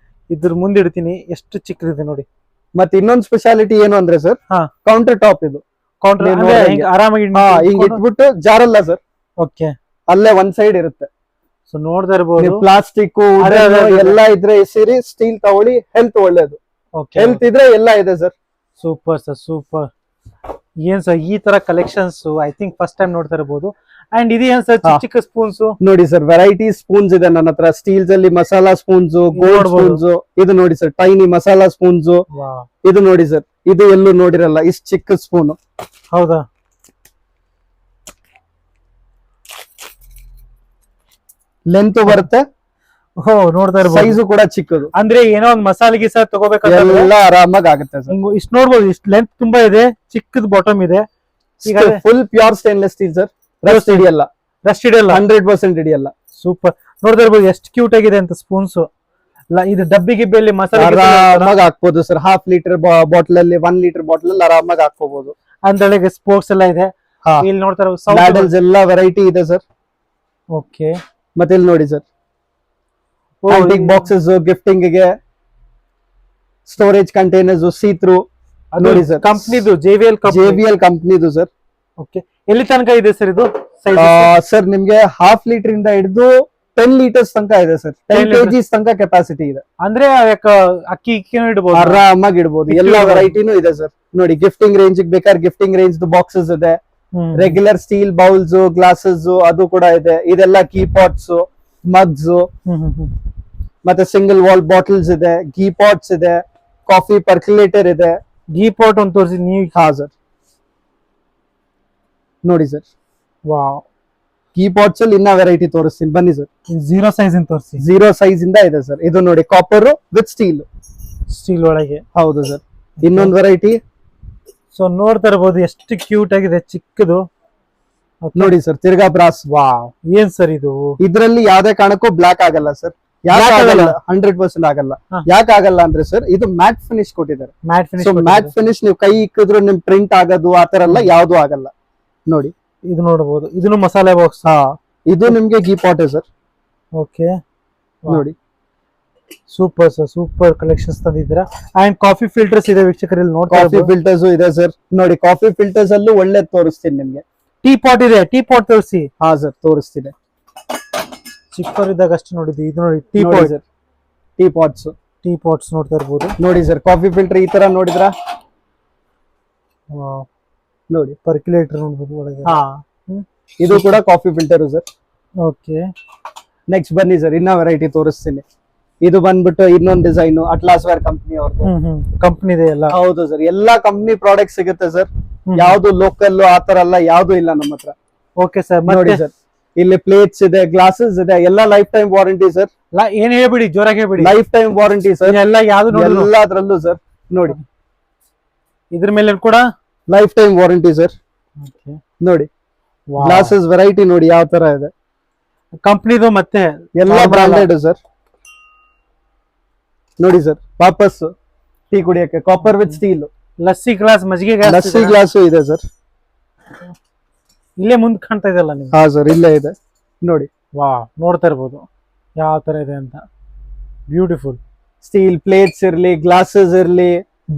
ಇದ್ರ ಮುಂದೆ ಇಡ್ತೀನಿ, ಎಷ್ಟು ಚಿಕ್ಕದಿದೆ ನೋಡಿ. ಮತ್ತೆ ಇನ್ನೊಂದ್ ಸ್ಪೆಷಾಲಿಟಿ ಏನು ಅಂದ್ರೆ ಸರ್, ಕೌಂಟರ್ ಟಾಪ್ ಇದು. ಆರಾಮಾಗಿ ಹಿಂಗ್ ಇಟ್ಬಿಟ್ಟು ಜಾರಲ್ಲ ಸರ್. ಓಕೆ, ಅಲ್ಲೇ ಒಂದ್ ಸೈಡ್ ಇರುತ್ತೆ. ಸೊ ನೋಡ್ತಾ ಇರ್ಬೋದು, ಪ್ಲಾಸ್ಟಿಕ್ ಎಲ್ಲ ಇದ್ರೆ ಸೇರಿ ಸ್ಟೀಲ್ ತಗೊಳ್ಳಿ, ಹೆಲ್ತ್ ಒಳ್ಳೇದು. ಹೆಲ್ತ್ ಇದ್ರೆ ಎಲ್ಲ ಇದೆ ಸರ್. Super sir, super. ಏನ್ ಸರ್ ಈ ತರ collections I think first time ನೋಡ್ತಾ ಇರಬಹುದು. ಅಂಡ್ ಇದೇನ್ ಸರ್ ಚಿಕ್ಕ ಸ್ಪೂನ್ಸ್? ನೋಡಿ ಸರ್, ವೆರೈಟಿ ಸ್ಪೂನ್ಸ್ ಇದೆ ನನ್ನ ಹತ್ರ. ಸ್ಟೀಲ್ಸ್ ಅಲ್ಲಿ ಮಸಾಲಾ ಸ್ಪೂನ್ಸ್, ಗೋಲ್ಡ್ ಸ್ಪೂನ್ಸ್. ಇದು ನೋಡಿ ಸರ್, ಟೈನಿ ಮಸಾಲಾ ಸ್ಪೂನ್ಸ್. ಇದು ನೋಡಿ ಸರ್, ಇದು ಎಲ್ಲೂ ನೋಡಿರಲ್ಲ, ಇಷ್ಟು ಚಿಕ್ಕ ಸ್ಪೂನ್. ಹೌದಾ? ಲೆಂತ್ ಬರುತ್ತೆ, ನೋಡ್ತಾ ಇರ್ಬೋದು. ಸೈಜು ಕೂಡ ಚಿಕ್ಕದು. ಅಂದ್ರೆ ಏನೋ ಒಂದು ಮಸಾಲೆಗೆ ಸರ್ ತಗೋಬೇಕಾದ್ರೆ ಎಲ್ಲ ಆರಾಮಾಗಿ ಆಗುತ್ತೆ ಸರ್. ಇಷ್ಟು ನೋಡ್ಬೋದು, ಇಷ್ಟು ಲೆಂತ್ ತುಂಬಾ ಇದೆ, ಚಿಕ್ಕದ ಬಾಟಮ್ ಇದೆ. ಈಗ full pure stainless steel sir. Rust ಹಿಡಿಯಲ್ಲ, 100% ಹಿಡಿಯಲ್ಲ. ಸೂಪರ್. ನೋಡ್ತಾ ಇರ್ಬೋದು ಎಷ್ಟು ಕ್ಯೂಟ್ ಆಗಿದೆ ಅಂತ ಸ್ಪೂನ್ಸ್. ಇದು ಡಬ್ಬಿ ಗಿಬ್ಬಿಯಲ್ಲಿ ಮಸಾಲೆ ಆರಾಮಾಗಿ ಹಾಕ್ಬೋದು ಸರ್. 1/2 ಲೀಟರ್ ಬಾಟಲ್ ಅಲ್ಲಿ, 1 ಲೀಟರ್ ಬಾಟಲ್ ಅಲ್ಲಿ ಆರಾಮಾಗಿ ಹಾಕೋಬಹುದು. ಅಂದ್ರೊಳಗೆ ಸ್ಪೋರ್ಟ್ಸ್ ಎಲ್ಲ ಇದೆ. ಇಲ್ಲಿ ನೋಡ್ತಾ ಇರ್ಬೋದು, ಲ್ಯಾಡಲ್ಸ್ ಎಲ್ಲ ವೆರೈಟಿ ಇದೆ ಸರ್. ಓಕೆ, ಮತ್ತೆ ಇಲ್ಲಿ ನೋಡಿ ಸರ್, ಆಂಟಿಕ್ ಬಾಕ್ಸಸ್, ಗಿಫ್ಟಿಂಗ್ ಗೆ, ಸ್ಟೋರೇಜ್ ಕಂಟೈನರ್ಸ್, ಸೀತ್ರು. ನೋಡಿ ಸರ್, ಕಂಪ್ನಿದು JVL ಕಂಪ್ನಿದು ಸರ್. ಓಕೆ, ಎಲ್ಲಿ ತನಕ ಇದೆ ಸರ್ ಇದು? ಸರ್ ನಿಮ್ಗೆ 1/2 ಲೀಟರ್ ಇಂದ ಹಿಡಿದು 10 ಲೀಟರ್ಸ್ ತನಕ ಇದೆ ಸರ್. 10 kgs ತನಕ ಕೆಪಾಸಿಟಿ ಇದೆ. ಅಂದ್ರೆ ಅಕ್ಕಿ ಇಡ್ಬೋದು, ಆರಾಮಾಗಿ ಇಡ್ಬೋದು. ಎಲ್ಲಾ ವೆರೈಟಿನೂ ಇದೆ ಸರ್. ನೋಡಿ, ಗಿಫ್ಟಿಂಗ್ ರೇಂಜ್ ಬೇಕಾದ್ರೆ ಗಿಫ್ಟಿಂಗ್ ರೇಂಜ್ ಬಾಕ್ಸಸ್ ಇದೆ. ರೆಗ್ಯುಲರ್ ಸ್ಟೀಲ್ ಬೌಲ್ಸ್, ಗ್ಲಾಸಸ್ ಅದು ಕೂಡ ಇದೆ. ಇದೆಲ್ಲ ಕೀ ಪಾಟ್ಸ್, ಮಗ್ಸ್, ಮತ್ತೆ ಸಿಂಗಲ್ ವಾಲ್ ಬಾಟಲ್ಸ್ ಇದೆ, ಗೀ ಪಾಟ್ಸ್ ಇದೆ, ಕಾಫಿ ಪರ್ಕ್ಯುಲೇಟರ್ ಇದೆ. ಗೀ ಪಾಟ್ ಅಂತ ತೋರಿಸಿ ನೀವು? ಹಾ ಸರ್, ನೋಡಿ ಸರ್. ವಾವ್, ಗೀ ಪಾಟ್ಸ್ ಅಲ್ಲಿ ಇನ್ನ ವೆರೈಟಿ ತೋರಿಸ್ತೀನಿ, ಬನ್ನಿ ಸರ್. 0 ಸೈಜ್ ಇಂದ ತೋರಿಸಿ. 0 ಸೈಜ್ ಇಂದ ಇದೆ ಸರ್. ಇದು ನೋಡಿ, ಕಾಪರ್ ವಿತ್ ಸ್ಟೀಲ್ ಒಳಗೆ. ಹೌದು ಸರ್. ಇನ್ನೊಂದು ವೆರೈಟಿ ಸೊ ನೋಡ್ತಾ ಇರಬಹುದು ಎಷ್ಟು ಕ್ಯೂಟ್ ಆಗಿದೆ ಚಿಕ್ಕದು. ನೋಡಿ ಸರ್ ತಿರ್ಗಾ ಬ್ರಾಸ್. ವಾವ್, ಏನ್ ಸರ್ ಇದು? ಇದ್ರಲ್ಲಿ ಯಾವ್ದೇ ಕಾರಣಕ್ಕೂ ಬ್ಲಾಕ್ ಆಗಲ್ಲ ಸರ್. ಯಾಕೆ Black ಆಗಲ್ಲ? ಆಗಲ್ಲ? 100% ಆಗಲ್ಲ. ಹಾ. ಯಾಕೆ ಆಗಲ್ಲ ಅಂದ್ರೆ ಸರ್ ಇದು ಮ್ಯಾಟ್ ಫಿನಿಶ್ ಕೊಟ್ಟಿದ್ದಾರೆ. Mat finish. So mat finish ನೀವು ಕೈ ಇಕ್ಕಿದ್ರು ನಿಮ್ ಪ್ರಿಂಟ್ ಆಗೋದು ಆತರ ಎಲ್ಲ ಯಾವ್ದು ಆಗಲ್ಲ. ನೋಡಿ ಇದು ನೋಡಬಹುದು, ಇದನ್ನು ಮಸಾಲೆ ಬಾಕ್ಸ್. ಹಾ, ಇದು ನಿಮ್ಗೆ ಗೀ ಪಾಟ್ ಸರ್. ಓಕೆ, ನೋಡಿ ಸೂಪರ್ ಸರ್, ಸೂಪರ್ ಕಲೆಕ್ಷನ್ಸ್ ತಂದಿದ್ದೀರಾ. ಅಂಡ್ ಕಾಫಿ ಫಿಲ್ಟರ್ಸ್ ಇದೆ ವೀಕ್ಷಕರು, ಇಲ್ಲಿ ನೋಡ್ತಾ ಕಾಫಿ ಫಿಲ್ಟರ್ಸ್ ಇದೆ ಸರ್. ನೋಡಿ ಕಾಫಿ ಫಿಲ್ಟರ್ಸ್ ಅಲ್ಲೂ ಒಳ್ಳೇದ್ ತೋರಿಸ್ತೀನಿ ನಿಮ್ಗೆ. ಟೀ ಪಾಟ್ ಇದೆ, ಟೀ ಪಾಟ್ ತೋರಿಸಿ. ಹಾ ಸರ್ ತೋರಿಸ್ತೀನಿ. ಚಿಕ್ಕವರಿದ್ದಾಗ ಅಷ್ಟು ನೋಡಿದ್ವಿ. ಇದು ನೋಡಿ ಟೀ ನೋಡಿ pot, sir teapots. Teapots ನೋಡ್ತಾ ಇರ್ಬೋದು. ನೋಡಿ ಸರ್ ಕಾಫಿ ಫಿಲ್ಟರ್ ಈ ತರ ನೋಡಿದ್ರ. ನೋಡಿ ಪರ್ಕ್ಯುಲೇಟರ್ ನೋಡ್ಬೋದು ಒಳಗೆ. ಹಾ, ಇದು ಕೂಡ coffee filter sir. Okay, next ಬನ್ನಿ ಸರ್, ಇನ್ನ ವೆರೈಟಿ ತೋರಿಸ್ತೀನಿ. ಇದು ಬಂದ್ಬಿಟ್ಟು ಇನ್ನೊಂದು ಡಿಸೈನ್ ಅಟ್ಲಾಸ್ ವೇರ್ ಕಂಪನಿ ಅವ್ರದ್ದು. ಕಂಪನಿ ಇದೆ ಎಲ್ಲ. ಹೌದು ಸರ್, ಎಲ್ಲಾ ಕಂಪನಿ ಪ್ರಾಡಕ್ಟ್ ಸಿಗುತ್ತೆ ಸರ್. ಯಾವ್ದು ಲೋಕಲ್ ಆತರ ಎಲ್ಲ ಯಾವ್ದು ಇಲ್ಲ ನಮ್ಮ ಹತ್ರ. ಓಕೆ ಸರ್, ನೋಡಿ ಸರ್ ಇಲ್ಲಿ ಪ್ಲೇಟ್ಸ್ ಇದೆ, ಗ್ಲಾಸಸ್ ಇದೆ, ಎಲ್ಲ ಲೈಫ್ ಟೈಮ್ ವಾರಂಟಿ ಸರ್. ಏನ್ ಹೇಳ್ಬಿಡಿ, ಜೋರಾಗಿ ಹೇಳ್ಬಿಡಿ. Life time warranty sir. ಎಲ್ಲ ಯಾವ್ದು ನೋಡಿದ್ರು ಎಲ್ಲದ್ರಲ್ಲೂ ಸರ್. ನೋಡಿ ಇದ್ರ ಮೇಲೆ ಕೂಡ ಲೈಫ್ ಟೈಮ್ ವಾರಂಟಿ ಸರ್. ನೋಡಿ ಗ್ಲಾಸಸ್ ವೆರೈಟಿ ನೋಡಿ ಯಾವ ತರ ಇದೆ. ಕಂಪ್ನಿದು ಮತ್ತೆ ಎಲ್ಲ ಬ್ರಾಂಡೆಡ್ ಸರ್. ನೋಡಿ ಸರ್ ವಾಪಸ್ ಟೀ ಕುಡಿಯಕ್ಕೆ copper with steel. Lassi glass, ಮಜ್ಜಿಗೆ ಲಸ್ಸಿ ಗ್ಲಾಸು ಇದೆ ಸರ್. ಇಲ್ಲೇ ಮುಂದ್ ಕಾಣ್ತಾ ಇದೆಲ್ಲ ನಿಮ್ಗೆ. ಹಾ ಸರ್ ಇಲ್ಲೇ ಇದೆ ನೋಡಿ. ವಾ, ನೋಡ್ತಾ ಇರ್ಬೋದು ಯಾವ ತರ ಇದೆ ಅಂತ. ಬ್ಯೂಟಿಫುಲ್. ಸ್ಟೀಲ್ ಪ್ಲೇಟ್ಸ್ ಇರ್ಲಿ, ಗ್ಲಾಸಸ್ ಇರ್ಲಿ,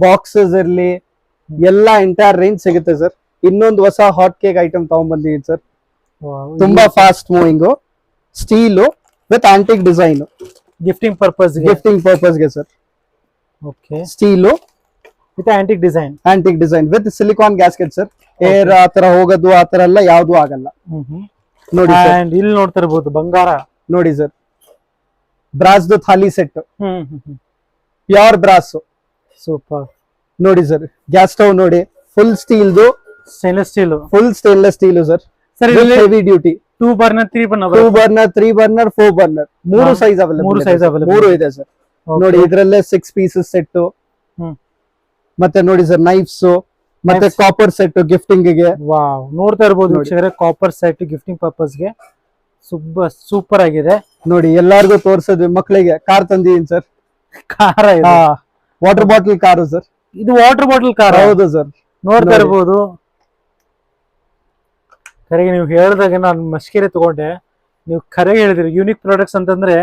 ಬಾಕ್ಸಸ್ ಇರ್ಲಿ, ಎಲ್ಲ ಎಂಟೈರ್ ರೇಂಜ್ ಸಿಗುತ್ತೆ ಸರ್. ಇನ್ನೊಂದು ಹೊಸ ಹಾಟ್ ಕೇಕ್ ಐಟಮ್ ತಗೊಂಡ್ಬಂದಿದ್ದೀನಿ ಸರ್. ತುಂಬಾ fast moving steel with antique design. Gifting purpose. Gifting purpose ಗೆ sir. Okay, steel with antique design. Antique design with silicone gasket sir. Air ಆತರ ಹೋಗೋದು ಆತರ ಎಲ್ಲ ಯಾವ್ದು ಆಗಲ್ಲ. ನೋಡಿ ಅಂಡ್ ಇಲ್ಲಿ ನೋಡ್ತಾ ಇರ್ಬೋದು ಬಂಗಾರ. ನೋಡಿ ಸರ್ ಬ್ರಾಸ್ದು thali set, pure brass. Super. ನೋಡಿ ಸರ್ ಗ್ಯಾಸ್ ಸ್ಟವ್ ನೋಡಿ, ಫುಲ್ ಸ್ಟೀಲ್ದು, stainless steel, full stainless steel sir. Sir heavy duty. 2 burner, 3 burner, 2 burner, 3 burner, 4 burner, ಮೂರು ಸೈಜ್ ಅವೈಲೇಬಲ್. ಮೂರು size available. ಮೂರು ಇದೆ ಸರ್. ನೋಡಿ ಇದ್ರಲ್ಲೇ 6 ಪೀಸಸ್ ಸೆಟ್. ಮತ್ತೆ ನೋಡಿ ಸರ್ ನೈಫ್ಸ್, ಮತ್ತೆ ಕಾಪರ್ ಸೆಟ್ ಗಿಫ್ಟಿಂಗ್ ಗೆ. ವಾವ್, ನೋಡ್ತಾ ಇರ್ಬೋದು ವೀಕ್ಷಕರೇ, ಕಾಪರ್ ಸೆಟ್ ಗಿಫ್ಟಿಂಗ್ ಪರ್ಪಸ್ ಗೆ ಸೂಪರ್ ಆಗಿದೆ. ನೋಡಿ ಎಲ್ಲಾರ್ಗು ತೋರ್ಸಿದ್ವಿ. ಮಕ್ಕಳಿಗೆ ಕಾರ್ ತಂದಿದ್ದೀನಿ ಸರ್. ಕಾರ ಇದೆ, ವಾಟರ್ ಬಾಟಲ್ ಕಾರು ಸರ್. ಇದು ವಾಟರ್ ಬಾಟಲ್ ಕಾರ್. ಹೌದು ಸರ್, ನೋಡ್ತಾ ಇರ್ಬೋದು. ಕರೆಗೆ ನೀವು ಹೇಳಿದಾಗ ನಾನು ಮಸ್ಕಿರೆ ತಗೊಂಡೆ, ನೀವು ಕರೆಗೆ ಹೇಳಿದ್ರಿ. ಯೂನಿಕ್ ಪ್ರಾಡಕ್ಟ್ಸ್ ಅಂತಂದ್ರೆ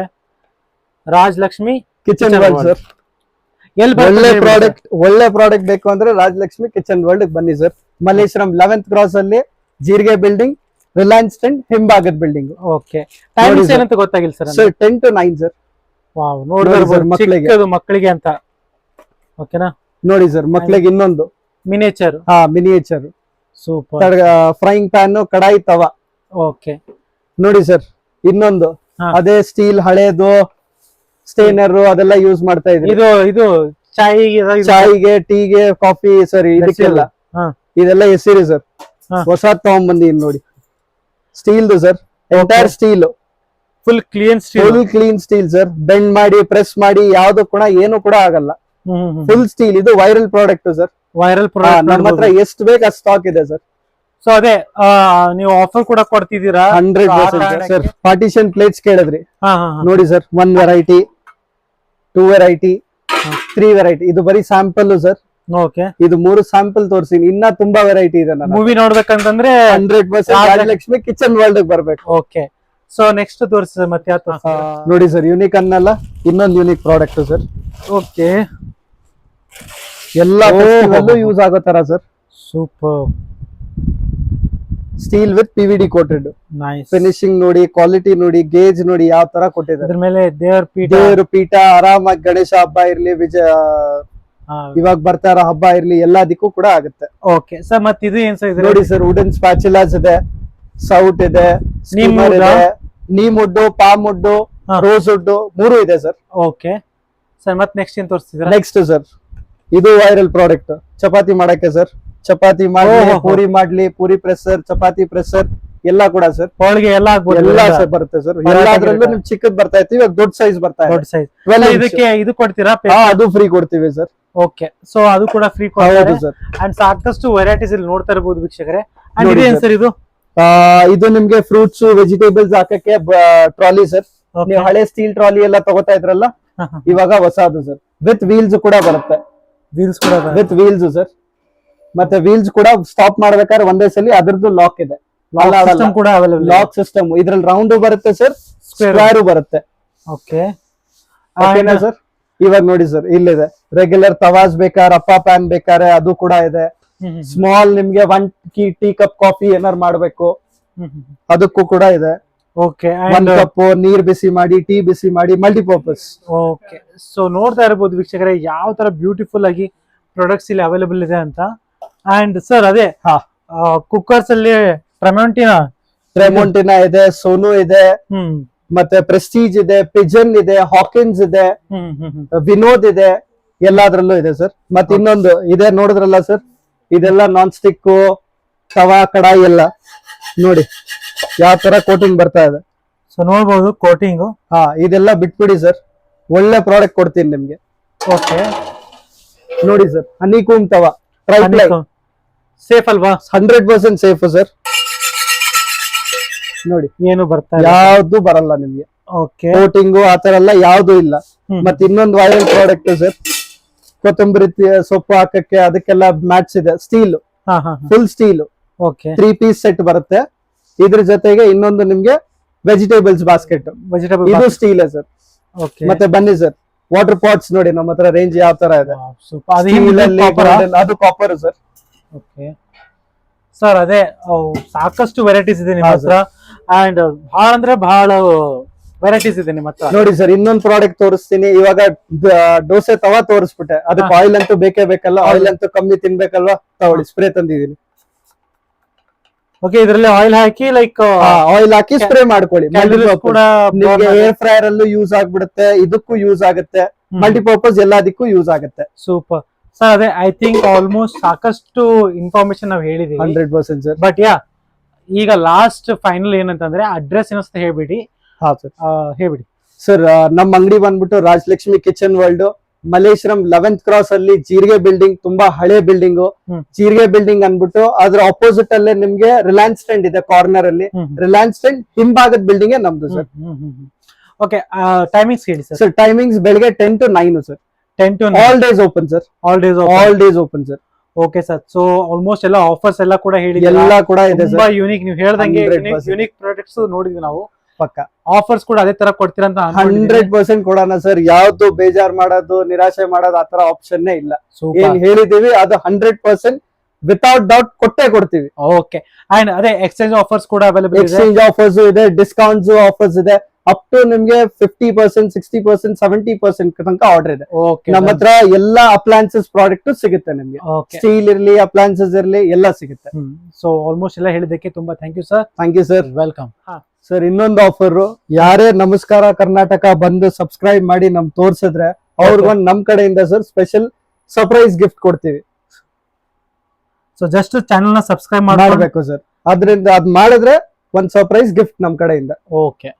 ರಾಜಲಕ್ಷ್ಮಿ ಕಿಚನ್ ವರ್ಲ್ಡ್ ಸರ್. ಒಳ್ಳೆ ಪ್ರಾಡಕ್ಟ್ ಬೇಕು ಅಂದ್ರೆ ರಾಜಲಕ್ಷ್ಮಿ ಕಿಚನ್ ವರ್ಲ್ಡ್ ಬನ್ನಿ ಸರ್. ಮಲ್ಲೇಶ್ವರಂ 11th ಕ್ರಾಸ್ ಅಲ್ಲಿ ಜೀರಿಗೆ ಬಿಲ್ಡಿಂಗ್, ರಿಲಯನ್ಸ್ ಟೆಂಟ್ ಹಿಂಭಾಗದ ಬಿಲ್ಡಿಂಗ್. ಓಕೆ, ಟೈಮಿಂಗ್ಸ್ ಏನಂತ ಗೊತ್ತಾಗಿಲ್ಲ sir. Sir 10 to 9 sir. Wow, ನೋಡ್ತಾ ಇರ್ಬೋದು ಮಕ್ಕಳಿಗೆ ಅಂತ. ಓಕೆನಾ? ನೋಡಿ ಸರ್ ಮಕ್ಕಳಿಗೆ ಇನ್ನೊಂದು miniature. Miniature super. Frying PAN, ಕಡಾಯಿ, ತವ. ಓಕೆ, ನೋಡಿ ಸರ್ ಇನ್ನೊಂದು ಅದೇ ಸ್ಟೀಲ್ ಹಳೇದು ಸ್ಟೇನರ್ ಅದೆಲ್ಲ ಯೂಸ್ ಮಾಡ್ತಾ ಇದ್ರಿ. ಇದು ಚಾಯಿಗೆ, ಟೀಗೆ, ಕಾಫಿ ಸರ್ ಇದಕ್ಕೆಲ್ಲ ಇದೆಲ್ಲ ಎಸಿರಿ ಸರ್. ಹೊಸ ತಗೊಂಡ್ಬಂದಿದ್ದೀನಿ ನೋಡಿ. ಸ್ಟೀಲ್ದು sir, entire steel, full clean steel sir. Bend ಮಾಡಿ ಪ್ರೆಸ್ ಮಾಡಿ ಯಾವ್ದು ಕೂಡ ಏನು ಕೂಡ ಆಗಲ್ಲ. Full steel. ಇದು viral product sir. Viral product ನಮ್ಮ ಹತ್ರ ಎಷ್ಟು ಬೇಕು ಅಷ್ಟು ಸ್ಟಾಕ್ ಇದೆ ಸರ್. ಸೊ ಅದೇ ನೀವು ಆಫರ್ ಕೂಡ ಕೊಡ್ತಿದ್ದೀರಾ? 100% ಸರ್. ಪಾರ್ಟಿಷನ್ ಪ್ಲೇಟ್ಸ್ ಕೇಳಿದ್ರಿ, ನೋಡಿ ಸರ್ 1 ವೆರೈಟಿ, 2 ವೆರೈಟಿ, 3 ವೆರೈಟಿ. ಇದು ಬರೀ ಸ್ಯಾಂಪಲ್ ಸರ್. ಓಕೆ, ಇದು 3 ಸ್ಯಾಂಪಲ್ ತೋರಿಸಿ. ಇನ್ನ ತುಂಬಾ ವೆರೈಟಿ ಇದೆ. ಮೂವಿ ನೋಡ್ಬೇಕಂತಂದ್ರೆ 100% ರಾಜಲಕ್ಷ್ಮಿ ಕಿಚನ್ ವರ್ಲ್ಡ್ ಬರ್ಬೇಕು. ಓಕೆ, ಸೊ ನೆಕ್ಸ್ಟ್ ತೋರಿಸಿ ಮತ್ತೆ ಯಾವ್ದು? ನೋಡಿ ಸರ್ ಯೂನಿಕ್ ಅನ್ನಲ್ಲ, ಇನ್ನೊಂದು ಯೂನಿಕ್ ಪ್ರಾಡಕ್ಟ್ ಸರ್. ಓಕೆ, ಎಲ್ಲ ಯೂಸ್ ಆಗೋ ತರ sir. Super. Steel with PVD coated. Nice. Finishing ನೋಡಿ, ಕ್ವಾಲಿಟಿ ನೋಡಿ, ಗೇಜ್ ನೋಡಿ ಯಾವ ತರ ಕೊಟ್ಟಿದ್ದಾರೆ. ಅದ್ರ ಮೇಲೆ ದೇವ್ರ ಪೀಠ ಆರಾಮಾಗಿ ಗಣೇಶ ಹಬ್ಬ ಇರ್ಲಿ, ಇವಾಗ ಬರ್ತಾ ಇರೋ ಹಬ್ಬ ಇರ್ಲಿ, ಎಲ್ಲದಕ್ಕೂ ಕೂಡ ಆಗುತ್ತೆ. ಓಕೆ ಸರ್, ಮತ್ತೆ ಇದು ಏನ್ ಸರ್? ನೋಡಿ ಸರ್ ವುಡನ್ ಸ್ಪ್ಯಾಚುಲಾಸ್ ಇದೆ, ಸೌಟ್ ಇದೆ, neem wood, palm wood, rosewood, 3 ಇದೆ ಸರ್. ಓಕೆ ಸರ್, ಮತ್ತೆ ನೆಕ್ಸ್ಟ್ ಏನ್ ತೋರಿಸ್ತಿದ್ದೀರಾ? ನೆಕ್ಸ್ಟ್ ಸರ್ ಇದು ವೈರಲ್ ಪ್ರಾಡಕ್ಟ್. ಚಪಾತಿ ಮಾಡಕ್ಕೆ ಸರ್. ಚಪಾತಿ ಮಾಡ್ಲಿ, ಪೂರಿ ಮಾಡ್ಲಿ, ಪೂರಿ ಪ್ರೆಸರ್, ಚಪಾತಿ ಪ್ರೆಸರ್ ಎಲ್ಲ ಕೂಡ ಸರ್. ಹೋಳಿಗೆ ಎಲ್ಲ ಎಲ್ಲ ಸರ್ ಬರುತ್ತೆ ಸರ್. ಎಲ್ಲಾದ್ರಲ್ಲೂ ನಿಮ್ ಚಿಕ್ಕದ್ ಬರ್ತಾ ಇತ್ತು, ಇವಾಗ ದೊಡ್ಡ ಸೈಜ್ ಬರ್ತಾ ಇದೆ. ದೊಡ್ಡ ಸೈಜ್. ಇದಕ್ಕೆ ಇದು ಕೊಡ್ತೀರಾ? ಅದು ಫ್ರೀ ಕೊಡ್ತೀವಿ ಸರ್. ಓಕೆ, ಸೊ ಅದು ಕೂಡ ಫ್ರೀ ಹೌದು ಸರ್. ಅಂಡ್ ಸಾಕಷ್ಟು ವೆರೈಟೀಸ್ ಇಲ್ಲಿ ನೋಡ್ತಾ ಇರಬಹುದು ವೀಕ್ಷಕರೇ. ಅಂಡ್ ನೋಡಿ ಇದೇನ್ sir. ಸರ್ ಇದು? ಇದು ನಿಮ್ಗೆ ಫ್ರೂಟ್ಸ್ ವೆಜಿಟೇಬಲ್ಸ್ ಹಾಕಕ್ಕೆ ಟ್ರಾಲಿ ಸರ್. Okay. ನೀವು ಹಳೆ ಸ್ಟೀಲ್ ಟ್ರಾಲಿ ಎಲ್ಲ ತಗೋತಾ ಇದ್ರಲ್ಲ, ಇವಾಗ ಹೊಸದು ಸರ್. ವಿತ್ ವೀಲ್ಸ್ ಕೂಡ ಬರುತ್ತೆ. ವೀಲ್ಸ್ ಕೂಡ ವಿತ್ ವೀಲ್ಸ್ ಸರ್. ಮತ್ತೆ ವೀಲ್ಸ್ ಕೂಡ ಸ್ಟಾಪ್ ಮಾಡ್ಬೇಕಾದ್ರೆ ಒಂದೇ ಸಲ ಅದ್ರದ್ದು ಲಾಕ್ ಇದೆ. ಸಿಸ್ಟಮ್ ಕೂಡ ಅವೈಲೇಬಲ್. ಲಾಕ್ ಸಿಸ್ಟಮ್ ಇದ್ರಲ್ಲಿ ರೌಂಡ್ ಬರುತ್ತೆ ಸರ್, ಸ್ಕ್ವೇರ್ ಬರುತ್ತೆ. ಓಕೆ ಓಕೆನಾ ಸರ್? ಇವಾಗ ನೋಡಿ ಸರ್, ಇಲ್ಲಿದೆ ರೆಗ್ಯುಲರ್ ತವಾಸ್ ಬೇಕಾದ್ರೆ, ಅಪ್ಪ ಪ್ಯಾನ್ ಬೇಕಾದ್ರೆ ಅದು ಕೂಡ ಇದೆ. ಸ್ಮಾಲ್ ನಿಮ್ಗೆ 1 ಟೀ ಕಪ್ ಕಾಫಿ ಏನಾರು ಮಾಡ್ಬೇಕು ಅದಕ್ಕೂ ಕೂಡ ಇದೆ. ಓಕೆ, 1 ಕಪ್ ನೀರ್ ಬಿಸಿ ಮಾಡಿ, ಟೀ ಬಿಸಿ ಮಾಡಿ, ಮಲ್ಟಿಪರ್ಪಸ್. ಓಕೆ, ಸೊ ನೋಡ್ತಾ ಇರಬಹುದು ವೀಕ್ಷಕರೇ ಯಾವ ತರ ಬ್ಯೂಟಿಫುಲ್ ಆಗಿ ಪ್ರಾಡಕ್ಟ್ಸ್ ಇಲ್ಲಿ ಅವೈಲೇಬಲ್ ಇದೆ ಅಂತ. ಅಂಡ್ ಸರ್ ಅದೇ ಕುಕ್ಕರ್ಸ್ ಅಲ್ಲಿ ಟ್ರೆಮೊಂಟಿನಾ ಇದೆ, ಸೋನು ಇದೆ, ಮತ್ತೆ ಪ್ರೆಸ್ಟೀಜ್ ಇದೆ, ಪಿಜನ್ ಇದೆ, ಹಾಕಿನ್ಸ್ ಇದೆ, ವಿನೋದ್ ಇದೆ, ಎಲ್ಲಾದ್ರಲ್ಲೂ ಇದೆ ಸರ್. ಮತ್ತೆ ಇನ್ನೊಂದು ಇದೆ ನೋಡಿದ್ರಲ್ಲ ಸರ್, ಇದೆಲ್ಲ ನಾನ್ ಸ್ಟಿಕ್ ತವಾ ಕಡಾಯಿ ಎಲ್ಲ ನೋಡಿ ಯಾವ ತರ ಕೋಟಿಂಗ್ ಬರ್ತಾ ಇದೆ. ಸೊ ನೋಡ್ಬೋದು ಕೋಟಿಂಗ್. ಇದೆಲ್ಲ ಬಿಟ್ಬಿಡಿ ಸರ್, ಒಳ್ಳೆ ಪ್ರಾಡಕ್ಟ್ ಕೊಡ್ತೀನಿ ನಿಮ್ಗೆ. ಓಕೆ ನೋಡಿ ಸರ್, ಹನಿಕೂಮ್ ತವಾ ಟ್ರೈಪ್ಲೈ, ಸೇಫ್ ಅಲ್ವಾ? 100% ಸೇಫ್ ಸರ್. ನೋಡಿ ಏನು ಬರ್ತಾ ಯಾವ್ದು ಬರಲ್ಲ ನಿಮ್ಗೆ. ಓಕೆ, ಕೋಟಿಂಗು ಆತರ ಎಲ್ಲ ಯಾವ್ದು ಇಲ್ಲ. ಮತ್ತೆ ಇನ್ನೊಂದು ವೈರಲ್ ಪ್ರಾಡಕ್ಟ್ ಸರ್, ಕೊತ್ತಂಬರಿ ಸೊಪ್ಪು ಹಾಕಕ್ಕೆ ಅದಕ್ಕೆಲ್ಲ ಮ್ಯಾಟ್ಸ್ ಇದೆ, steel, full steel. Okay, 3 piece set ಬರುತ್ತೆ. ಇದ್ರ ಜೊತೆಗೆ ಇನ್ನೊಂದು ನಿಮ್ಗೆ ವೆಜಿಟೇಬಲ್ಸ್ ಬಾಸ್ಕೆಟ್, ವೆಜಿಟೇಬಲ್ ಇದು ಸ್ಟೀಲ್ ಸರ್. ಓಕೆ, ಮತ್ತೆ ಬನ್ನಿ ಸರ್, ವಾಟರ್ ಪಾಟ್ಸ್ ನೋಡಿ ನಮ್ಮ ಹತ್ರ ರೇಂಜ್ ಯಾವ ತರ ಇದೆ. Steel ಅಲ್ಲಿ golden, ಅದು ಕಾಪರ್ ಸರ್. ಓಕೆ ಸರ್, ಅದೇ ಸಾಕಷ್ಟು ವೆರೈಟೀಸ್ ಇದೆ ನಿಮ್ಮ ಹತ್ರ. ಅಂಡ್ ಬಹಳ ಅಂದ್ರೆ ಬಹಳ ವೆರೈಟೀಸ್ ಇದೆ ನಿಮ್ಮ ಹತ್ರ. ನೋಡಿ ಸರ್, ಇನ್ನೊಂದು ಪ್ರಾಡಕ್ಟ್ ತೋರಿಸ್ತೀನಿ. ಇವಾಗ ದೋಸೆ ತವಾ ತೋರಿಸ್ಬಿಟ್ಟೆ, ಅದಕ್ಕೆ ಆಯಿಲ್ ಅಂತೂ ಬೇಕೇ ಬೇಕಲ್ಲ, ಆಯಿಲ್ ಅಂತೂ ಕಮ್ಮಿ ತಿನ್ಬೇಕಲ್ವಾ, ತಗೊಳ್ಳಿ ಸ್ಪ್ರೇ ತಂದಿದ್ದೀನಿ. ಓಕೆ, ಇದರಲ್ಲಿ ಆಯಿಲ್ ಹಾಕಿ ಲೈಕ್ ಆಯಿಲ್ ಹಾಕಿ ಸ್ಪ್ರೇ ಮಾಡ್ಕೊಳ್ಳಿ. ಕೂಡ ನಿಮ್ಗೆ ಏರ್ ಫ್ರೈಯರ್ ಅಲ್ಲೂ ಯೂಸ್ ಆಗ್ಬಿಡುತ್ತೆ, ಇದಕ್ಕೂ ಯೂಸ್ ಆಗುತ್ತೆ, ಮಲ್ಟಿಪರ್ಪಸ್ ಎಲ್ಲದಕ್ಕೂ ಯೂಸ್ ಆಗುತ್ತೆ. Super sir. ಅದೇ ಐ ಥಿಂಕ್ ಆಲ್ಮೋಸ್ಟ್ ಸಾಕಷ್ಟು ಇನ್ಫಾರ್ಮೇಶನ್ ನಾವು ಹೇಳಿದೀವಿ. 100% ಸರ್. ಬಟ್ ಈಗ ಲಾಸ್ಟ್ ಫೈನಲ್ ಏನಂತಂದ್ರೆ ಅಡ್ರೆಸ್ ಏನಂತ ಹೇಳ್ಬಿಡಿ. ಹೇಳ್ಬಿಡಿ ಸರ್. ನಮ್ಮ ಅಂಗಡಿ ಬಂದ್ಬಿಟ್ಟು Rajalakshmi kitchen world, Malleshwaram 11th cross ಅಲ್ಲಿ ಜೀರಿಗೆ ಬಿಲ್ಡಿಂಗ್, ತುಂಬಾ ಹಳೆ ಬಿಲ್ಡಿಂಗ್. ಜೀರಿಗೆ ಬಿಲ್ಡಿಂಗ್ ಅನ್ಬಿಟ್ಟು ಅದ್ರ ಅಪೋಸಿಟ್ ಅಲ್ಲೇ ನಿಮ್ಗೆ ರಿಲಯನ್ಸ್ ಸ್ಟ್ಯಾಂಡ್ ಇದೆ ಕಾರ್ನರ್ ಅಲ್ಲಿ. ರಿಲಯನ್ಸ್ ಸ್ಟ್ಯಾಂಡ್ ಹಿಂಭಾಗದ ಬಿಲ್ಡಿಂಗ್ ನಮ್ದು ಸರ್. ಓಕೆ, ಟೈಮಿಂಗ್ಸ್ ಹೇಳಿ ಸರ್. ಸರ್ ಟೈಮಿಂಗ್ಸ್ ಬೆಳಗ್ಗೆ 10 to 9 sir. 10 to 9 all days open sir. All days open sir. Okay sir. So almost ಎಲ್ಲ ಆಫರ್ಸ್ ಎಲ್ಲ ಕೂಡ ಹೇಳಿ, ಎಲ್ಲ ಕೂಡ ಇದೆ ಸರ್. ತುಂಬಾ ಯೂನಿಕ್, ನೀವು ಹೇಳ್ದಂಗೆ ಯೂನಿಕ್ ಪ್ರಾಡಕ್ಟ್ಸ್ ನೋಡಿದ್ವಿ ನಾವು. ಪಕ್ಕ ಆಫರ್ಸ್ ಕೂಡ ಅದೇ ತರ ಕೊಡ್ತೀರಾ ಅಂತ 100% ಕೊಡೋಣ ಸರ್. ಯಾವ್ದು ಬೇಜಾರ್ ಮಾಡೋದು, ನಿರಾಶೆ ಮಾಡೋದು ಆತರ ಆಪ್ಷನ್ ಇಲ್ಲ. ಏನ್ ಹೇಳಿದೀವಿ ಅದು 100% ವಿತೌಟ್ ಡೌಟ್ ಕೊಟ್ಟೆ ಕೊಡ್ತೀವಿ. ಓಕೆ, ಅಂಡ್ ಅದೇ ಎಕ್ಸ್ಚೇಂಜ್ ಆಫರ್ಸ್ ಕೂಡ ಅವೈಲೇಬಲ್ ಇದೆ. ಎಕ್ಸ್ಚೇಂಜ್ ಆಫರ್ಸ್ ಇದೆ, ಡಿಸ್ಕೌಂಟ್ಸ್ ಆಫರ್ಸ್ ಇದೆ. ಅಪ್ ಟು ನಿಮ್ಗೆ 50%, 60%, 70% ತನಕ ಆರ್ಡರ್ ಇದೆ. ನಮ್ಮ ಹತ್ರ ಎಲ್ಲಾ ಅಪ್ಲಯನ್ಸಸ್ ಪ್ರಾಡಕ್ಟ್ ಸಿಗುತ್ತೆ ನಿಮ್ಗೆ. ಸ್ಟೀಲ್ ಇರ್ಲಿ, ಅಪ್ಲಯನ್ಸಸ್ ಇರ್ಲಿ, ಎಲ್ಲ ಸಿಗುತ್ತೆ. ಸೊ ಆಲ್ಮೋಸ್ಟ್ ಎಲ್ಲ ಹೇಳಿದಕ್ಕೆ ತುಂಬಾ thank you sir. Thank you sir. Welcome sir. ಇನ್ನೊಂದು ಆಫರ್, ಯಾರೇ ನಮಸ್ಕಾರ ಕರ್ನಾಟಕ ಬಂದು ಸಬ್ಸ್ಕ್ರೈಬ್ ಮಾಡಿ ನಮ್ ತೋರ್ಸಿದ್ರೆ ಅವ್ರಿಗೊಂದು ನಮ್ ಕಡೆಯಿಂದ ಸರ್ ಸ್ಪೆಷಲ್ ಸರ್ಪ್ರೈಸ್ ಗಿಫ್ಟ್ ಕೊಡ್ತೀವಿ. ಸೊ ಜಸ್ಟ್ ಚಾನೆಲ್ ನ ಸಬ್ಸ್ಕ್ರೈಬ್ ಮಾಡಬೇಕು ಸರ್. ಅದರಿಂದ ಅದ್ ಮಾಡಿದ್ರೆ ಒಂದ್ ಸರ್ಪ್ರೈಸ್ ಗಿಫ್ಟ್ ನಮ್ ಕಡೆಯಿಂದ. ಓಕೆ,